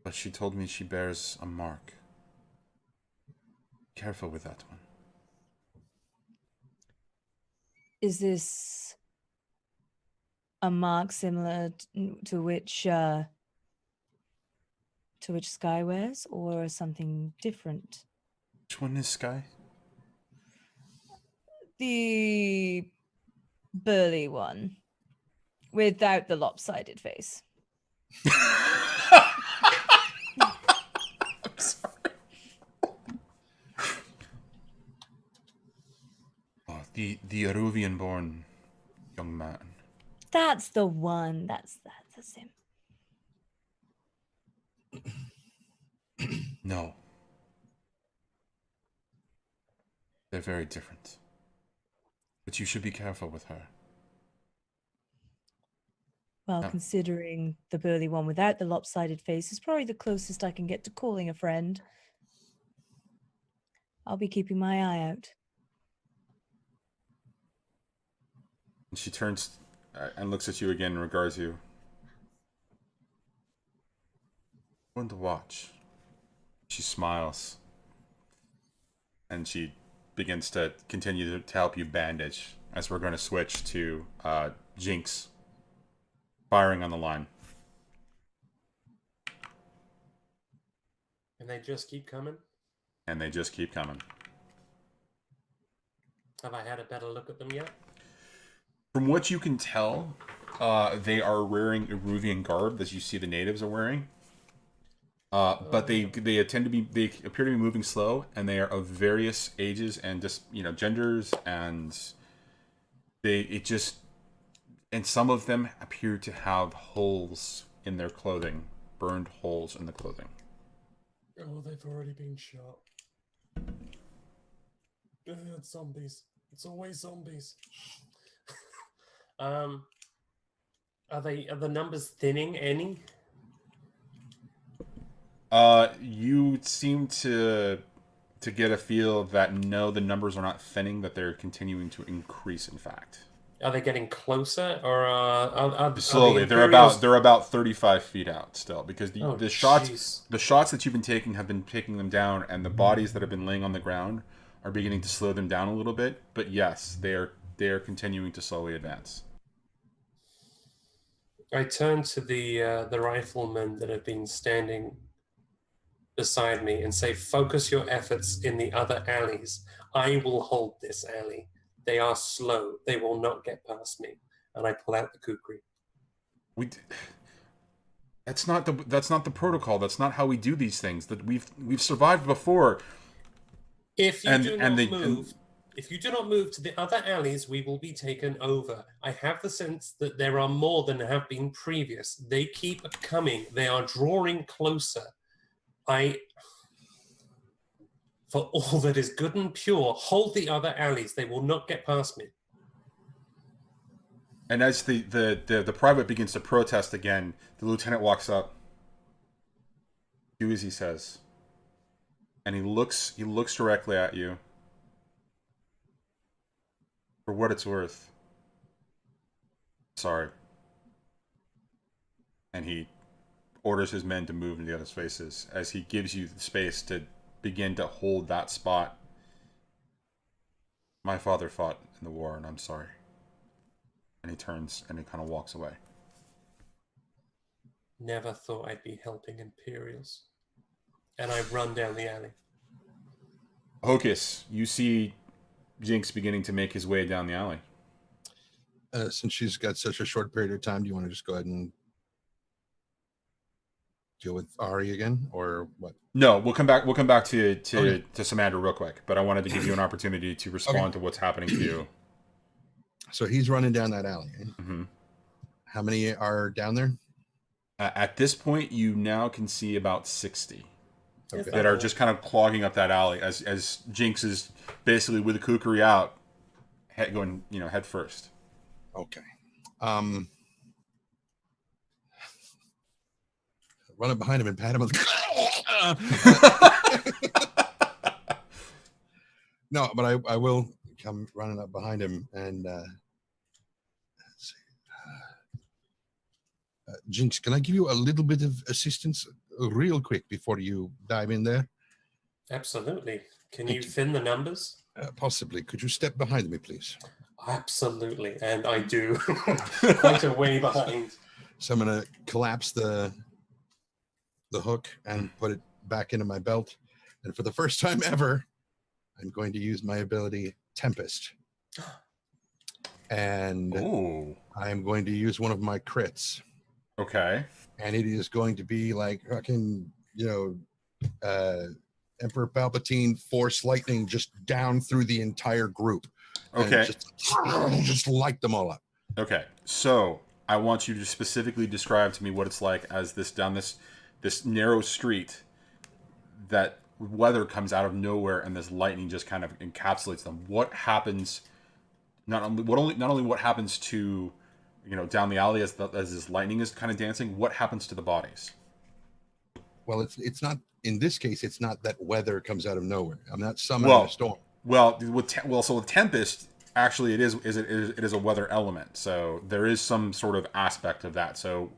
but she told me she bears a mark. Careful with that one. Is this a mark similar to which Sky wears, or something different? Which one is Sky? The burly one, without the lopsided face. The Eruvian-born young man. That's the one. That's him. No. They're very different. But you should be careful with her. Well, No. considering the burly one without the lopsided face is probably the closest I can get to calling a friend. I'll be keeping my eye out. And she turns and looks at you again and regards you. One to watch. She smiles. And she begins to continue to help you bandage as we're going to switch to Jinx firing on the line. And they just keep coming? And they just keep coming. Have I had a better look at them yet? From what you can tell, they are wearing Eruvian garb that you see the natives are wearing. But they appear to be moving slow, and they are of various ages and just genders, and and some of them appear to have holes in their clothing, burned holes in the clothing. Oh, they've already been shot. It's zombies. It's always zombies. Are the numbers thinning any? You seem to get a feel that no, the numbers are not thinning, that they're continuing to increase, in fact. Are they getting closer, or are slowly? They're about 35 feet out still, because the shots that you've been taking have been taking them down, and the bodies that have been laying on the ground are beginning to slow them down a little bit. But yes, they are continuing to slowly advance. I turn to the riflemen that have been standing beside me and say, "Focus your efforts in the other alleys. I will hold this alley. They are slow. They will not get past me." And I pull out the kukri. That's not the protocol. That's not how we do these things. That we've survived before. If you do not move to the other alleys, we will be taken over. I have the sense that there are more than have been previous. They keep coming. They are drawing closer. For all that is good and pure, hold the other alleys. They will not get past me. And as the private begins to protest again, the lieutenant walks up. Do as he says. And he looks directly at you. For what it's worth. Sorry. And he orders his men to move in the other spaces as he gives you the space to begin to hold that spot. My father fought in the war, and I'm sorry. And he turns and he kind of walks away. Never thought I'd be helping Imperials. And I run down the alley. Hocus, you see Jinx beginning to make his way down the alley. Since she's got such a short period of time, do you want to just go ahead and deal with Ari again, or what? No, we'll come back to Samantha real quick, but I wanted to give you an opportunity to respond to what's happening to you. So he's running down that alley. Mm-hmm. How many are down there? At this point, you now can see about 60 Okay. that are just kind of clogging up that alley as Jinx is basically with the kukri out, going head first. Okay. Run up behind him and pat him on the... No, but I will come running up behind him and let's see. Jinx, can I give you a little bit of assistance real quick before you dive in there? Absolutely. Can you thin the numbers? Possibly. Could you step behind me, please? Absolutely. And I do. Quite a way behind. So I'm going to collapse the hook and put it back into my belt. And for the first time ever, I'm going to use my ability Tempest. And I'm going to use one of my crits. Okay. And it is going to be like fucking, Emperor Palpatine Force lightning just down through the entire group. and Okay. just light them all up. Okay. So I want you to specifically describe to me what it's like as down this narrow street that weather comes out of nowhere and this lightning just kind of encapsulates them. What happens? Not only what happens to, down the alley as this lightning is kind of dancing. What happens to the bodies? Well, it's not in this case. It's not that weather comes out of nowhere. I'm not summoning a storm. So with Tempest, actually, it is a weather element. So there is some sort of aspect of that. So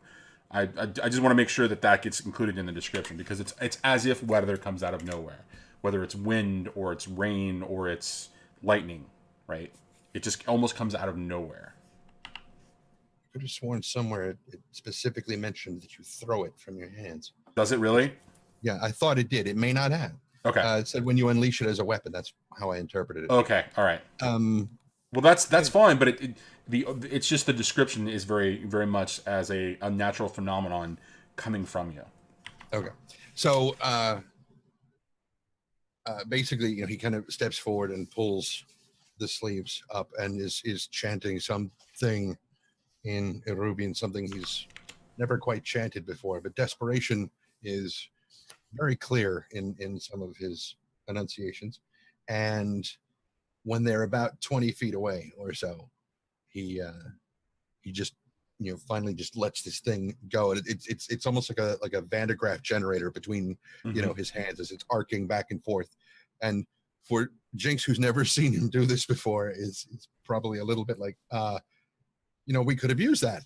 I just want to make sure that gets included in the description, because it's as if weather comes out of nowhere, whether it's wind or it's rain or it's lightning, right? It just almost comes out of nowhere. I could have sworn somewhere it specifically mentioned that you throw it from your hands. Does it really? Yeah, I thought it did. It may not have. Okay. It said when you unleash it as a weapon. That's how I interpreted it. Okay. All right. Well, that's fine, but it's just the description is very, very much as a natural phenomenon coming from you. Okay. So basically, he kind of steps forward and pulls the sleeves up and is chanting something in Erubian, something he's never quite chanted before, but desperation is very clear in some of his enunciations. And when they're about 20 feet away or so, he just finally just lets this thing go. And it's almost like a Van de Graaff generator between his hands as it's arcing back and forth. And for Jinx, who's never seen him do this before, it's probably a little bit like we could have used that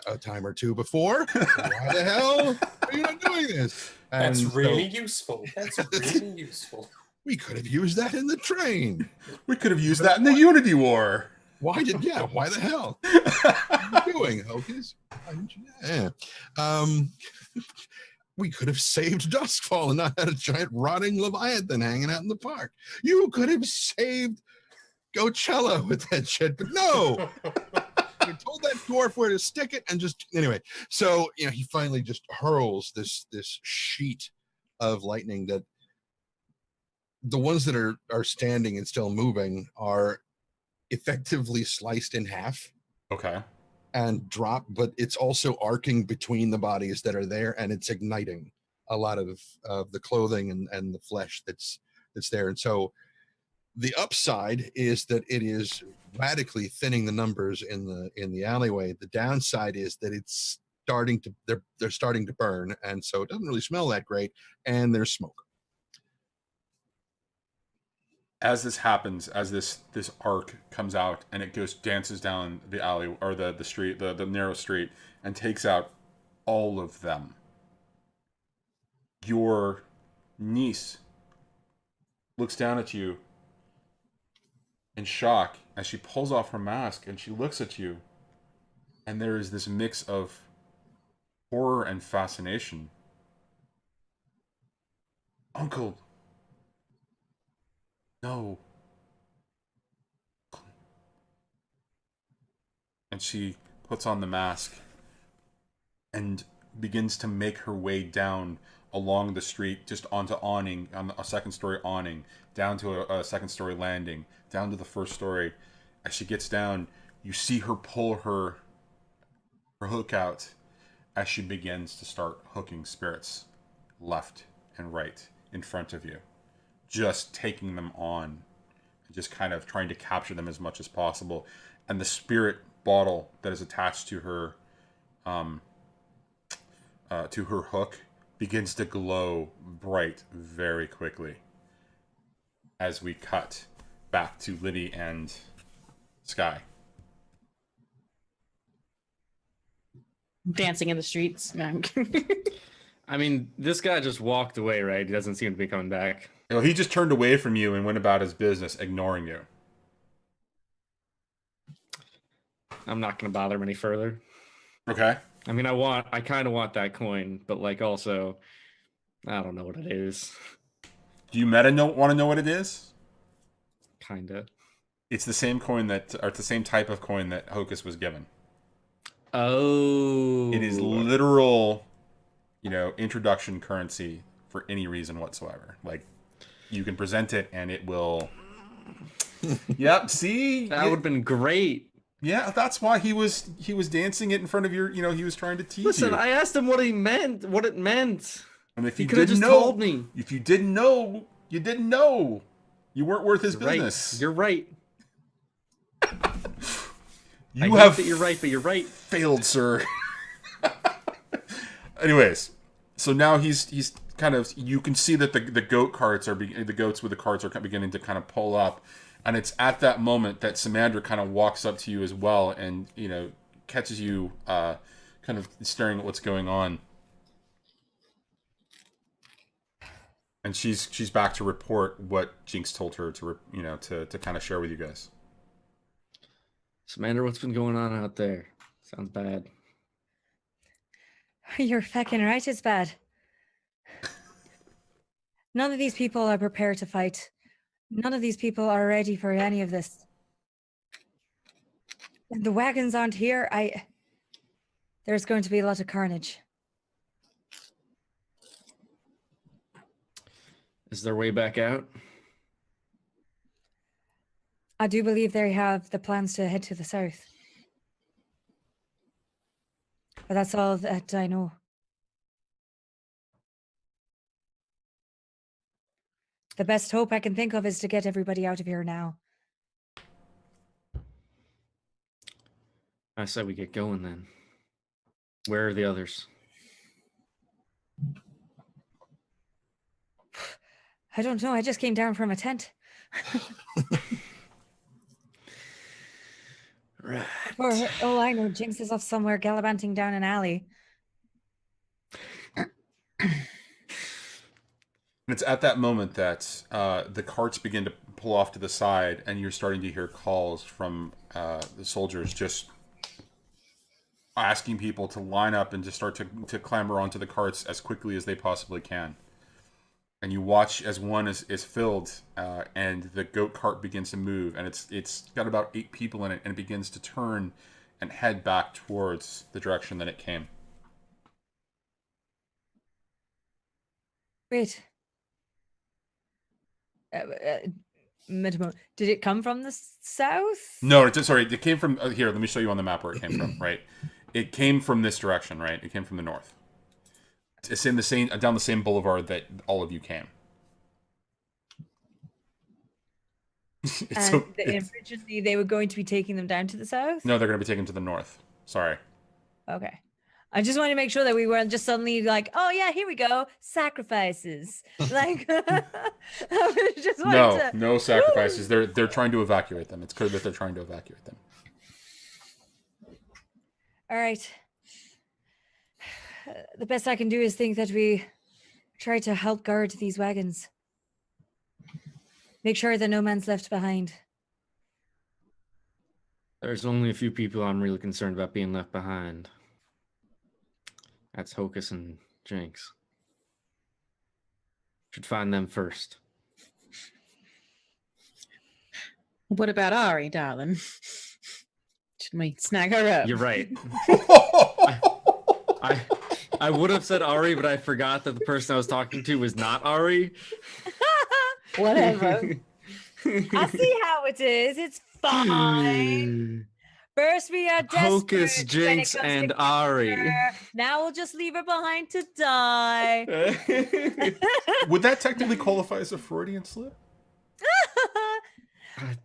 a time or two before. Why the hell are you not doing this? That's really useful. That's really useful. We could have used that in the train. We could have used that in the Unity War. Why the hell? What are you doing, Hocus? Yeah. We could have saved Duskfall and not had a giant rotting Leviathan hanging out in the park. You could have saved Coachella with that shit, but no. You told that dwarf where to stick it, and anyway. So he finally just hurls this sheet of lightning that the ones that are standing and still moving are effectively sliced in half. Okay. And drop, but it's also arcing between the bodies that are there, and it's igniting a lot of the clothing and the flesh that's there. And so the upside is that it is radically thinning the numbers in the alleyway. The downside is that it's they're starting to burn, and so it doesn't really smell that great, and there's smoke. As this happens, as this arc comes out and it dances down the alley or the street, the narrow street, and takes out all of them, your niece looks down at you in shock as she pulls off her mask and she looks at you, and there is this mix of horror and fascination. Uncle. No. And she puts on the mask and begins to make her way down along the street, just onto awning, on a second story awning, down to a second story landing, down to the first story. As she gets down, you see her pull her hook out as she begins to start hooking spirits left and right in front of you, just taking them on, just kind of trying to capture them as much as possible. And the spirit bottle that is attached to her hook begins to glow bright very quickly as we cut back to Liddy and Sky. Dancing in the streets. No, I'm kidding. I mean, this guy just walked away, right? He doesn't seem to be coming back. He just turned away from you and went about his business, ignoring you. I'm not going to bother him any further. Okay. I mean, I kind of want that coin, but also, I don't know what it is. Do you want to know what it is? Kind of. It's the same coin or it's the same type of coin that Hocus was given. Oh. It is literal, introduction currency for any reason whatsoever. Like, you can present it and it will Yep. See, That would have been great. yeah, that's why he was dancing it in front of your. You know, he was trying to tease Listen, you. I asked him what he meant, what it meant. And if He you could have didn't just know, told me. if you didn't know, you didn't know. You weren't worth his You're right. business. You're right. You I have hate that you're right, but you're right. failed, sir. Anyways, so now he's kind of, you can see that the goat carts are the goats with the carts are beginning to kind of pull up, and it's at that moment that Samandra kind of walks up to you as well, and catches you kind of staring at what's going on, and she's back to report what Jinx told her to to kind of share with you guys. Samandra, what's been going on out there? Sounds bad. You're fucking right, it's bad. None of these people are prepared to fight. None of these people are ready for any of this. If the wagons aren't here, there's going to be a lot of carnage. Is there a way back out? I do believe they have the plans to head to the south. But that's all that I know. The best hope I can think of is to get everybody out of here now. I say we get going then. Where are the others? I don't know. I just came down from a tent. Right. For all I know, Jinx is off somewhere gallivanting down an alley. And it's at that moment that the carts begin to pull off to the side, and you're starting to hear calls from the soldiers just asking people to line up and to start to clamber onto the carts as quickly as they possibly can. And you watch as one is filled, and the goat cart begins to move, and it's got about 8 people in it, and it begins to turn and head back towards the direction that it came. Wait. Did it come from the south? No, sorry, it came from here. Let me show you on the map where it came from. Right, it came from this direction. Right, it came from the north. It's in the same down the same boulevard that all of you came. Originally, they were going to be taking them down to the south? No, they're going to be taken to the north. Sorry. Okay. I just wanted to make sure that we weren't just suddenly like, oh yeah, here we go, sacrifices. Like, I just wanted to... No sacrifices. They're trying to evacuate them. It's clear that they're trying to evacuate them. All right. The best I can do is think that we try to help guard these wagons. Make sure that no man's left behind. There's only a few people I'm really concerned about being left behind. That's Hocus and Jinx. Should find them first. What about Ari, darling? Should we snag her up? You're right. I would have said Ari, but I forgot that the person I was talking to was not Ari. Whatever. I see how it is. It's fine. First we are desperate. Hocus, Jinx, and Ari. Her. Now we'll just leave her behind to die. Would that technically qualify as a Freudian slip?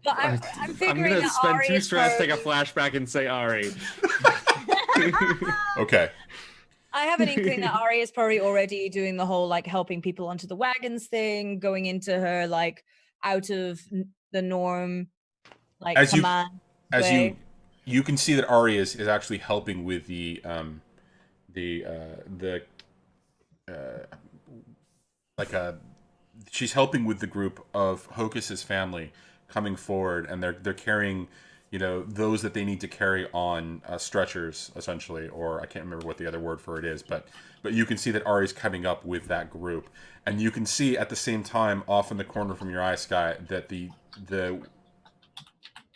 But I'm figuring going to that spend Ari 2 is stress, take a probably... flashback, and say Ari. Okay. I have an inkling that Ari is probably already doing the whole like helping people onto the wagons thing, going into her like out of the norm, like As command. you can see that Ari is actually helping with she's helping with the group of Hocus's family coming forward, and they're carrying, those that they need to carry on stretchers, essentially, or I can't remember what the other word for it is, but you can see that Ari's coming up with that group, and you can see at the same time off in the corner from your eye, Sky, that the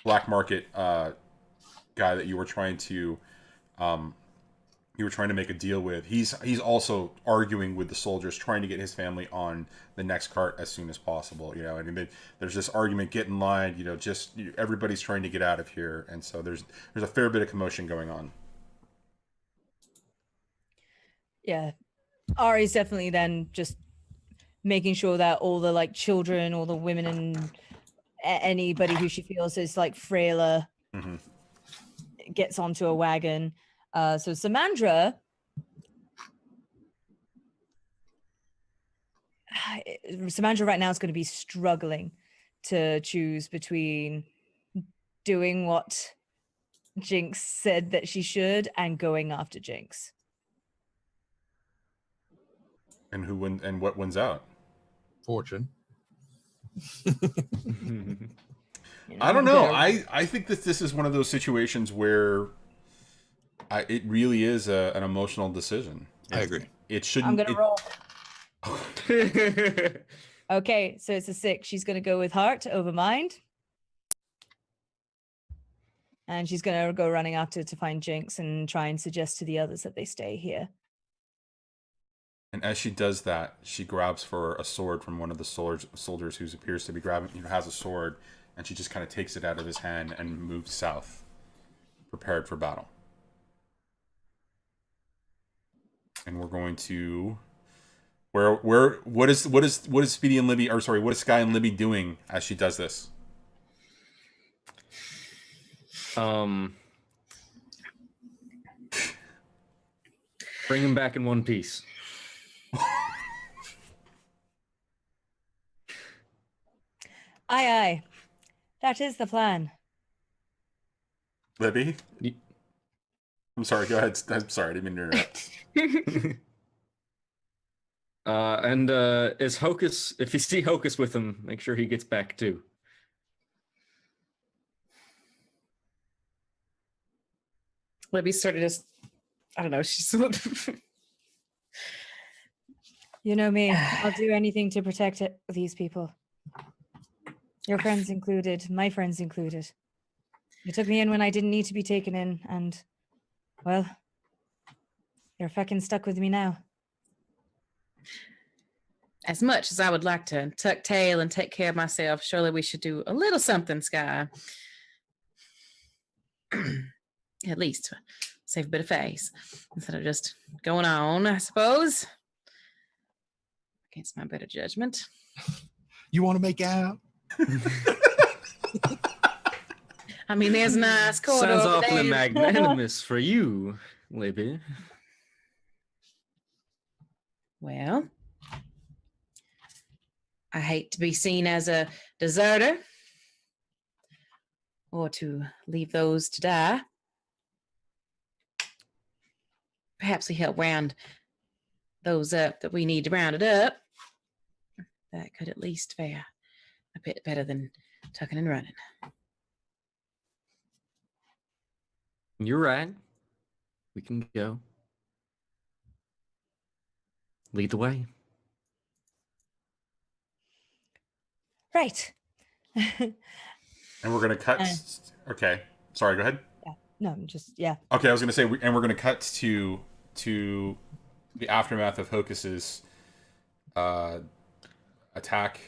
black market guy that you were trying to you were trying to make a deal with, he's also arguing with the soldiers, trying to get his family on the next cart as soon as possible. You know, I mean, there's this argument, get in line. You know, everybody's trying to get out of here, and so there's a fair bit of commotion going on. Yeah, Ari's definitely then just making sure that all the like children, all the women, and anybody who she feels is like frailer gets onto a wagon. So Samandra, right now is going to be struggling to choose between doing what Jinx said that she should and going after Jinx. And what wins out? Fortune. I don't know. I think that this is one of those situations where it really is an emotional decision. I agree. It shouldn't. I'm gonna roll. Okay, so it's a 6. She's gonna go with heart over mind, and she's gonna go running after to find Jinx and try and suggest to the others that they stay here. And as she does that, she grabs for a sword from one of the soldiers who appears to be grabbing, has a sword, and she just kind of takes it out of his hand and moves south, prepared for battle. And we're going to what is Speedy and Libby, or sorry, what is Sky and Libby doing as she does this? Bring him back in one piece. Aye. That is the plan. Libby? I'm sorry, go ahead. I'm sorry, I didn't mean to interrupt. And is Hocus, if you see Hocus with him, make sure he gets back too. Libby started just, I don't know, she's You know me. I'll do anything to protect these people. Your friends included, my friends included. You took me in when I didn't need to be taken in, and, well, you're fucking stuck with me now. as much as I would like to tuck tail and take care of myself, surely we should do a little something, Sky. At least save a bit of face instead of just going on, I suppose. Against my better judgment. You want to make out? I mean, there's a nice corridor Sounds over awfully there. magnanimous for you, Libby. Well, I hate to be seen as a deserter or to leave those to die. Perhaps we help round those up that we need to round it up. That could at least fare a bit better than tucking and running. You're right. We can go. Lead the way. Right. And we're going to cut. Okay. Sorry, go ahead. No, I'm just, yeah. Okay, I was going to say, and we're going to cut to the aftermath of Hocus's attack,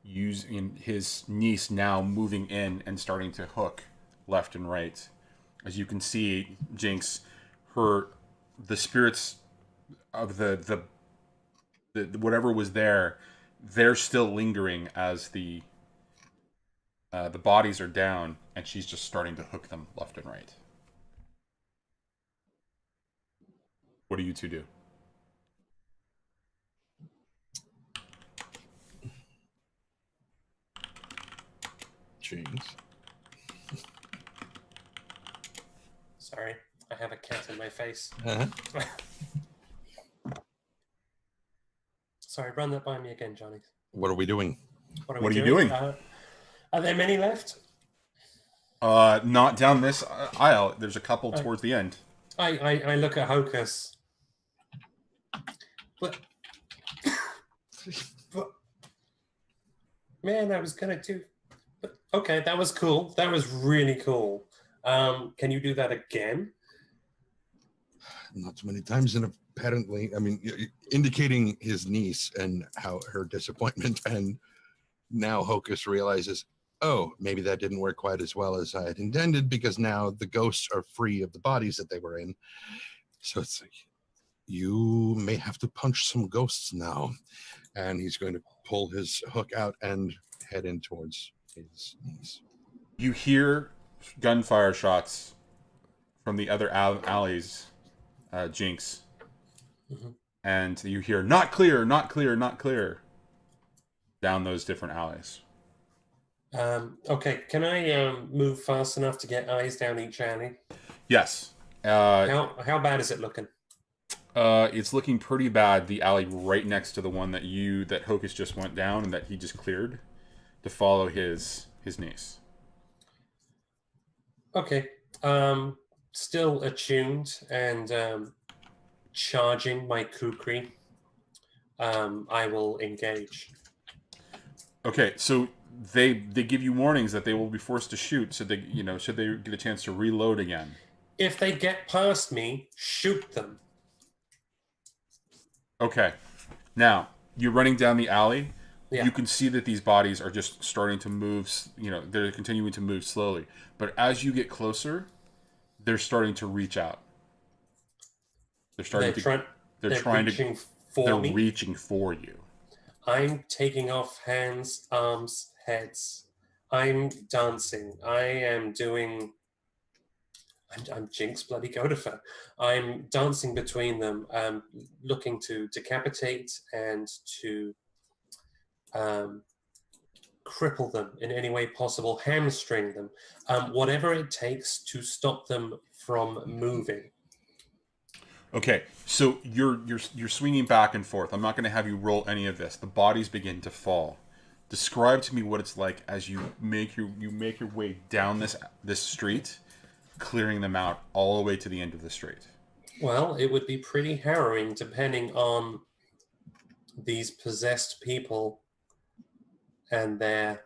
using his niece now moving in and starting to hook left and right. As you can see, Jinx, the spirits of the whatever was there, they're still lingering as the bodies are down, and she's just starting to hook them left and right. What do you two do? Jinx. Sorry, I have a cat in my face. Uh-huh. Sorry, run that by me again, Johnny. What are we doing? What are you doing? Are there many left? Not down this aisle. There's a couple towards the end. I look at Hocus. But man, I was gonna do. But, okay, that was cool. That was really cool. Can you do that again? Not so many times, and apparently, I mean, indicating his niece and how her disappointment, and now Hocus realizes, oh, maybe that didn't work quite as well as I had intended, because now the ghosts are free of the bodies that they were in. So it's like, you may have to punch some ghosts now. And he's going to pull his hook out and head in towards his niece. You hear gunfire shots from the other alleys, Jinx. And you hear, not clear, not clear, not clear, down those different alleys. Okay, can I move fast enough to get eyes down each alley? Yes. How bad is it looking? It's looking pretty bad. The alley right next to the one that Hocus just went down and that he just cleared to follow his niece. Okay. Still attuned and charging my kukri. I will engage. Okay, so they give you warnings that they will be forced to shoot. So they should they get a chance to reload again. If they get past me, shoot them. Okay. Now, you're running down the alley. Yeah. You can see that these bodies are just starting to move, they're continuing to move slowly. But as you get closer, they're starting to reach out. They're reaching for you. I'm taking off hands, arms, heads. I'm dancing. I'm Jinx bloody Godifer. I'm dancing between them, looking to decapitate and to cripple them in any way possible, hamstring them, whatever it takes to stop them from moving. Okay, so you're swinging back and forth. I'm not going to have you roll any of this. The bodies begin to fall. Describe to me what it's like as you make your way down this street, clearing them out all the way to the end of the street. Well, it would be pretty harrowing depending on these possessed people and their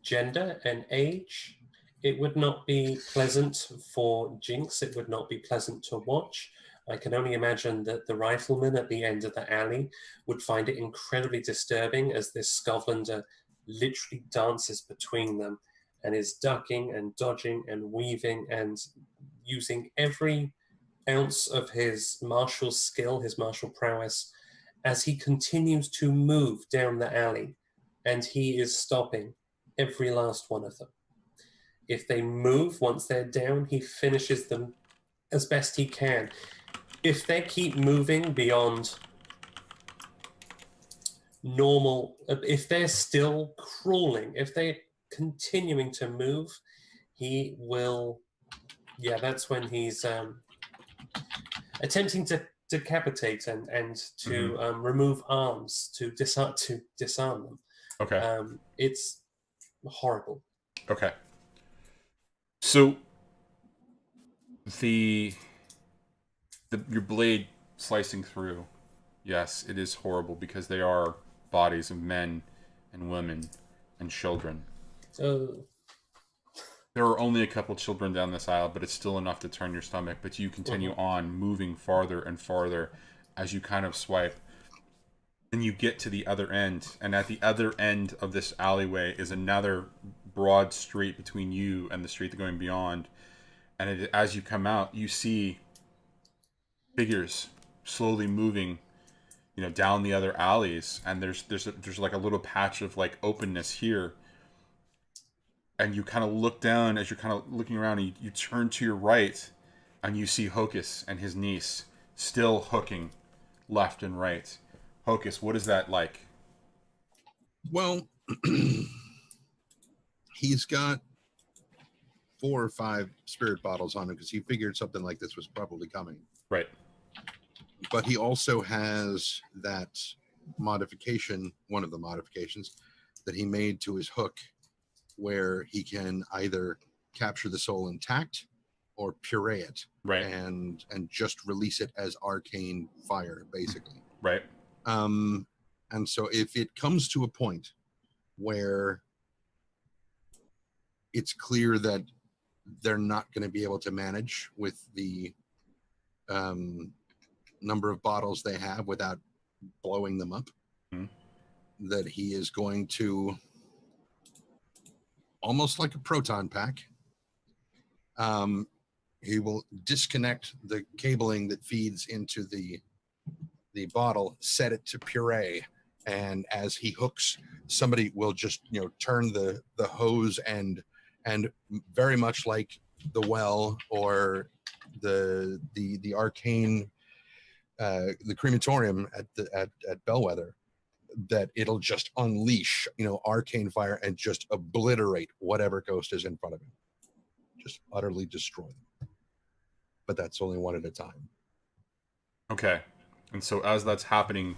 gender and age. It would not be pleasant for Jinx. It would not be pleasant to watch. I can only imagine that the rifleman at the end of the alley would find it incredibly disturbing as this Scotlander literally dances between them and is ducking and dodging and weaving and using every ounce of his martial skill, his martial prowess, as he continues to move down the alley, and he is stopping every last one of them. If they move once they're down, he finishes them as best he can. If they keep moving beyond normal, if they're still crawling, if they're continuing to move, he will, that's when he's attempting to decapitate and to remove arms, to disarm them. Okay. It's horrible. Okay. So your blade slicing through, yes, it is horrible because they are bodies of men and women and children. There are only a couple children down this aisle, but it's still enough to turn your stomach. But you continue on moving farther and farther as you kind of swipe. And you get to the other end. And at the other end of this alleyway is another broad street between you and the street going beyond. And as you come out, you see figures slowly moving, down the other alleys. And there's like a little patch of like openness here. And you kind of look down as you're kind of looking around, and you turn to your right, and you see Hocus and his niece still hooking left and right. Hocus, what is that like? Well, he's got 4 or 5 spirit bottles on him because he figured something like this was probably coming. Right. But he also has that modification, one of the modifications that he made to his hook, where he can either capture the soul intact or puree it, right, and just release it as arcane fire, basically. Right. And so if it comes to a point where it's clear that they're not going to be able to manage with the number of bottles they have without blowing them up. That he is going to, almost like a proton pack, he will disconnect the cabling that feeds into the bottle, set it to puree, and as he hooks, somebody will just turn the hose, and very much like the well or the arcane the crematorium at Bellwether, that it'll just unleash arcane fire and just obliterate whatever ghost is in front of him, just utterly destroy them. But that's only one at a time. Okay. And so as that's happening,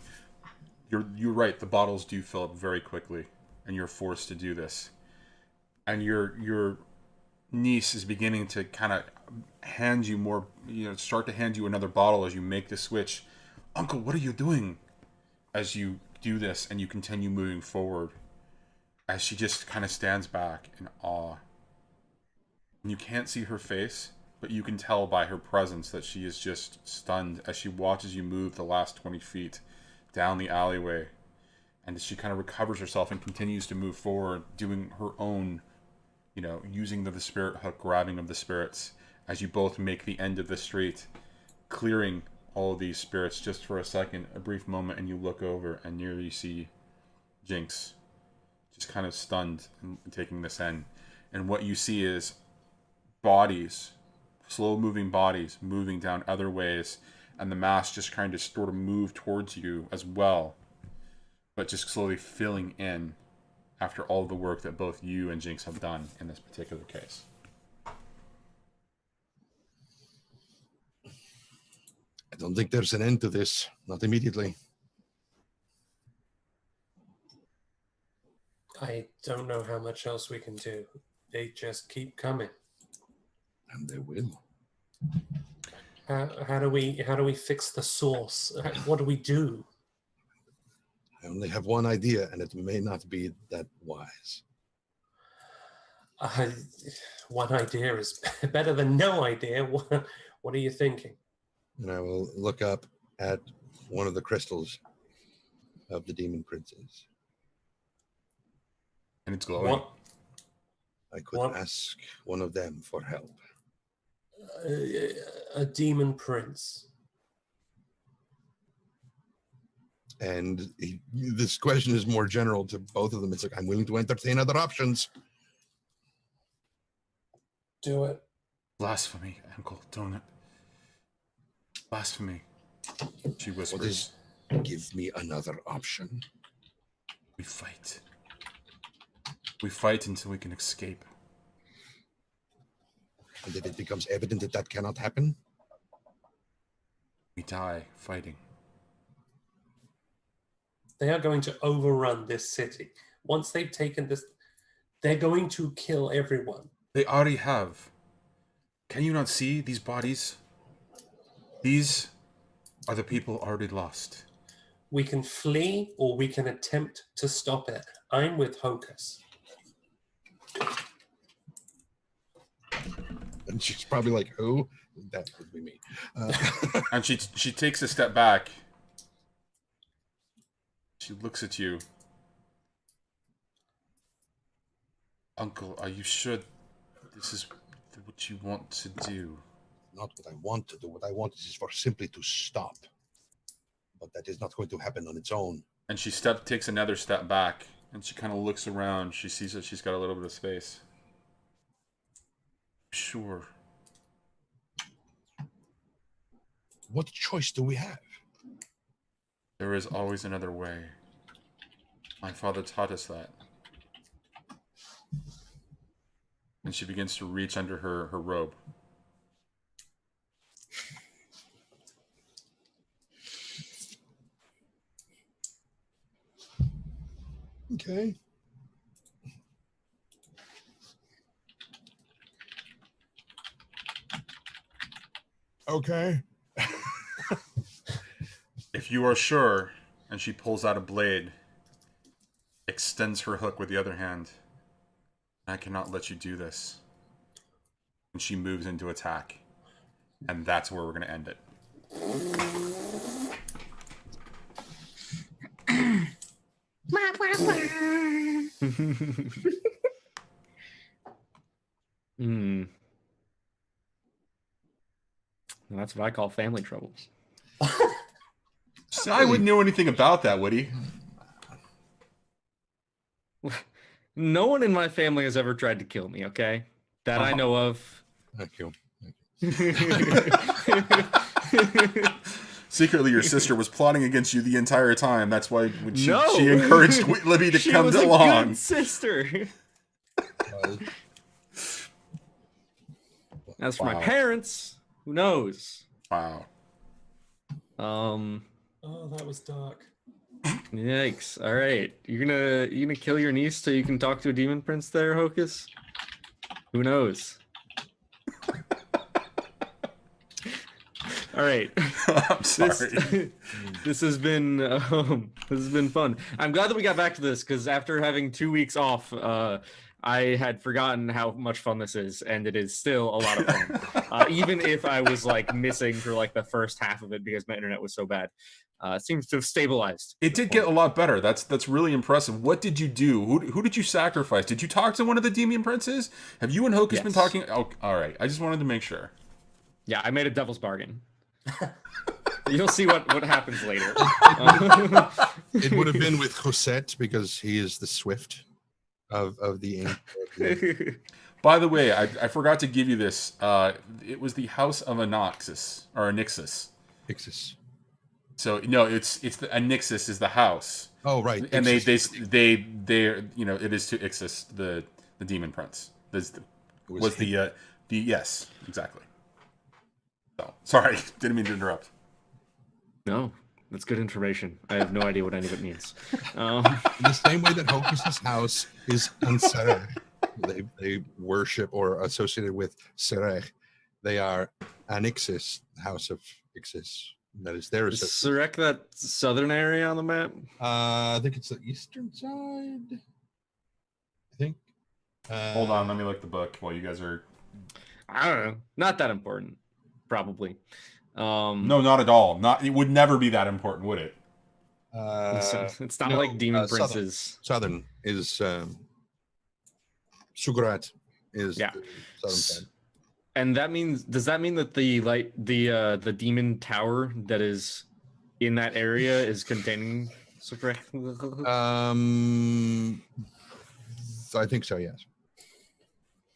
you're right, the bottles do fill up very quickly, and you're forced to do this. And your niece is beginning to kind of hand you more, start to hand you another bottle as you make the switch. Uncle, what are you doing? As you do this and you continue moving forward, as she just kind of stands back in awe. And you can't see her face, but you can tell by her presence that she is just stunned as she watches you move the last 20 feet down the alleyway. And she kind of recovers herself and continues to move forward, doing her own, using the spirit hook, grabbing of the spirits, as you both make the end of the street, clearing all of these spirits just for a second, a brief moment, and you look over and nearly see Jinx just kind of stunned and taking this in. And what you see is bodies, slow moving bodies, moving down other ways, and the mass just kind of sort of move towards you as well, but just slowly filling in after all the work that both you and Jinx have done in this particular case. I don't think there's an end to this, not immediately. I don't know how much else we can do. They just keep coming. And they will. How do we fix the source? What do we do? I only have one idea, and it may not be that wise. One idea is better than no idea. What are you thinking? And I will look up at one of the crystals of the demon princes. And it's glowing. I could ask one of them for help. A demon prince. And this question is more general to both of them. It's like, I'm willing to entertain other options. Do it. Blasphemy, Uncle, don't it? Blasphemy, she whispers. What is, give me another option. We fight. We fight until we can escape. And if it becomes evident that that cannot happen? We die fighting. They are going to overrun this city. Once they've taken this, they're going to kill everyone. They already have. Can you not see these bodies? These are the people already lost. We can flee or we can attempt to stop it. I'm with Hocus. And she's probably like, who? That would be me. And she takes a step back. She looks at you. Uncle, are you sure this is what you want to do? Not what I want to do. What I want is for simply to stop. But that is not going to happen on its own. And she takes another step back, and she kind of looks around. She sees that she's got a little bit of space. Sure. What choice do we have? There is always another way. My father taught us that. And she begins to reach under her robe. Okay. Okay. If you are sure, and she pulls out a blade, extends her hook with the other hand. I cannot let you do this. and she moves into attack. And that's where we're going to end it. That's what I call family troubles. I wouldn't know anything about that, Woody. No one in my family has ever tried to kill me, okay? That I know of. Thank you. Secretly, your sister was plotting against you the entire time. That's why when she No! encouraged Libby to She come was a along. good sister. As for my Wow. parents, who knows? Wow. Oh, that was dark. Yikes! All right, you gonna kill your niece so you can talk to a demon prince there, Hocus? Who knows? All right. I'm sorry. This has been fun. I'm glad that we got back to this because after having 2 weeks off, I had forgotten how much fun this is, and it is still a lot of fun. Even if I was like missing for like the first half of it because my internet was so bad. It seems to have stabilized. It did get a lot better. That's really impressive. What did you do? Who did you sacrifice? Did you talk to one of the demon princes? Have you and Hocus been Yes. talking? Oh, all right. I just wanted to make sure. Yeah, I made a devil's bargain. You'll see what happens later. It would have been with Cosette because he is the swift of the ink. By the way, I forgot to give you this. It was the House of Anoxis or Anixis. Ixis. So no, it's the Anixis is the house, Oh right. and Ixis. they it is to Ixis the demon prince. Was the yes, exactly. So sorry, didn't mean to interrupt. No, that's good information. I have no idea what any of it means. In the same way that Hocus's house is Sesereth. They worship or associated with Sesereth. They are Anixis, house of Ixis. That is their Is association. Sesereth that southern area on the map? I think it's the eastern side. I think. Hold on, let me look the book while you guys are. I don't know. Not that important. Probably. No, not at all. Not. It would never be that important, would it? It's not no, like demon southern. princes. Southern is Sugarat is Yeah. the southern side. And that means, does that mean that the demon tower that is in that area is containing Sesereth? I think so. Yes.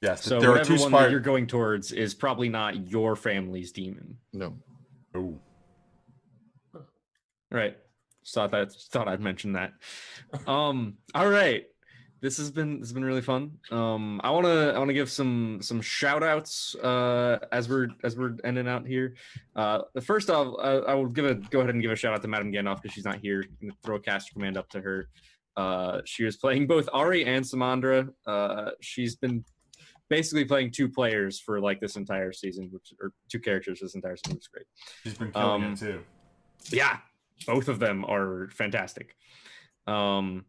Yes. So there are whatever two one that spires. you're going towards is probably not your family's demon. No. Oh. Right. Thought I'd mention that. All right. This has been really fun. I wanna give some shout outs as we're ending out here. First off, I will go ahead and give a shout out to Madame Gandalf because she's not here. I'm gonna throw a caster command up to her. She was playing both Ari and Samandra. She's been basically playing two players for like this entire season, or two characters this entire season, which is great. She's been killing it too. Yeah, both of them are fantastic. And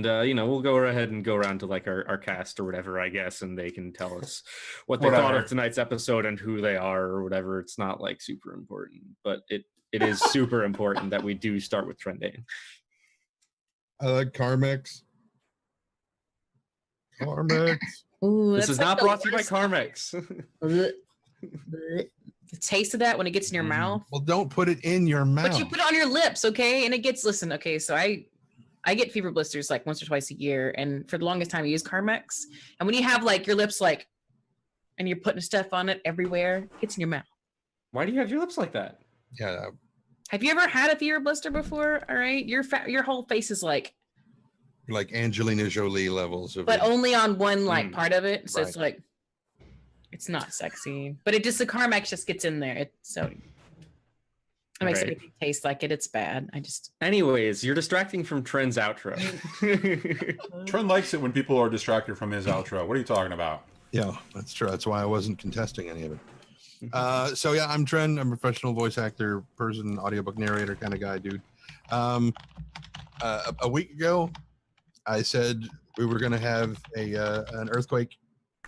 we'll go ahead and go around to like our cast or whatever, I guess, and they can tell us what they thought Whatever. of tonight's episode and who they are or whatever. It's not like super important, but it is super important that we do start with Trendane. I like Carmex. Carmex. Ooh, This that's is like not the brought to you by worst. Carmex. Blech. Blech. The taste of that when it gets in your mouth. Well, don't put it in your mouth. But you put it on your lips, okay? And it gets, listen, okay, so I get fever blisters like once or twice a year, and for the longest time I use Carmex. And when you have like your lips like, and you're putting stuff on it everywhere, it gets in your mouth. Why do you have your lips like that? Yeah. Have you ever had a fever blister before? All right, your whole face is like, Like Angelina Jolie levels of. but only on one like Mm. part of it, so it's Right. like, it's not sexy, but it just, the Carmex just gets in there. It makes Right. everything taste like it. It's bad. Anyways, you're distracting from Trend's outro. Trent likes it when people are distracted from his outro. What are you talking about? Yeah, that's true. That's why I wasn't contesting any of it. So yeah, I'm Tren. I'm a professional voice actor, person, audiobook narrator kind of guy, dude. A week ago, I said we were going to have an earthquake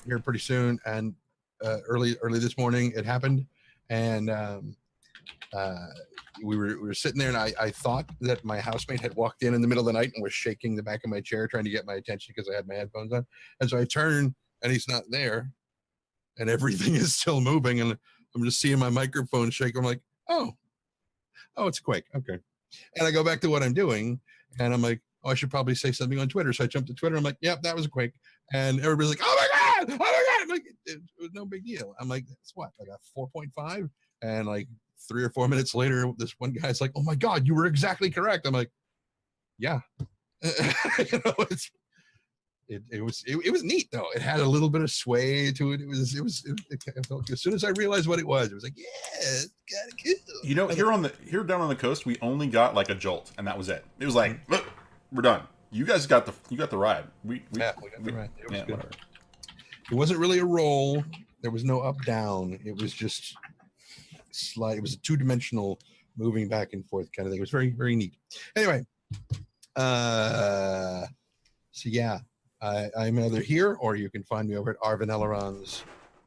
here pretty soon. And early this morning it happened, and we were sitting there, and I thought that my housemate had walked in the middle of the night and was shaking the back of my chair trying to get my attention because I had my headphones on. And so I turn, and he's not there, and everything is still moving, and I'm just seeing my microphone shake. I'm like, oh, it's a quake. Okay. And I go back to what I'm doing, and I'm like, oh, I should probably say something on Twitter. So I jumped to Twitter. I'm like, yep, that was a quake. And everybody's like, oh my God. I'm like, it was no big deal. I'm like, that's what, like a 4.5? And like 3 or 4 minutes later, this one guy's like, oh my God, you were exactly correct. I'm like, yeah. You know, it was neat though. It had a little bit of sway to it. It felt, as soon as I realized what it was like, yeah, it's kind of cool. You know, here down on the coast, we only got like a jolt, and that was it. It was like, look, we're done. You guys got the ride. We got the ride. It was good. It wasn't really a roll. There was no up down. It was just slide. It was a 2-dimensional moving back and forth kind of thing. It was very, very neat. Anyway, so yeah. I'm either here, or you can find me over at Arvin Eleron's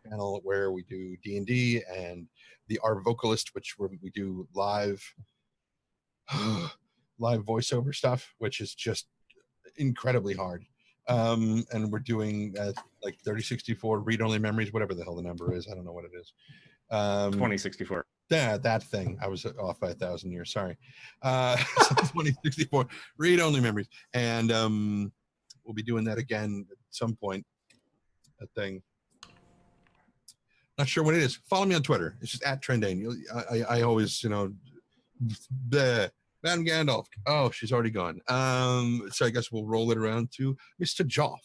channel, where we do D&D, and the Our Vocalist, which we do live voiceover stuff, which is just incredibly hard. And we're doing like 3064 read-only memories, whatever the hell the number is. I don't know what it is. 2064. Yeah, that thing. I was off by 1,000 years. Sorry. 2064 read-only memories, and we'll be doing that again at some point. That thing. Not sure what it is. Follow me on Twitter. It's just at Trendane. I always, you know, Van Gandalf. Oh, she's already gone. So I guess we'll roll it around to Mr. Joff.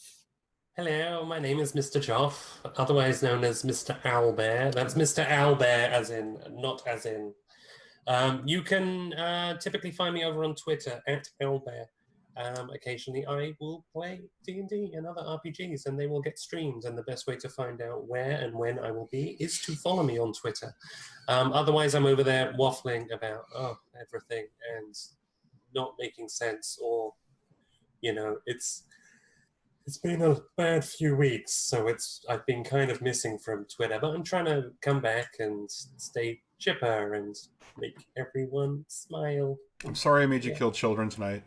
Hello, my name is Mr. Joff, otherwise known as Mr. Owlbare. That's Mr. Owlbare, as in, not as in. You can typically find me over on Twitter at Owlbare. Occasionally I will play D&D and other RPGs, and they will get streamed, and the best way to find out where and when I will be is to follow me on Twitter. Otherwise I'm over there waffling about everything and not making sense, or, you know, it's been a bad few weeks, so I've been kind of missing from Twitter, but I'm trying to come back and stay chipper and make everyone smile. I'm sorry I made you kill children tonight.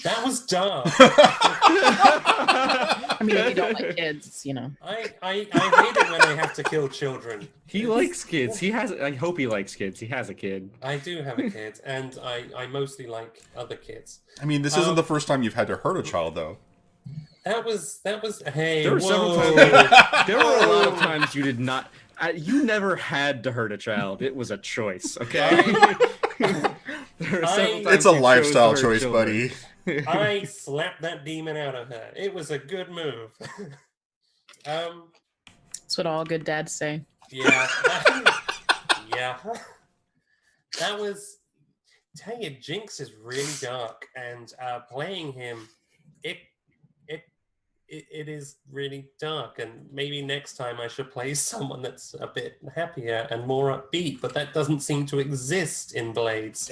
That was dumb. I mean, if you don't like kids, you know. I hate it when I have to kill children. He likes kids. I hope he likes kids. He has a kid. I do have a kid, and I mostly like other kids. I mean, this isn't the first time you've had to hurt a child, though. That was hey. There were whoa. several times. There were a lot of times you did not. You never had to hurt a child. It was a choice. Okay. It's a lifestyle choice, buddy. I slapped that demon out of her. It was a good move. That's what all good dads say. Yeah. Yeah. That was. Tell you, Jinx is really dark, and playing him, it is really dark, and maybe next time I should play someone that's a bit happier and more upbeat, but that doesn't seem to exist in Blades.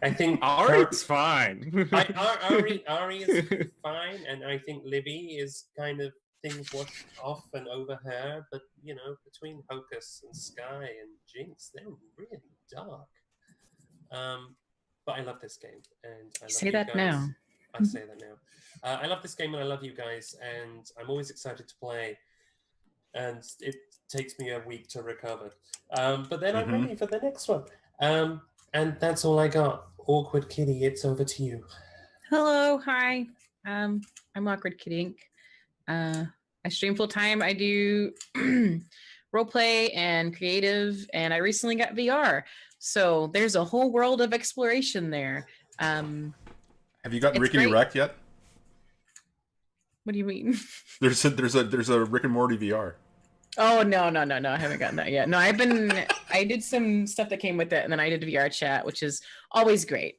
I think Ari's fine. Ari is fine, and I think Libby is kind of things wash off and over her, but you know, between Hocus and Sky and Jinx, they're really dark. But I love this game, and I love Say that guys. now. I say that now. I love this game, and I love you guys, and I'm always excited to play, and it takes me a week to recover. But then I'm ready for the next one. And that's all I got. Awkward Kitty, it's over to you. Hello, hi. I'm AwkwardKittyInc. I stream full time. I do roleplay and creative, and I recently got VR. So there's a whole world of exploration there. Have you gotten Rick and Wrecked yet? What do you mean? There's a Rick and Morty VR. Oh no, I haven't gotten that yet. No, I did some stuff that came with it, and then I did VR chat, which is always great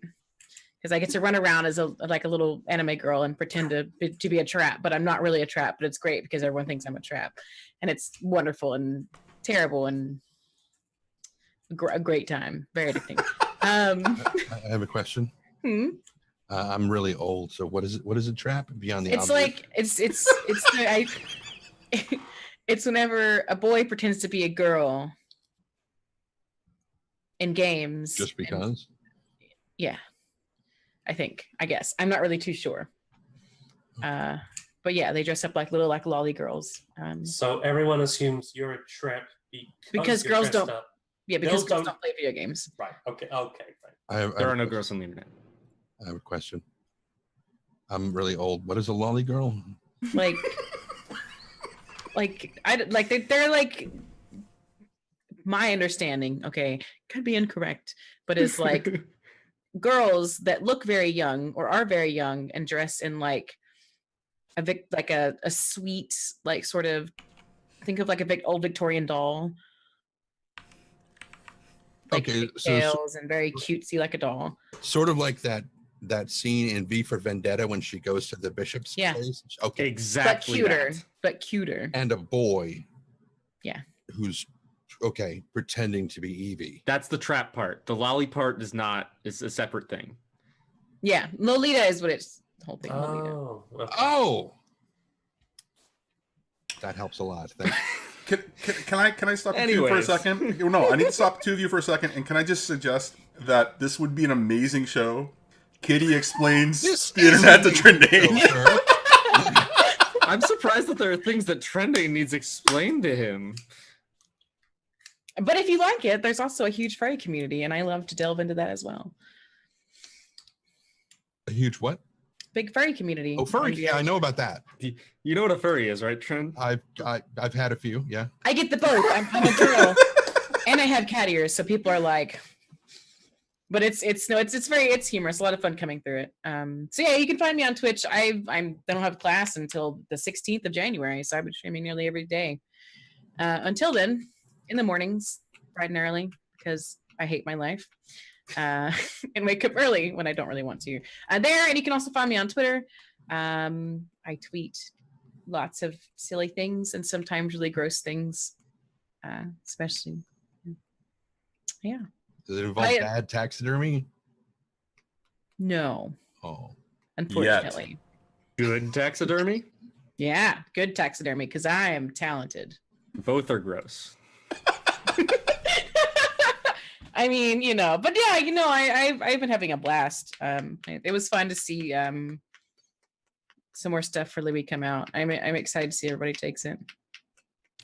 because I get to run around as a little anime girl and pretend to be a trap, but I'm not really a trap. But it's great because everyone thinks I'm a trap, and it's wonderful and terrible and a great time. Very addicting. I have a question. I'm really old, so what is it? What is a trap beyond the? It's obvious? like it's it's whenever a boy pretends to be a girl in games. Just because? Yeah, I guess. I'm not really too sure. But yeah, they dress up like little lolly girls. So everyone assumes you're a trap because you're girls dressed don't. up. Yeah, because Girls girls don't play video games. Right. Okay. Okay. Right. There are no girls on the internet. I have a question. I'm really old. What is a lolly girl? Like, they're like, my understanding, okay, could be incorrect, but it's like girls that look very young or are very young and dress in like a sweet, like, sort of, think of like a big old Victorian doll. Like Okay, tails and very cutesy like a doll. Sort of like that scene in V for Vendetta when she goes to the bishop's place. Okay. Exactly. But cuter. And a boy. Yeah. Who's pretending to be Evie. That's the trap part. The lolly part is a separate thing. Yeah. Lolita is what it's the whole thing. Oh. Okay. Oh. That helps a lot. Thank you. Can I stop you for a second? No, I need to stop two of you for a second. And can I just suggest that this would be an amazing show? Kitty explains the internet to Trendane. I'm surprised that there are things that Trendane needs explained to him. But if you like it, there's also a huge furry community, and I love to delve into that as well. A huge what? Big furry community. Oh, furry! Yeah, I know about that. You know what a furry is, right, Trend? I've had a few. Yeah. I get the both. I'm a girl, and I have cat ears, so people are like. But it's humorous. A lot of fun coming through it. So yeah, you can find me on Twitch. I don't have class until the 16th of January, so I've been streaming nearly every day. Until then, in the mornings, bright and early, because I hate my life. And wake up early when I don't really want to. And you can also find me on Twitter. I tweet lots of silly things and sometimes really gross things, especially. Yeah. Does it involve bad taxidermy? No. Oh. Unfortunately. Good taxidermy? Yeah, good taxidermy, because I am talented. Both are gross. I mean, but yeah, I've been having a blast. It was fun to see some more stuff for Libi come out. I'm excited to see everybody takes it.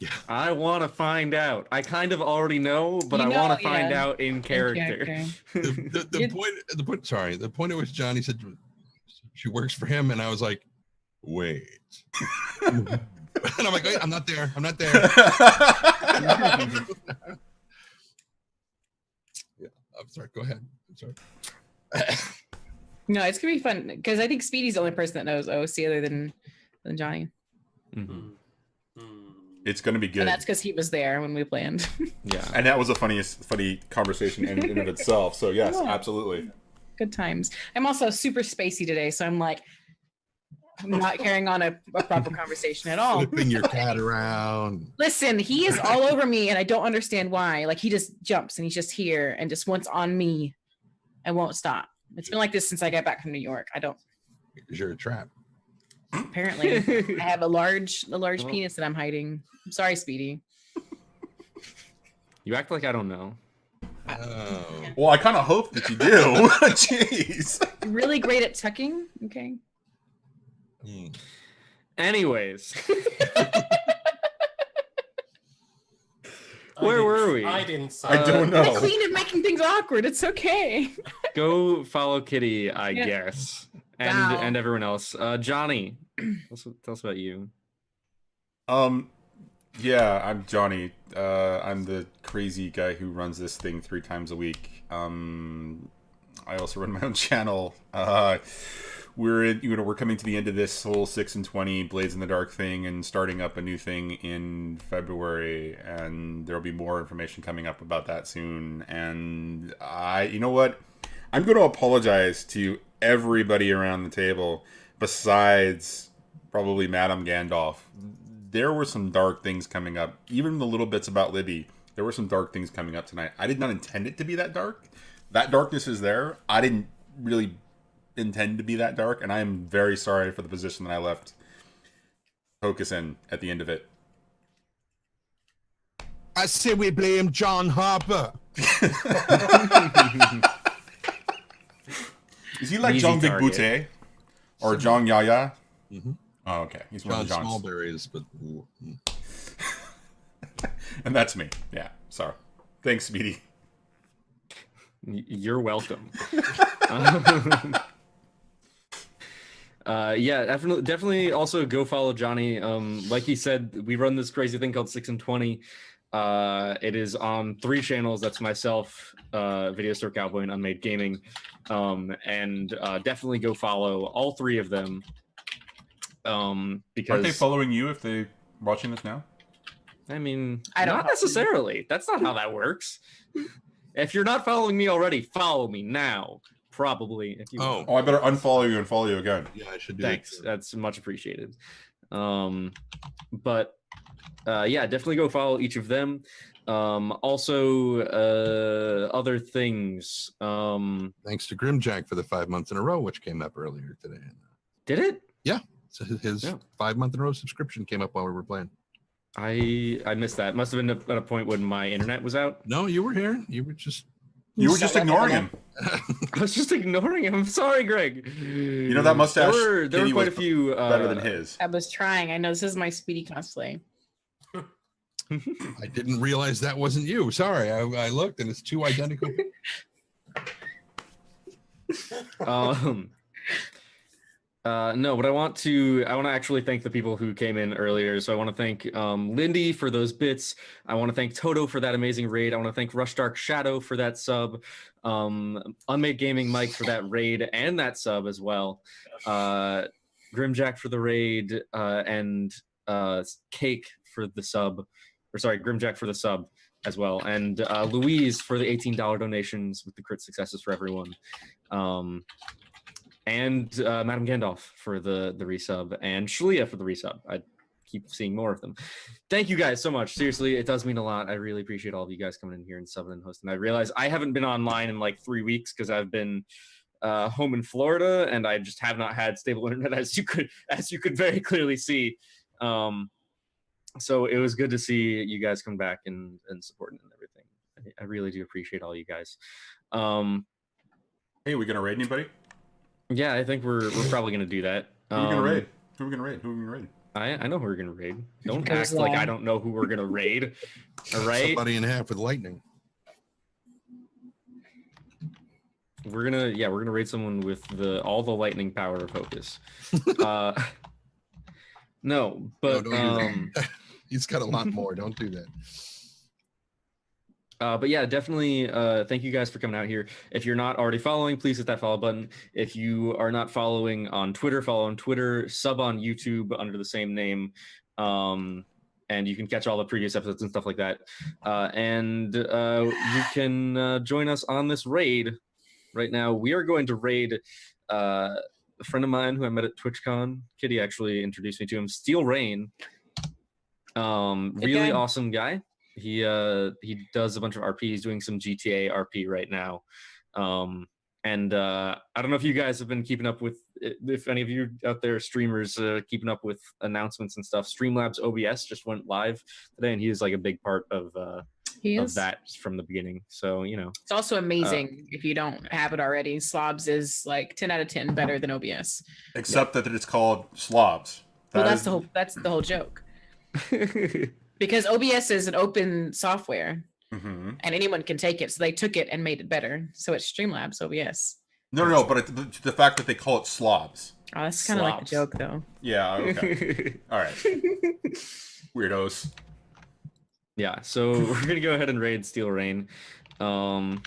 Yeah. I want to find out. I kind of already know, but I want to find out in character. The point at which Johnny said she works for him, and I was like, wait. And I'm like, wait, I'm not there. Yeah, I'm sorry. Go ahead. I'm sorry. No, it's gonna be fun because I think Speedy's the only person that knows OC other than Johnny. Mm-hmm. It's going to be good. And that's because he was there when we planned. Yeah. And that was a funny conversation in of itself. So yes, absolutely. Good times. I'm also super spacey today, so I'm like, I'm not carrying on a proper conversation at all. Flipping your cat around. Listen, he is all over me, and I don't understand why. Like, he just jumps, and he's just here, and just wants on me, and won't stop. It's been like this since I got back from New York. I don't. Because you're a trap. Apparently, I have a large penis that I'm hiding. I'm sorry, Speedy. You act like I don't know. Oh. Well, I kind of hope that you do. Jeez. You're really great at tucking. Okay. Anyways. Where were we? I didn't say. I don't know. The queen of making things awkward. It's okay. Go follow Kitty, I guess. Wow. And everyone else. Johnny, tell us about you. Yeah, I'm Johnny. I'm the crazy guy who runs this thing 3 times a week. I also run my own channel. We're coming to the end of this whole 6 and 20 Blades in the Dark thing and starting up a new thing in February, and there'll be more information coming up about that soon. And you know what? I'm going to apologize to everybody around the table besides probably Madame Gandalf. There were some dark things coming up. Even the little bits about Libi, there were some dark things coming up tonight. I did not intend it to be that dark. That darkness is there. I didn't really intend to be that dark, and I am very sorry for the position that I left Hocus in at the end of it. I say we blame John Harper. Is he like Easy John Big target. Booty or John Yaya? Mm-hmm. Oh, okay. He's one John of the Johns. Smallberries, but ooh, And that's me. Yeah. Sorry. Thanks, Speedy. You're welcome. Yeah, definitely also go follow Johnny. Like he said, we run this crazy thing called 6 and 20. It is on 3 channels. That's myself, VideoStoreCowboy, and Unmade Gaming. And definitely go follow all 3 of them. Because Aren't they following you if they're watching this now? I mean, I don't not follow you. necessarily. That's not how that works. If you're not following me already, follow me now. Probably. If you Oh. Oh, I better unfollow you and follow you again. yeah, I should do Thanks. that. That's much appreciated. But yeah, definitely go follow each of them. Also, other things. Thanks to Grimjack for the 5 months in a row, which came up earlier today. Did it? So his Yeah. 5 month in a row subscription came up while we were playing. I missed that. Must have been at a point when my internet was out. No, you were here. You were just You were just ignoring him. I was just ignoring him. I'm sorry, Greg. You know that mustache There were Kitty quite a was few better than his. I was trying. I know this is my Speedy cosplay. I didn't realize that wasn't you. Sorry, I looked and it's 2 identical. No, but I want to actually thank the people who came in earlier. So I want to thank Lindy for those bits. I want to thank Toto for that amazing raid. I want to thank Rush Dark Shadow for that sub. Unmade Gaming Mike for that raid and that sub as well. Grimjack for the raid and Cake for the sub. Or sorry, Grimjack for the sub as well. And Louise for the $18 donations with the crit successes for everyone. And Madam Gandalf for the resub, and Shalia for the resub. I keep seeing more of them. Thank you guys so much. Seriously, it does mean a lot. I really appreciate all of you guys coming in here and subbing and hosting. I realize I haven't been online in like 3 weeks because I've been home in Florida, and I just have not had stable internet, as you could very clearly see. So it was good to see you guys come back and supporting and everything. I really do appreciate all you guys. Hey, we gonna raid anybody? Yeah, I think we're probably gonna do that. Who are we gonna raid? Who are we gonna raid? Who are we gonna raid? I know who we're gonna raid. Don't There's act like that. I don't know who we're gonna raid. All right, Somebody in half with lightning. we're gonna raid someone with all the lightning power of Hocus. No, but No, don't do that. He's got a lot more. Don't do that. But yeah, definitely thank you guys for coming out here. If you're not already following, please hit that follow button. If you are not following on Twitter, follow on Twitter, sub on YouTube under the same name. And you can catch all the previous episodes and stuff like that. And you can join us on this raid. Right now, we are going to raid a friend of mine who I met at TwitchCon. Kitty actually introduced me to him, Steel Rain. Really guy. awesome guy. He does a bunch of RP. He's doing some GTA RP right now. And I don't know if you guys have been keeping up with, if any of you out there streamers keeping up with announcements and stuff. Streamlabs OBS just went live today, and he is like a big part of that from the beginning. So, you know. It's also amazing if you don't have it already. Slobs is like 10 out of 10 better than OBS. Except that it's called slobs. Well, That that's the whole joke. Because OBS is an open software Mm-hmm. and anyone can take it. So they took it and made it better. So it's Streamlabs OBS. No, but the fact that they call it slobs. Oh, that's kind of like a Slobs. joke, though. Yeah, okay. All right. Weirdos. Yeah, so we're gonna go ahead and raid Steel Rain. We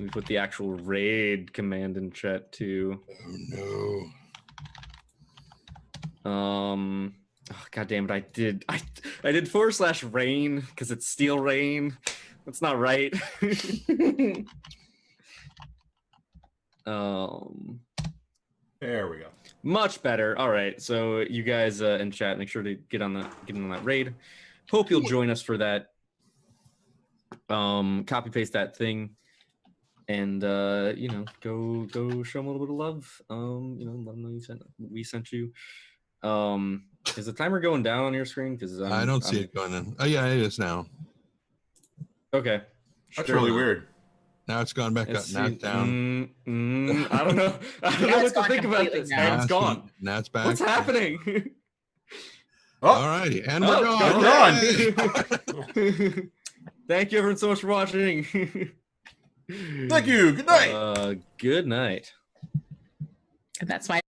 put the actual raid command in chat too. Oh no. Oh, God damn it! I did /rain because it's Steel Rain. That's not right. There we go. Much better. All right, so you guys in chat, make sure to get on that raid. Hope you'll join us for that. Copy paste that thing, and you know, go show them a little bit of love. You know, let them know we sent you. Is the timer going down on your screen? Because I don't see it going in. Oh yeah, it is now. Okay. That's Sure. really weird. Now it's gone back Let's up. Now see. it's down. I don't know. I don't Now know it's what to gone think about completely this. now. Now it's gone. Now it's back. What's happening? All Oh, righty, and Oh, we're gone. gone. Thank you everyone so much for watching. thank you. Good night. Good night. And that's my